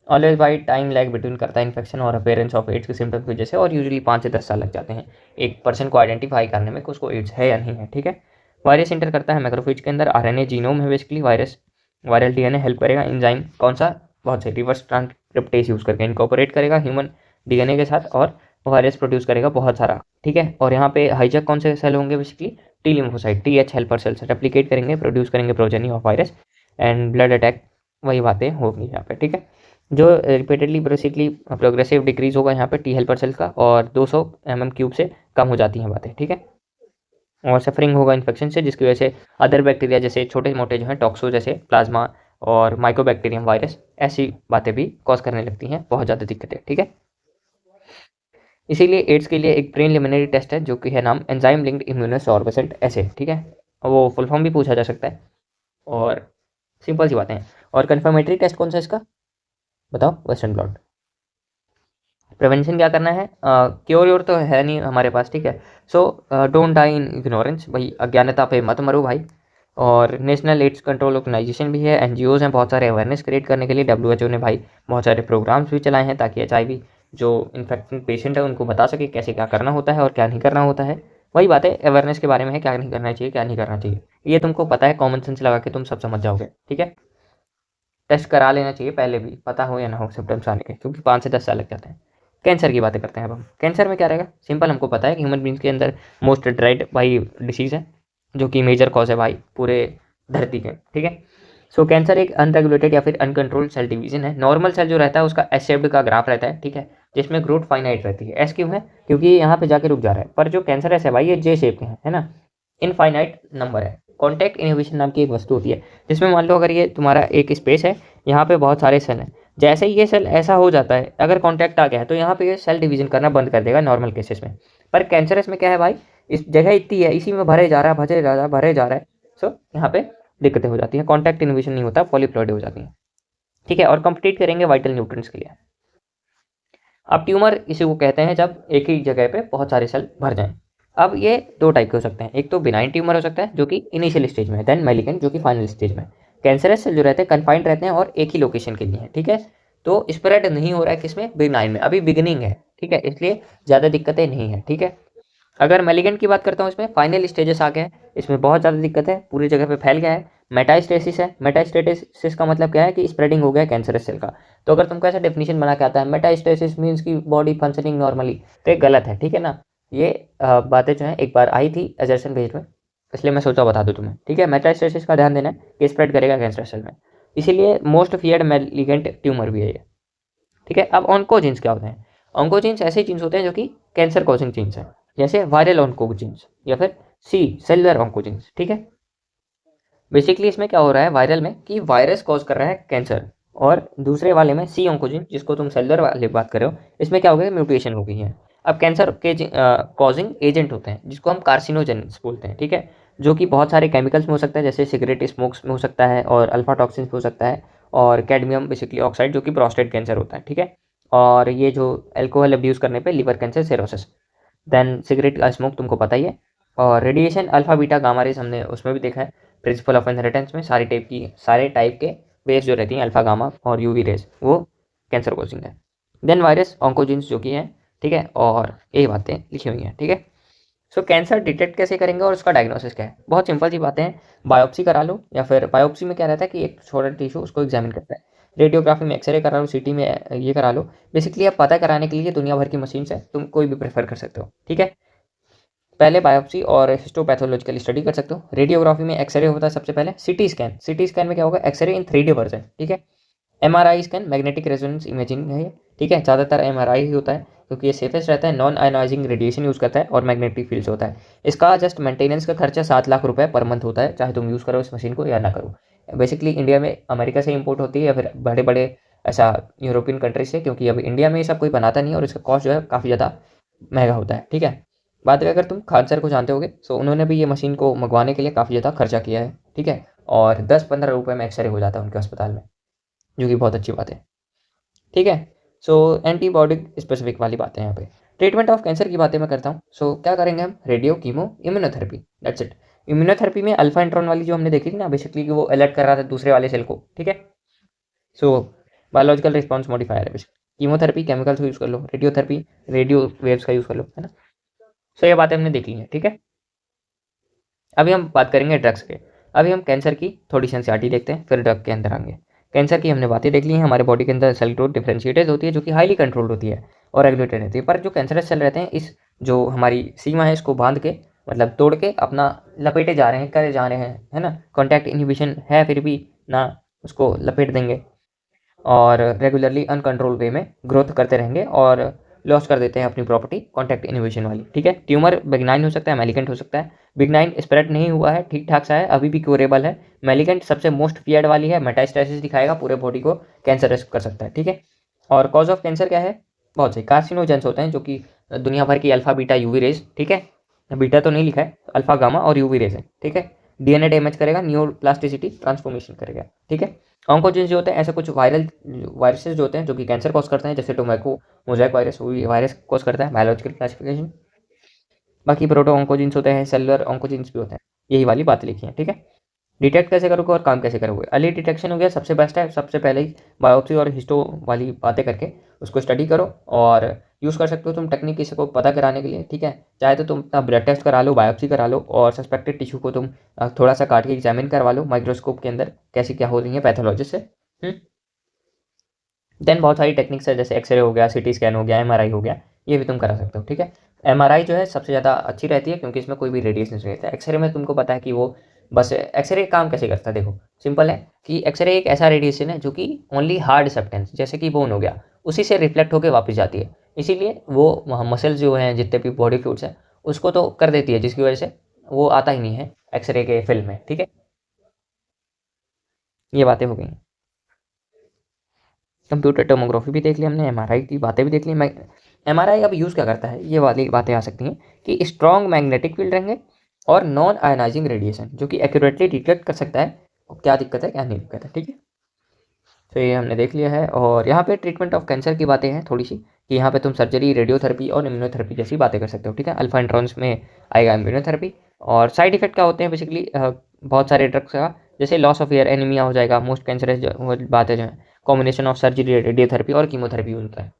Always by time lag between करता है इन्फेक्शन और अपेयरेंस ऑफ एड्स के सिम्टम्स की वजह से, और यूजुअली 5 से 10 साल लग जाते हैं एक पर्सन को आइडेंटिफाई करने में कि उसको एड्स है या नहीं है। ठीक है, वायरस इंटर करता है मैक्रोफेज के अंदर, आरएनए जीनोम है basically virus, viral DNA help करेगा, एंजाइम कौन सा, बहुत से रिवर्स ट्रांसक्रिप्टेज यूज़ करके इनकॉर्पोरेट करेगा ह्यूमन डीएनए के साथ, और वायरस प्रोड्यूस करेगा बहुत सारा। ठीक है, और यहाँ पे हाईजैक कौन से सेल होंगे, basically T lymphocyte, TH helper cells replicate करेंगे, प्रोड्यूस करेंगे progeny of virus and blood attack, वही बातें होंगी यहाँ पे। ठीक है, जो रिपीटेडली बेसिकली प्रोग्रेसिव डिक्रीज होगा यहाँ पे टी हेल्पर सेल का, और 200 mm³ से कम हो जाती हैं बातें। ठीक है, और सफरिंग होगा इन्फेक्शन से, जिसकी वजह से अदर बैक्टीरिया जैसे छोटे मोटे जो हैं टॉक्सो जैसे प्लाज्मा और माइकोबैक्टीरियम वायरस, ऐसी बातें भी कॉज करने लगती हैं बहुत ज़्यादा दिक्कतें। ठीक है, इसीलिए एड्स के लिए एक प्रीलिमिनरी टेस्ट है जो कि है नाम एंजाइम लिंक्ड इम्यूनोसॉर्बेसेंट ऐसे। ठीक है, वो फुल फॉर्म भी पूछा जा सकता है, और सिंपल सी बातें हैं। और कन्फर्मेटरी टेस्ट कौन सा इसका बताओ, वेस्टर्न ब्लॉट। प्रिवेंशन क्या करना है, क्योर योर तो है नहीं हमारे पास। ठीक है, so don't die in ignorance, भाई अज्ञानता पे मत मरो भाई। और नेशनल एड्स कंट्रोल ऑर्गेनाइजेशन भी है, NGOs हैं बहुत सारे अवेयरनेस क्रिएट करने के लिए। WHO ने भाई बहुत सारे प्रोग्राम्स भी चलाए हैं ताकि HIV जो इन्फेक्टेड पेशेंट है उनको बता सके कैसे क्या करना होता है और क्या नहीं करना होता है। वही बात है अवेयरनेस के बारे में है, क्या नहीं करना चाहिए क्या नहीं करना चाहिए, ये तुमको पता है, कॉमन सेंस लगा के तुम सब समझ जाओगे। ठीक है, टेस्ट करा लेना चाहिए पहले भी, पता हो या ना हो सिम्टम्स आने के, क्योंकि 5 से 10 साल लग जाते हैं। कैंसर की बातें करते हैं अब हम। कैंसर में क्या रहेगा, सिंपल हमको पता है कि ह्यूमन बींग्स के अंदर मोस्ट ड्राइड भाई डिसीज़ है, जो कि मेजर कॉज है भाई पूरे धरती के। ठीक है, सो कैंसर एक अनरेगुलेटेड या फिर अनकंट्रोल्ड सेल डिवीजन है। नॉर्मल सेल जो रहता है उसका एस शेप्ड का ग्राफ रहता है। ठीक है, जिसमें ग्रोथ फाइनाइट रहती है। एस क्यों है, क्योंकि यहाँ पे जाके रुक जा रहा है, पर जो कैंसर है भाई ये जे शेप के हैं, है ना, इनफाइनाइट नंबर है। कॉन्टैक्ट इनहिबिशन नाम की एक वस्तु होती है, जिसमें मान लो अगर ये तुम्हारा एक स्पेस है, यहाँ पे बहुत सारे सेल हैं, जैसे ही ये सेल ऐसा हो जाता है अगर कॉन्टैक्ट आ गया है तो यहाँ पे ये सेल डिवीजन करना बंद कर देगा नॉर्मल केसेस में। पर कैंसरस में क्या है भाई, इस जगह इतनी है, इसी में भरे जा रहा है भरे जा रहा है भरे जा रहा है, सो यहाँ पे दिक्कतें हो जाती हैं, कॉन्टैक्ट इनहिबिशन नहीं होता, पॉलीप्लॉइडी हो जाती है। ठीक है, और कंप्लीट करेंगे वाइटल न्यूट्रिएंट्स के लिए। अब ट्यूमर इसी को कहते हैं जब एक ही जगह पे बहुत सारे सेल भर जाएं। अब ये दो टाइप के हो सकते हैं, एक तो बिनाइन ट्यूमर हो सकता है जो कि इनिशियल स्टेज में है, देन मैलिगेंट जो कि फाइनल स्टेज में। कैंसरस सेल जो रहते हैं कन्फाइंड रहते हैं और एक ही लोकेशन के लिए हैं। ठीक है, तो स्प्रेड नहीं हो रहा है किसमें, बिनाइन में, अभी बिगिनिंग है। ठीक है, इसलिए ज़्यादा दिक्कतें नहीं है। ठीक है, अगर मैलिगेंट की बात करता हूँ, इसमें फाइनल स्टेजेस आ गए हैं, इसमें बहुत ज़्यादा दिक्कत है, पूरी जगह पे फैल गया है, मेटास्टेसिस है। मेटास्टेसिस का मतलब क्या है कि स्प्रेडिंग हो गया कैंसरस सेल का। तो अगर तुमको ऐसा डेफिनेशन बना के आता है मेटास्टेसिस मीन्स की बॉडी फंक्शनिंग नॉर्मली, तो ये गलत है। ठीक है ना, ये बातें जो है एक बार आई थी एजर्सन पेज में, इसलिए मैं सोचा बता दूँ तुम्हें। ठीक है, मेटास्टेसिस का ध्यान देना है कि स्प्रेड करेगा कैंसर सेल में, इसीलिए मोस्ट फियर्ड मैलिगेंट ट्यूमर भी है ये। ठीक है, अब ऑन्कोजीन्स क्या होते हैं, ऑन्कोजीन्स ऐसे जीन्स होते हैं जो कि कैंसर कॉजिंग जीन्स हैं, जैसे वायरल ऑन्कोजीन्स या फिर सी सेलुलर ऑन्कोजीन्स। ठीक है, बेसिकली इसमें क्या हो रहा है वायरल में कि वायरस कॉज कर रहा है कैंसर, और दूसरे वाले में सी ऑन्कोजीन जिसको तुम सेलुलर वाले बात कर रहे हो, इसमें क्या हो गया म्यूटेशन हो गई है। अब कैंसर के कॉजिंग एजेंट होते हैं जिसको हम कार्सिनोजेन्स बोलते हैं। ठीक है, जो कि बहुत सारे केमिकल्स में हो सकता है, जैसे सिगरेट स्मोक्स में हो सकता है, और अल्फा टॉक्सिन हो सकता है, और कैडमियम बेसिकली ऑक्साइड जो कि प्रोस्टेट कैंसर होता है। ठीक है, और ये जो एल्कोहल अब्यूज़ करने पे liver cancer, cirrhosis. Then cigarette का स्मोक तुमको पता ही है, और radiation alpha beta gamma rays हमने उसमें भी देखा है, प्रिंसिपल ऑफ इनहेरिटेंस में सारे टाइप के वेव्स जो रहती हैं अल्फा गामा और यूवी रेज वो कैंसर कोजिंग है। देन वायरस ऑन्कोजीन्स जो कि हैं, ठीक है, और ये बातें लिखी हुई हैं। ठीक है, सो कैंसर डिटेक्ट कैसे करेंगे और उसका डायग्नोसिस क्या है, बहुत सिंपल सी बातें हैं। बायोप्सी करा लो, या फिर बायोप्सी में क्या रहता है कि एक छोटा टिश्यू उसको एग्जामिन करता है, रेडियोग्राफी में एक्सरे करा लो, सीटी में ये करा लो। बेसिकली आप पता कराने के लिए दुनिया भर की मशीन है, तुम कोई भी प्रेफर कर सकते हो। ठीक है, पहले बायोप्सी और हिस्टोपैथोलॉजिकल स्टडी कर सकते हो। रेडियोग्राफी में एक्सरे होता है सबसे पहले, सिटी स्कैन में क्या होगा, एक्सरे इन 3D वर्जन। ठीक है, MRI scan magnetic resonance imaging है ये। ठीक है, ज़्यादातर एमआरआई ही होता है क्योंकि ये सेफेस्ट रहता है, नॉन आयोनाइजिंग रेडिएशन यूज़ करता है और मैग्नेटिक फील्ड होता है। इसका जस्ट मेंटेनेंस का खर्चा 7 लाख रुपये पर मंथ होता है, चाहे तुम यूज़ करो इस मशीन को या ना करो। बेसिकली इंडिया में अमेरिका से इंपोर्ट होती है या फिर बड़े बड़े ऐसा यूरोपियन कंट्री से, क्योंकि अभी इंडिया में ये सब कोई बनाता नहीं है और इसका कॉस्ट जो है काफ़ी ज़्यादा महंगा होता है। ठीक है, बात करें अगर तुम खान सर को जानते होगे, सो उन्होंने भी ये मशीन को मंगवाने के लिए काफ़ी ज़्यादा खर्चा किया है। ठीक है, और 10-15 रुपये में एक्सरे हो जाता है उनके अस्पताल में, जो कि बहुत अच्छी बात है। ठीक है, सो एंटीबॉडी स्पेसिफिक वाली बातें हैं यहाँ पे। ट्रीटमेंट ऑफ कैंसर की बातें मैं करता हूँ। सो क्या करेंगे हम, radio, chemo, immunotherapy, that's it. Immunotherapy में अल्फा इंट्रॉन वाली जो हमने देखी थी ना, बेसिकली कि वो अलर्ट कर रहा था दूसरे वाले सेल को। ठीक है, सो बायोलॉजिकल रिस्पॉन्स मॉडिफायर है बेसिकली। कीमोथेरेपी केमिकल्स का यूज़ कर लो, रेडियोथेरेपी रेडियो वेव्स का यूज़ कर लो, है ना। सो ये बातें हमने देख ली हैं। ठीक है, अभी हम बात करेंगे ड्रग्स के। अभी हम कैंसर की थोड़ी सी एनसीईआरटी देखते हैं, फिर ड्रग के अंदर आएंगे। कैंसर की हमने बातें देख ली हैं, हमारे बॉडी के अंदर सेल ग्रोथ डिफरेंशिएटेड होती है जो कि हाईली कंट्रोल्ड होती है और रेगुलेटेड रहती है। पर जो कैंसरस सेल रहते हैं, इस जो हमारी सीमा है इसको बांध के, मतलब तोड़ के अपना लपेटे जा रहे हैं, करे जा रहे हैं, है ना। कॉन्टैक्ट इनहिबिशन है फिर भी ना, उसको लपेट देंगे और रेगुलरली अनकंट्रोल वे में ग्रोथ करते रहेंगे और लॉस कर देते हैं अपनी प्रॉपर्टी कॉन्टैक्ट इनहिबिशन वाली। ठीक है, ट्यूमर बिगनाइन हो सकता है, मैलिगेंट हो सकता है। बिगनाइन स्प्रेड नहीं हुआ है, ठीक ठाक सा है, अभी भी क्योरेबल है। मैलिगेंट सबसे मोस्ट फियर्ड वाली है, मेटास्टेसिस दिखाएगा, पूरे बॉडी को कैंसरस कर सकता है। ठीक है, और कॉज ऑफ कैंसर क्या है, बहुत से कार्सिनोजेंस होते हैं जो कि दुनिया भर की अल्फा बीटा यूवी रेज, ठीक है, बीटा तो नहीं लिखा है, अल्फा गामा और यूवी रेज है। ठीक है, डीएनए डैमेज करेगा, न्यूरोप्लास्टिसिटी ट्रांसफॉर्मेशन करेगा। ठीक है, ऑन्कोजीन्स जो होते हैं ऐसे कुछ वायरसेस जो होते हैं जो कि कैंसर कॉज करते हैं, जैसे टोमैको मोज़ेक वायरस, वो वायरस कॉज करता है, बायोलॉजिकल क्लासिफिकेशन। बाकी प्रोटो ऑन्कोजीन्स होते हैं, सेलुलर ऑन्कोजीन्स भी होते हैं, यही वाली बात लिखी है। ठीक है, डिटेक्ट कैसे करोगे और काम कैसे करोगे, अर्ली डिटेक्शन हो गया सबसे बेस्ट है। सबसे पहले ही बायोप्सी और हिस्टो वाली बातें करके उसको स्टडी करो, और यूज़ कर सकते हो तुम टेक्निक किसी को पता कराने के लिए। ठीक है, चाहे तो तुम अपना ब्लड टेस्ट करा लो, बायोप्सी करा लो, और सस्पेक्टेड टिश्यू को तुम थोड़ा सा काट के एग्जामिन करवा लो माइक्रोस्कोप के अंदर, कैसी क्या हो रही है पैथोलॉजिस्ट से। देन बहुत सारी टेक्निक्स है, जैसे एक्सरे हो गया, सिटी स्कैन हो गया, एमआरआई हो गया, ये भी तुम करा सकते हो। ठीक है, एमआरआई जो है सबसे ज़्यादा अच्छी रहती है क्योंकि इसमें कोई भी रेडिएशन नहीं रहता है। एक्सरे में तुमको पता है कि वो बस एक्सरे काम कैसे करता है, देखो सिंपल है कि एक्सरे एक ऐसा रेडिएशन है जो कि ओनली हार्ड सब्सटेंस जैसे कि बोन हो गया, उसी से रिफ्लेक्ट होकर वापस जाती है, इसीलिए वो मसल्स जो हैं जितने भी बॉडी फ्लूइड्स हैं उसको तो कर देती है, जिसकी वजह से वो आता ही नहीं है एक्सरे के फिल्म में। ठीक है, ये बातें हो गई। कंप्यूटर टोमोग्राफी भी देख ली हमने, एमआरआई की बातें भी देख ली। एमआरआई अब यूज़ क्या करता है, ये वाली बातें आ सकती हैं कि स्ट्रॉन्ग मैग्नेटिक फील्ड रहेंगे और नॉन आयनाइजिंग रेडिएशन जो कि एक्यूरेटली डिटेक्ट कर सकता है क्या दिक्कत है क्या नहीं दिक्कत है। ठीक है, तो ये हमने देख लिया है। और यहाँ पे ट्रीटमेंट ऑफ कैंसर की बातें हैं थोड़ी सी, कि यहाँ पे तुम सर्जरी, रेडियोथेरेपी और इम्यूनोथेरेपी जैसी बातें कर सकते हो। ठीक है, अल्फा इंट्रॉन्स में आएगा इम्यूनोथेरेपी। और साइड इफेक्ट क्या होते हैं बेसिकली बहुत सारे ड्रग्स का, जैसे लॉस ऑफ ईयर, एनीमिया हो जाएगा, मोस्ट कैंसरस बातें जो है, कॉम्बिनेशन ऑफ सर्जरी, रेडियोथेरेपी और कीमोथेरेपी होता है।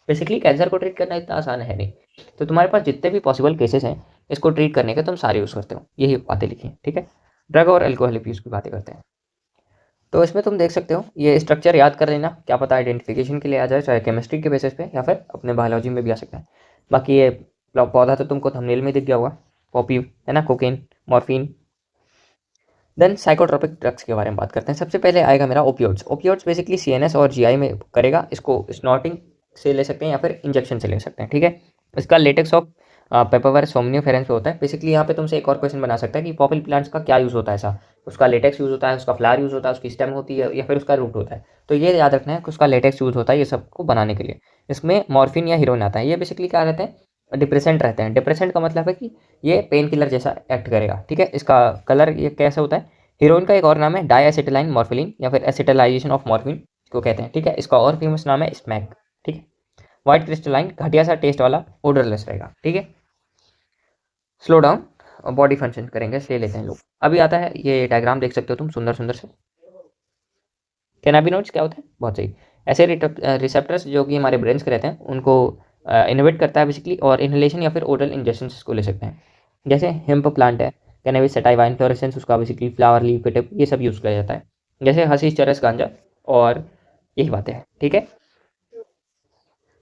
बेसिकली कैंसर को ट्रीट करना इतना आसान है नहीं, तो तुम्हारे पास जितने भी पॉसिबल केसेस हैं इसको ट्रीट करने के तुम सारे यूज़ करते हो, यही बातें लिखी हैं। ठीक है, ड्रग और एल्कोहल अब्यूज़ की बातें करते हैं। तो इसमें तुम देख सकते हो, ये स्ट्रक्चर याद कर लेना, क्या पता आइडेंटिफिकेशन के लिए आ जाए, चाहे केमिस्ट्री के बेसिस पे या फिर अपने बायोलॉजी में भी आ सकता है। बाकी ये पौधा तो तुमको थंबनेल में दिख गया होगा, पॉपी है ना, cocaine, morphine. Then psychotropic drugs के बारे में बात करते हैं। सबसे पहले आएगा मेरा ओपियोइड्स। ओपियोइड्स बेसिकली सीएनएस और जीआई में करेगा, इसको स्नॉटिंग से ले सकते हैं या फिर इंजेक्शन से ले सकते हैं। ठीक है, इसका लेटेक्स ऑफ पेपावर सोमनिफेरेंस पे होता है। बेसिकली यहाँ पे तुमसे एक और क्वेश्चन बना सकता है कि पॉपल प्लांट्स का क्या यूज़ होता है ऐसा, उसका लेटेक्स यूज़ होता है, उसका फ्लावर यूज़ होता है, उसकी स्टेम होती है या फिर उसका रूट होता है। तो ये याद रखना है कि उसका लेटेक्स यूज़ होता है ये सबको बनाने के लिए। इसमें मॉर्फिन या हीरोइन आता है। ये बेसिकली क्या रहते हैं, डिप्रेसेंट रहते हैं। डिप्रेसेंट का मतलब है कि ये पेन किलर जैसा एक्ट करेगा, ठीक है। इसका कलर ये कैसा होता है, हीरोइन का एक और नाम है डाईएसिटिलाइन मॉर्फिलिन या फिर एसिटिलाइजेशन ऑफ मॉर्फिन को कहते हैं, ठीक है। इसका और फेमस नाम है स्मैक, ठीक है। व्हाइट क्रिस्टलाइन घटिया सा टेस्ट वाला, ओडरलेस रहेगा, ठीक है। स्लो डाउन बॉडी फंक्शन करेंगे, ले लेते हैं लोग। अभी आता है ये डायग्राम देख सकते हो तुम, सुंदर सुंदर से। कैनाबिनोइड्स क्या होता है, बहुत सही, ऐसे रिसेप्टर्स जो कि हमारे ब्रेन्स के रहते हैं उनको इनहिबिट करता है बेसिकली, और इनहेलेशन या फिर ओरल इंजेक्शन को ले सकते हैं। जैसे हेम्प प्लांट है, कैनबिस सटाइवा इन्फ्लोरेसेंस, उसका बेसिकली फ्लावर लीफ के टिप ये सब यूज़ किया जाता है। जैसे हसीस चरस गांजा, और यही बातें हैं, ठीक है।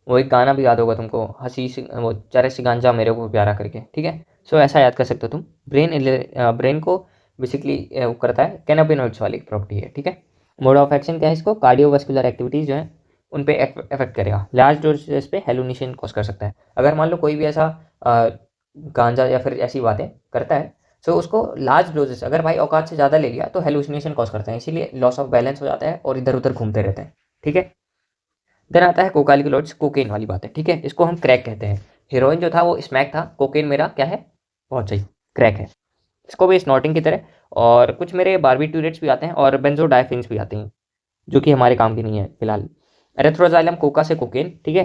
वो एक गाना भी याद होगा तुमको, हसीस वो चरस गांजा मेरे को प्यारा करके, ठीक है। सो ऐसा याद कर सकते हो तुम। ब्रेन को बेसिकली वो करता है, कैनाबिनोइड्स वाली प्रॉपर्टी है, ठीक है। मोड ऑफ एक्शन क्या है, इसको कार्डियोवास्कुलर एक्टिविटीज़ जो है उन पे इफेक्ट करेगा। लार्ज डोजेस पे हेलुसिनेशन कॉज कर सकता है। अगर मान लो कोई भी ऐसा गांजा या फिर ऐसी बातें करता है, सो उसको लार्ज डोजेस अगर भाई औकात से ज़्यादा ले लिया तो हेलुसिनेशन कॉज करते हैं, इसीलिए लॉस ऑफ बैलेंस हो जाता है और इधर उधर घूमते रहते हैं, ठीक है। देन आता है कोकालिकोइड्स, कोकेन वाली बात है, ठीक है। इसको हम क्रैक कहते हैं। हीरोइन जो था वो स्मैक था, कोकेन मेरा क्या है, बहुत सही, क्रैक है। इसको भी स्नॉटिंग की तरह, और कुछ मेरे बारबिट्यूरेट्स भी आते हैं और बेंजोडाइफिन्स भी आते हैं जो कि हमारे काम की नहीं है फिलहाल। एरेथ्रोजाइलम कोका से कोकेन, ठीक है।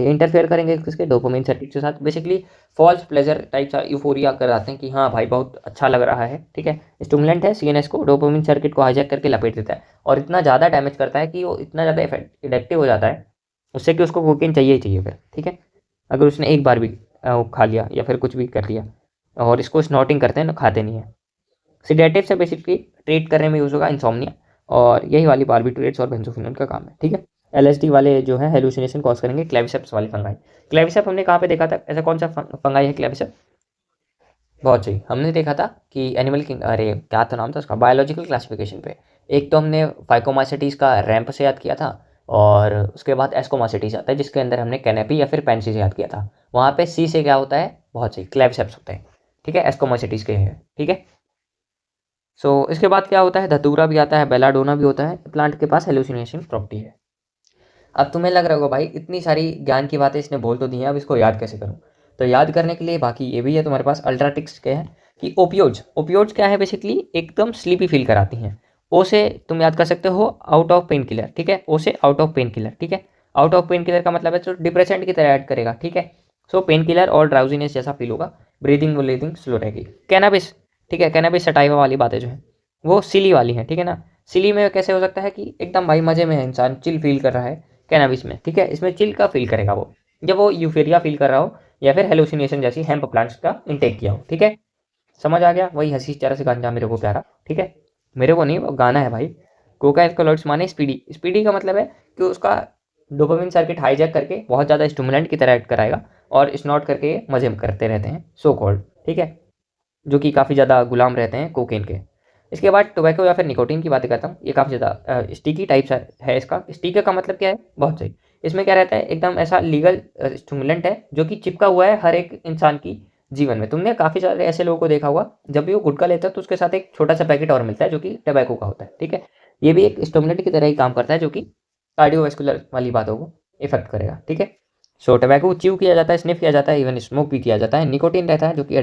ये इंटरफेयर करेंगे किसके, डोपामिन सर्किट के साथ। बेसिकली फॉल्स प्लेजर टाइप सा यूफोरिया कराते हैं कि हाँ भाई बहुत अच्छा लग रहा है, ठीक है। स्टिमुलेंट है, सीएनएस को डोपामिन सर्किट को हाईजैक करके लपेट देता है और इतना ज़्यादा डैमेज करता है कि वो इतना ज़्यादा इफेक्टिव हो जाता है उससे कि उसको कोकेन चाहिए ही चाहिए फिर, ठीक है। अगर उसने एक बार भी वो खा लिया या फिर कुछ भी कर लिया। और इसको स्नॉटिंग करते हैं ना, खाते नहीं है। सिडेटिव से बेसिकली ट्रीट करने में यूज़ होगा इंसोम्निया, और यही वाली बारबिट्यूरेट्स और बेंजोफिनोन का काम है, ठीक है। एलएसडी वाले जो है हेलुसिनेशन कॉज करेंगे। क्लेविसेप्स वाली फंगाई, क्लेविसेप हमने कहाँ पे देखा था, ऐसा कौन सा फंगाई है क्लेविसेप, बहुत सही, हमने देखा था कि एनिमल किंग, अरे क्या तो नाम था उसका, बायोलॉजिकल क्लासिफिकेशन पे। एक तो हमने फाइकोमाइसेटीज का रैंप से याद किया था, और उसके बाद एस्कोमाइसेटीज आता है जिसके अंदर हमने कैनेपी या फिर पेंसी से याद किया था। वहाँ पे सी से क्या होता है, बहुत सही, क्लेविसेप्स होता है, ठीक है। एस्कोमाइसेटीज के है, ठीक है। सो इसके बाद क्या होता है, धतूरा भी आता है, बेलाडोना भी होता है। प्लांट के पास हेलुसिनेशन प्रॉपर्टी है। अब तुम्हें लग रहा होगा भाई इतनी सारी ज्ञान की बातें इसने बोल तो दी हैं, अब इसको याद कैसे करूँ। तो याद करने के लिए बाकी ये भी है तुम्हारे पास, अल्ट्राटिक्स के हैं कि ओपियोड्स। ओपियोड्स क्या है, बेसिकली एकदम स्लीपी फील कराती हैं। ओ से तुम याद कर सकते हो आउट ऑफ पेन किलर, ठीक है। ओ से आउट ऑफ पेन किलर, ठीक है। आउट ऑफ पेन किलर का मतलब है तो डिप्रेसेंट की तरह ऐड करेगा, ठीक है। सो पेन किलर और ड्राउजीनेस जैसा फील होगा, ब्रीदिंग स्लो रहेगी। कैनाबिस, ठीक है, कैनाबिस सटाइवा वाली बातें जो है वो सिली वाली हैं, ठीक है ना। सिली में कैसे हो सकता है कि एकदम भाई मजे में है इंसान, चिल फील कर रहा है कैनाबिस में, ठीक है। इसमें चिल का फील करेगा वो जब वो यूफेरिया फील कर रहा हो या फिर हेलुसिनेशन जैसी हेम्प प्लांट्स का इंटेक किया हो, ठीक है। समझ आ गया, वही हंसी चेहरा से गांजा मेरे को प्यारा, ठीक है। मेरे को नहीं, वो गाना है भाई। कोका एल्कलॉइड्स माने स्पीडी, स्पीडी का मतलब है कि उसका डोपामिन सर्किट हाईजैक करके बहुत ज़्यादा स्टिमुलेंट की तरह एक्ट कराएगा और स्नॉट करके मजे करते रहते हैं, सो कॉल्ड, ठीक है, जो कि काफ़ी ज़्यादा गुलाम रहते हैं कोकेन के। इसके बाद टोबैको या फिर निकोटीन की बातें करता हूँ। ये काफ़ी ज़्यादा स्टिकी टाइप है इसका। स्टिकर का मतलब क्या है, बहुत सही, इसमें क्या रहता है, एकदम ऐसा लीगल स्टिमुलेंट है जो कि चिपका हुआ है हर एक इंसान की जीवन में। तुमने काफ़ी सारे ऐसे लोगों को देखा होगा, जब भी वो गुटखा लेता है तो उसके साथ एक छोटा सा पैकेट और मिलता है जो कि टोबैको का होता है, ठीक है। ये भी एक स्टिमुलेंट की तरह ही काम करता है जो कि कार्डियोवास्कुलर वाली बातों को इफेक्ट करेगा, ठीक है। सो टोबैको च्यू किया जाता है, स्निफ किया जाता है, इवन स्मोक भी किया जाता है। निकोटीन रहता है जो कि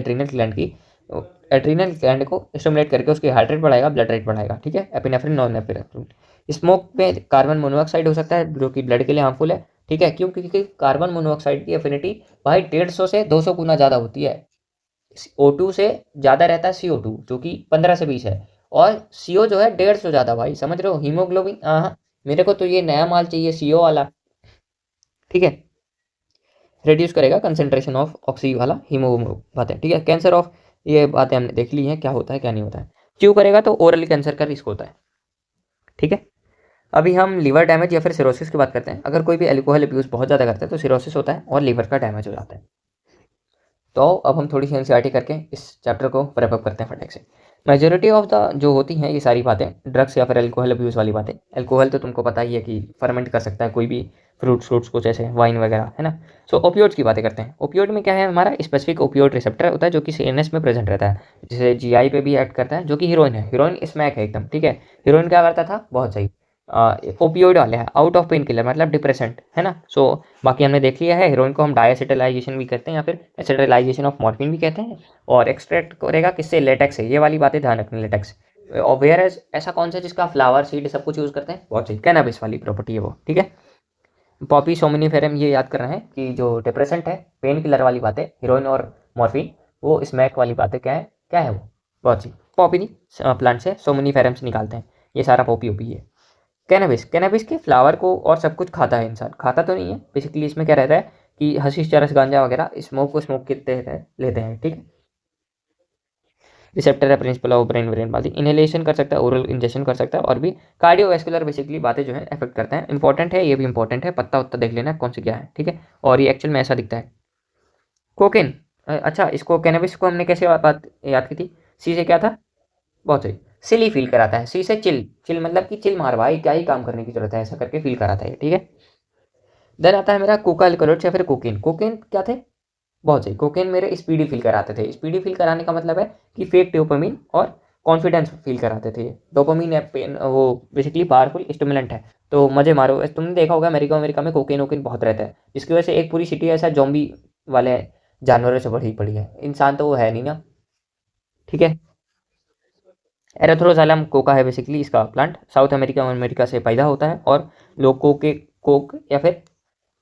एड्रीनल ग्लैंड को स्टिमुलेट करके उसकी हार्ट रेट बढ़ाएगा, ब्लड रेट बढ़ाएगा, ठीक है। Epinephrine, non epinephrine. स्मोक में कार्बन मोनोऑक्साइड हो सकता है जो कि ब्लड के लिए हार्मफुल है, ठीक है। क्यों, क्योंकि कार्बन मोनोऑक्साइड की एफिनिटी भाई 150 से 200 गुना ज़्यादा होती है। O2 से ज़्यादा रहता है CO2 जो कि 15 से 20 है, और CO जो है 150 ज़्यादा, भाई समझ रहे हो। हीमोग्लोबिन, हाँ मेरे को तो ये नया माल चाहिए CO वाला, ठीक है। रिड्यूस करेगा कंसेंट्रेशन ऑफ ऑक्सी वाला हीमो बातें, ठीक है। कैंसर ऑफ, ये बातें हमने देख ली हैं क्या होता है क्या नहीं होता है। च्यू करेगा तो ओरल कैंसर का रिस्क होता है, ठीक है। अभी हम लीवर डैमेज या फिर सिरोसिस की बात करते हैं। अगर कोई भी अल्कोहल अब्यूज़ बहुत ज़्यादा करता है तो सिरोसिस होता है और लीवर का डैमेज हो जाता है। तो अब हम थोड़ी सी एनसीईआरटी करके इस चैप्टर को रैप अप करते हैं फटाक से। मेजोरिटी ऑफ द जो होती हैं ये सारी बातें ड्रग्स या फिर अल्कोहल अब्यूज़ वाली बातें। अल्कोहल तो तुमको पता ही है कि फर्मेंट कर सकता है कोई भी फ्रूट्स कुछ ऐसे वाइन वगैरह, है ना। सो ओपियोइड्स की बातें करते हैं। ओपियोइड में क्या है, हमारा स्पेसिफिक ओपियोइड रिसेप्टर होता है जो कि सीएनएस में प्रेजेंट रहता है, जिसे जीआई पे भी एक्ट करता है, जो कि हीरोइन है। हीरोइन स्मैक है एकदम, ठीक है। हीरोइन क्या करता था, बहुत सही। ओपियोइड वाले हैं आउट ऑफ पेन किलर, मतलब डिप्रेसेंट, है ना। सो बाकी हमने देख लिया है, हीरोइन को हम डायसिटालाइजेशन भी कहते हैं या फिर एसिटालाइजेशन ऑफ मॉर्फिन भी कहते हैं, और एक्सट्रैक्ट करेगा किससे, लेटेक्स से। ये वाली बातें ध्यान रखनी, लेटेक्स। और वेयर एज ऐसा कौन सा जिसका फ्लावर सीड सब कुछ यूज़ करते हैं, बहुत सही, कैनाबिस वाली प्रॉपर्टी है वो, ठीक है। पॉपी सोमनीफेरम, ये याद करना है कि जो डिप्रेसेंट है, पेन किलर वाली बातें, हीरोइन और मॉर्फिन, वो स्मैक वाली बातें क्या है वो, बहुत सी। पॉपी प्लांट से सोमनीफेरम से निकालते हैं, ये सारा पॉपी ओपी है। कैनबिस के फ्लावर को और सब कुछ खाता है इंसान, खाता तो नहीं है बेसिकली। इसमें क्या रहता है कि हशीश, चरस, गांजा वगैरह स्मोक करते लेते हैं, ठीक है। रिसेप्टर है प्रिंसिपल ऑफ ब्रेन ब्रेन वाली, इनहेलेशन कर सकता है, ओरल इंजेक्शन कर सकता है, और भी कार्डियोवैस्कुलर बेसिकली बातें जो है अफेक्ट करता है। इंपॉर्टेंट है, ये भी इंपॉर्टेंट है, पत्ता उत्ता देख लेना कौन सी क्या है, ठीक है। और ये एक्चुअल में ऐसा दिखता है। कोकेन, अच्छा, इसको कैनबिस को हमने कैसे बात याद की थी, सी से क्या था, बहुत सही, सिली फील कराता है। सी से चिल, चिल मतलब कि चिल मार भाई, क्या ही काम करने की जरूरत है, ऐसा करके फील कराता है, ठीक है। देन आता है मेरा कोका अल्कलॉइड्स या फिर कोकेन। कोकेन क्या थे, बहुत सही, कोकेन मेरे स्पीडी फील कराते थे। स्पीडी फील कराने का मतलब है कि फेक डोपामिन और कॉन्फिडेंस फील कराते थे। डोपामिन वो बेसिकली पावरफुल स्टिमुलेंट है, तो मजे मारो। तुमने देखा होगा अमेरिका अमेरिका में कोकेन वोकेन बहुत रहता है, जिसकी वजह से एक पूरी सिटी ऐसा जॉम्बी वाले जानवरों से भरी पड़ी है। इंसान तो वो है नहीं ना, ठीक है। एरेथ्रोजाइलम कोका है बेसिकली इसका प्लांट, साउथ अमेरिका अमेरिका से पैदा होता है, और लोग कोक या फिर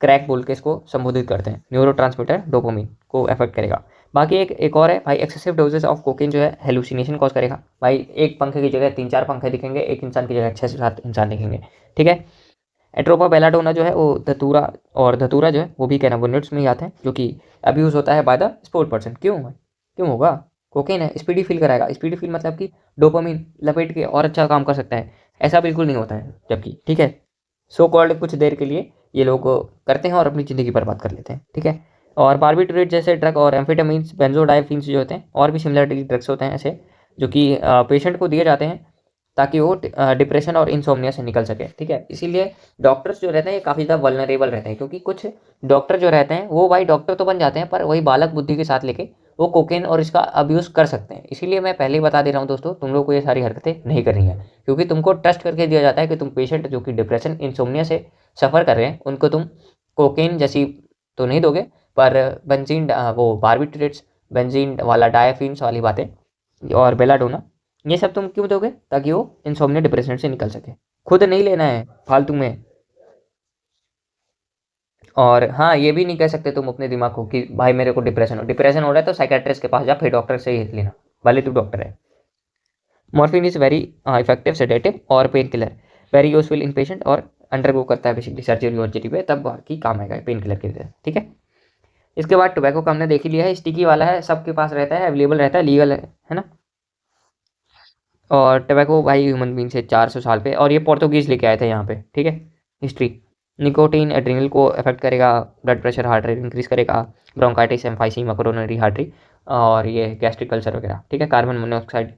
क्रैक बोल के इसको संबोधित करते हैं। न्यूरोट्रांसमीटर डोपामिन को अफेक्ट करेगा। बाकी एक और है भाई, एक्सेसिव डोजेस ऑफ कोकेन जो है हेलुसिनेशन कॉज करेगा भाई। एक पंखे की जगह 3-4 पंखे दिखेंगे, एक इंसान की जगह 6 से 7 इंसान दिखेंगे, ठीक है। एट्रोपा बेलाडोना जो है वो धतूरा, और धतूरा जो है वो भी कैनाबोनोइड्स में ही आते हैं, जो कि अब्यूज़ होता है बाय द स्पोर्ट पर्सन। क्यों होगा, कोकेन है, स्पीडी फील कराएगा। स्पीडी फील मतलब कि डोपामिन लपेट के और अच्छा काम कर सकता है, ऐसा बिल्कुल नहीं होता है जबकि, ठीक है। सो कॉल्ड कुछ देर के लिए ये लोग करते हैं और अपनी ज़िंदगी बर्बाद कर लेते हैं, ठीक है। और बारबिटूरेट जैसे ड्रग और एम्फेटामिन्स, बेंजोडाइफिन्स जो होते हैं, और भी सिमिलर ड्रग्स होते हैं ऐसे, जो कि पेशेंट को दिए जाते हैं ताकि वो डिप्रेशन और इंसोम्निया से निकल सके, ठीक है। इसीलिए डॉक्टर्स जो रहते हैं ये काफ़ी ज़्यादा वल्नरेबल रहते हैं, क्योंकि कुछ डॉक्टर जो रहते हैं वो भाई डॉक्टर तो बन जाते हैं, पर वही बालक बुद्धि के साथ लेके वो कोकेन और इसका अब्यूज़ कर सकते हैं। इसीलिए मैं पहले ही बता दे रहा हूँ दोस्तों, तुम लोग को ये सारी हरकतें नहीं करनी है, क्योंकि तुमको ट्रस्ट करके दिया जाता है कि तुम पेशेंट जो कि डिप्रेशन इंसोम्निया से सफ़र कर रहे हैं उनको तुम कोकेन जैसी तो नहीं दोगे, पर बेंजीन वो बारबिट्रेट्स, बेंजीन वाला डायफिन्स वाली बातें और बेलाडोना, ये सब तुम क्यों दोगे, ताकि वो इंसोम्निया डिप्रेशन से निकल सके। खुद नहीं लेना है फालतू में। और हाँ, ये भी नहीं कह सकते तुम अपने दिमाग को कि भाई मेरे को डिप्रेशन हो रहा है तो साइकेट्रिस्ट के पास जा, फिर डॉक्टर से ही लेना, भले तू डॉक्टर है। Morphine is very effective sedative और pain killer, very useful in patient, और अंडरगो करता है बेसिकली सर्जरी वर्जरी पे, तब बाकी काम आएगा पेन किलर की तरह, ठीक है। इसके बाद टोबैको का हमने देख ही लिया है, स्टिकी वाला है, सबके पास रहता है, अवेलेबल रहता है, लीगल है ना। और टोबैको भाई ह्यूमन बींग से 400 साल पे, और ये पोर्तुगीज लेके आए थे यहाँ पे, ठीक है। हिस्ट्री, निकोटीन एड्रिनल को अफेक्ट करेगा, blood pressure heart rate increase करेगा, ब्रोंकाइटिस एम्फाइसीमा कोरोनरी हार्टरी, और ये गैस्ट्रिक कल्सर वगैरह, ठीक है। कार्बन मोनोऑक्साइड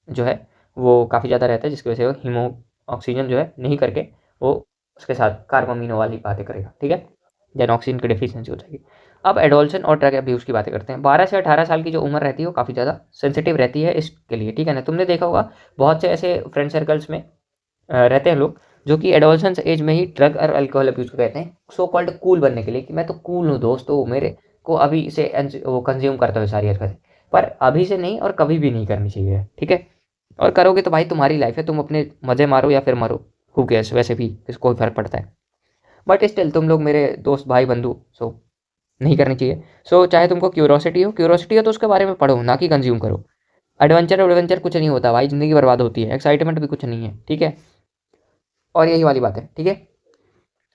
जो है वो काफ़ी ज़्यादा रहता है, जिसकी वजह से वो हीमो ऑक्सीजन जो है नहीं करके वो उसके साथ कार्बामीनो वाली बातें करेगा, ठीक है। देन ऑक्सीजन की डिफिशियंसी हो जाएगी। अब एडोल्सन और ड्रग अब्यूज़ की बातें करते हैं। 12 से 18 साल की जो उम्र रहती है वो काफ़ी ज़्यादा सेंसिटिव रहती है इसके लिए, ठीक है ना। तुमने देखा होगा बहुत से ऐसे फ्रेंड सर्कल्स में रहते हैं लोग जो कि एडोलसेंस एज में ही ड्रग और अल्कोहल अब्यूज़ को कहते हैं, सो कॉल्ड कूल बनने के लिए, कि मैं तो कूल हूँ दोस्तों, मेरे को अभी से वो कंज्यूम करता हूँ सारी हरकतें, पर अभी से नहीं और कभी भी नहीं करनी चाहिए, ठीक है। और करोगे तो भाई तुम्हारी लाइफ है, तुम अपने मज़े मारो या फिर मरो, हु केयर्स, वैसे भी किसको कोई फ़र्क पड़ता है। बट स्टिल तुम लोग मेरे दोस्त भाई बंधु, सो नहीं करनी चाहिए। सो चाहे तुमको क्यूरोसिटी हो तो उसके बारे में पढ़ो, ना कि कंज्यूम करो। एडवेंचर कुछ नहीं होता भाई, ज़िंदगी बर्बाद होती है, एक्साइटमेंट भी कुछ नहीं है, ठीक है। और यही वाली बात है, ठीक है।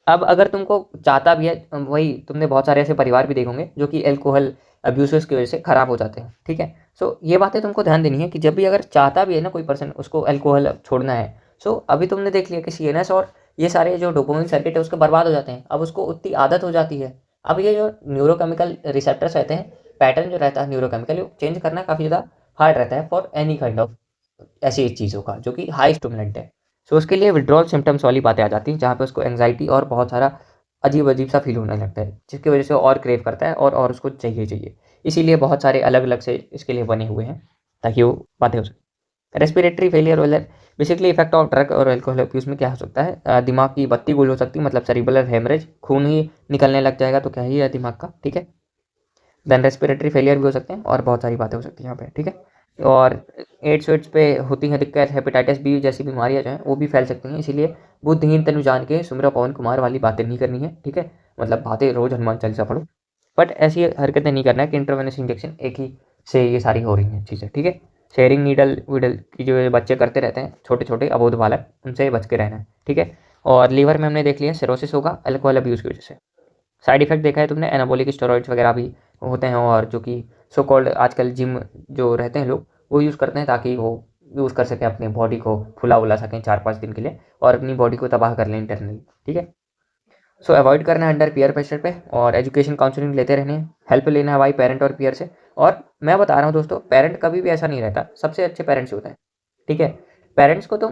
अब अगर तुमको चाहता भी है, वही तुमने बहुत सारे ऐसे परिवार भी देखे होंगे जो कि एल्कोहल अब्यूसेस की वजह से ख़राब हो जाते हैं, ठीक है। सो ये बातें तुमको ध्यान देनी है कि जब भी अगर चाहता भी है ना कोई पर्सन उसको अल्कोहल छोड़ना है, सो अभी तुमने देख लिया कि सीएनएस और ये सारे जो डोपामिन सर्किट है उसके बर्बाद हो जाते हैं, अब उसको उतनी आदत हो जाती है। अब ये जो न्यूरोकेमिकल रिसेप्टर्स रहते हैं, पैटर्न जो रहता है न्यूरोकेमिकल, चेंज करना काफ़ी ज़्यादा हार्ड रहता है फॉर एनी काइंड ऑफ ऐसी चीज़ों का जो कि हाई स्टिमुलेंट है। सो उसके लिए विड्रॉल सिम्टम्स वाली बातें आ जाती हैं, जहाँ पे उसको एंग्जाइटी और बहुत सारा अजीब अजीब सा फील होने लगता है, जिसकी वजह से और क्रेव करता है और उसको चाहिए चाहिए। इसीलिए बहुत सारे अलग अलग से इसके लिए बने हुए हैं ताकि वो बातें हो सकें। रेस्पिरेटरी फेलियर वाला बेसिकली इफेक्ट ऑफ ड्रग और अल्कोहल अब्यूज़ में क्या हो सकता है, दिमाग की बत्ती गुल हो सकती है, मतलब सेरिब्रल हेमरेज, खून ही निकलने लग जाएगा तो क्या ही है दिमाग का, ठीक है। देन रेस्पिरेटरी फेलियर भी हो सकते हैं और बहुत सारी बातें हो सकती हैं यहाँ पे, ठीक है। और एड्स वेड्स पे होती हैं दिक्कत, हेपेटाइटिस बी जैसी बीमारियाँ जो हैं वो भी फैल सकती हैं। इसीलिए बुद्धिहीन तनु जान के सुमिरा पवन कुमार वाली बातें नहीं करनी है, ठीक है। मतलब बातें रोज़ हनुमान चालीसा पढ़ो, बट ऐसी हरकतें नहीं करना है कि इंट्रावेनस इंजेक्शन एक ही से ये सारी हो रही हैं चीज़ें, ठीक है। शेयरिंग नीडल वीडल की जो ये बच्चे करते रहते हैं, छोटे छोटे अबोध बालक, उनसे बच के रहना है, ठीक है। और लीवर में हमने देख लिया सिरोसिस होगा अल्कोहल अब्यूज़ की वजह से। साइड इफेक्ट देखा है तुमने, एनाबॉलिक स्टेरॉइड्स वगैरह भी होते हैं, और जो कि सो कॉल्ड आजकल जिम जो रहते हैं लोग वो यूज़ करते हैं ताकि वो यूज़ कर सकें अपनी बॉडी को, फुला उला सकें 4-5 दिन के लिए और अपनी बॉडी को तबाह कर लें इंटरनली, ठीक है। सो अवॉइड करना है अंडर पीयर प्रेशर पे, और एजुकेशन काउंसलिंग लेते रहने हैं, हेल्प लेना है भाई पेरेंट और पीयर से। और मैं बता रहा हूँ दोस्तों, पेरेंट कभी भी ऐसा नहीं रहता, सबसे अच्छे पेरेंट्स होते हैं, ठीक है। पेरेंट्स को तुम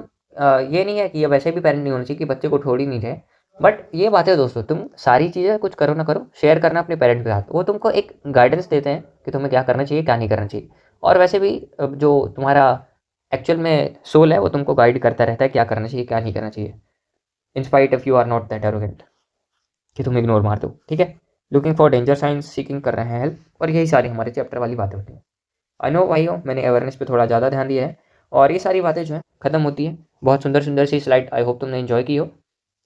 ये नहीं है कि ये वैसे भी पेरेंट नहीं होना चाहिए कि बच्चे को छोड़ ही नहीं रहे, बट ये बात है दोस्तों, तुम सारी चीज़ें कुछ करो ना करो शेयर करना अपने पेरेंट के साथ, वो तुमको एक गाइडेंस देते हैं कि तुम्हें क्या करना चाहिए क्या नहीं करना चाहिए। और वैसे भी जो तुम्हारा एक्चुअल में सोल है वो तुमको गाइड करता रहता है क्या करना चाहिए क्या नहीं करना चाहिए, in spite of you are not that arrogant कि तुम इग्नोर मार दो, ठीक है। Looking for danger science, seeking कर रहे हैं हेल्प, और यही सारी हमारे चैप्टर वाली बातें होती हैं। आई नो भाइयों, मैंने अवेयरनेस पे थोड़ा ज़्यादा ध्यान दिया है, और ये सारी बातें जो हैं ख़त्म होती हैं। बहुत सुंदर सुंदर सी स्लाइड, आई होप तुमने इन्जॉय की हो।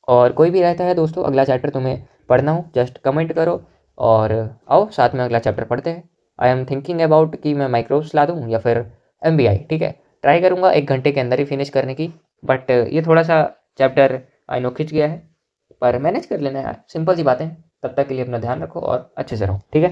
और कोई भी रहता है दोस्तों अगला चैप्टर तुम्हें पढ़ना हो, जस्ट कमेंट करो और आओ साथ में अगला चैप्टर पढ़ते हैं। आई एम थिंकिंग अबाउट कि मैं माइक्रोब्स ला दूँ या फिर MBI, ठीक है। ट्राई करूँगा 1 घंटे के अंदर ही फिनिश करने की, बट ये थोड़ा सा चैप्टर आई नो खिंच गया है, पर मैनेज कर लेना यार, सिंपल सी बातें हैं। तब तक के लिए अपना ध्यान रखो और अच्छे से रहो, ठीक है।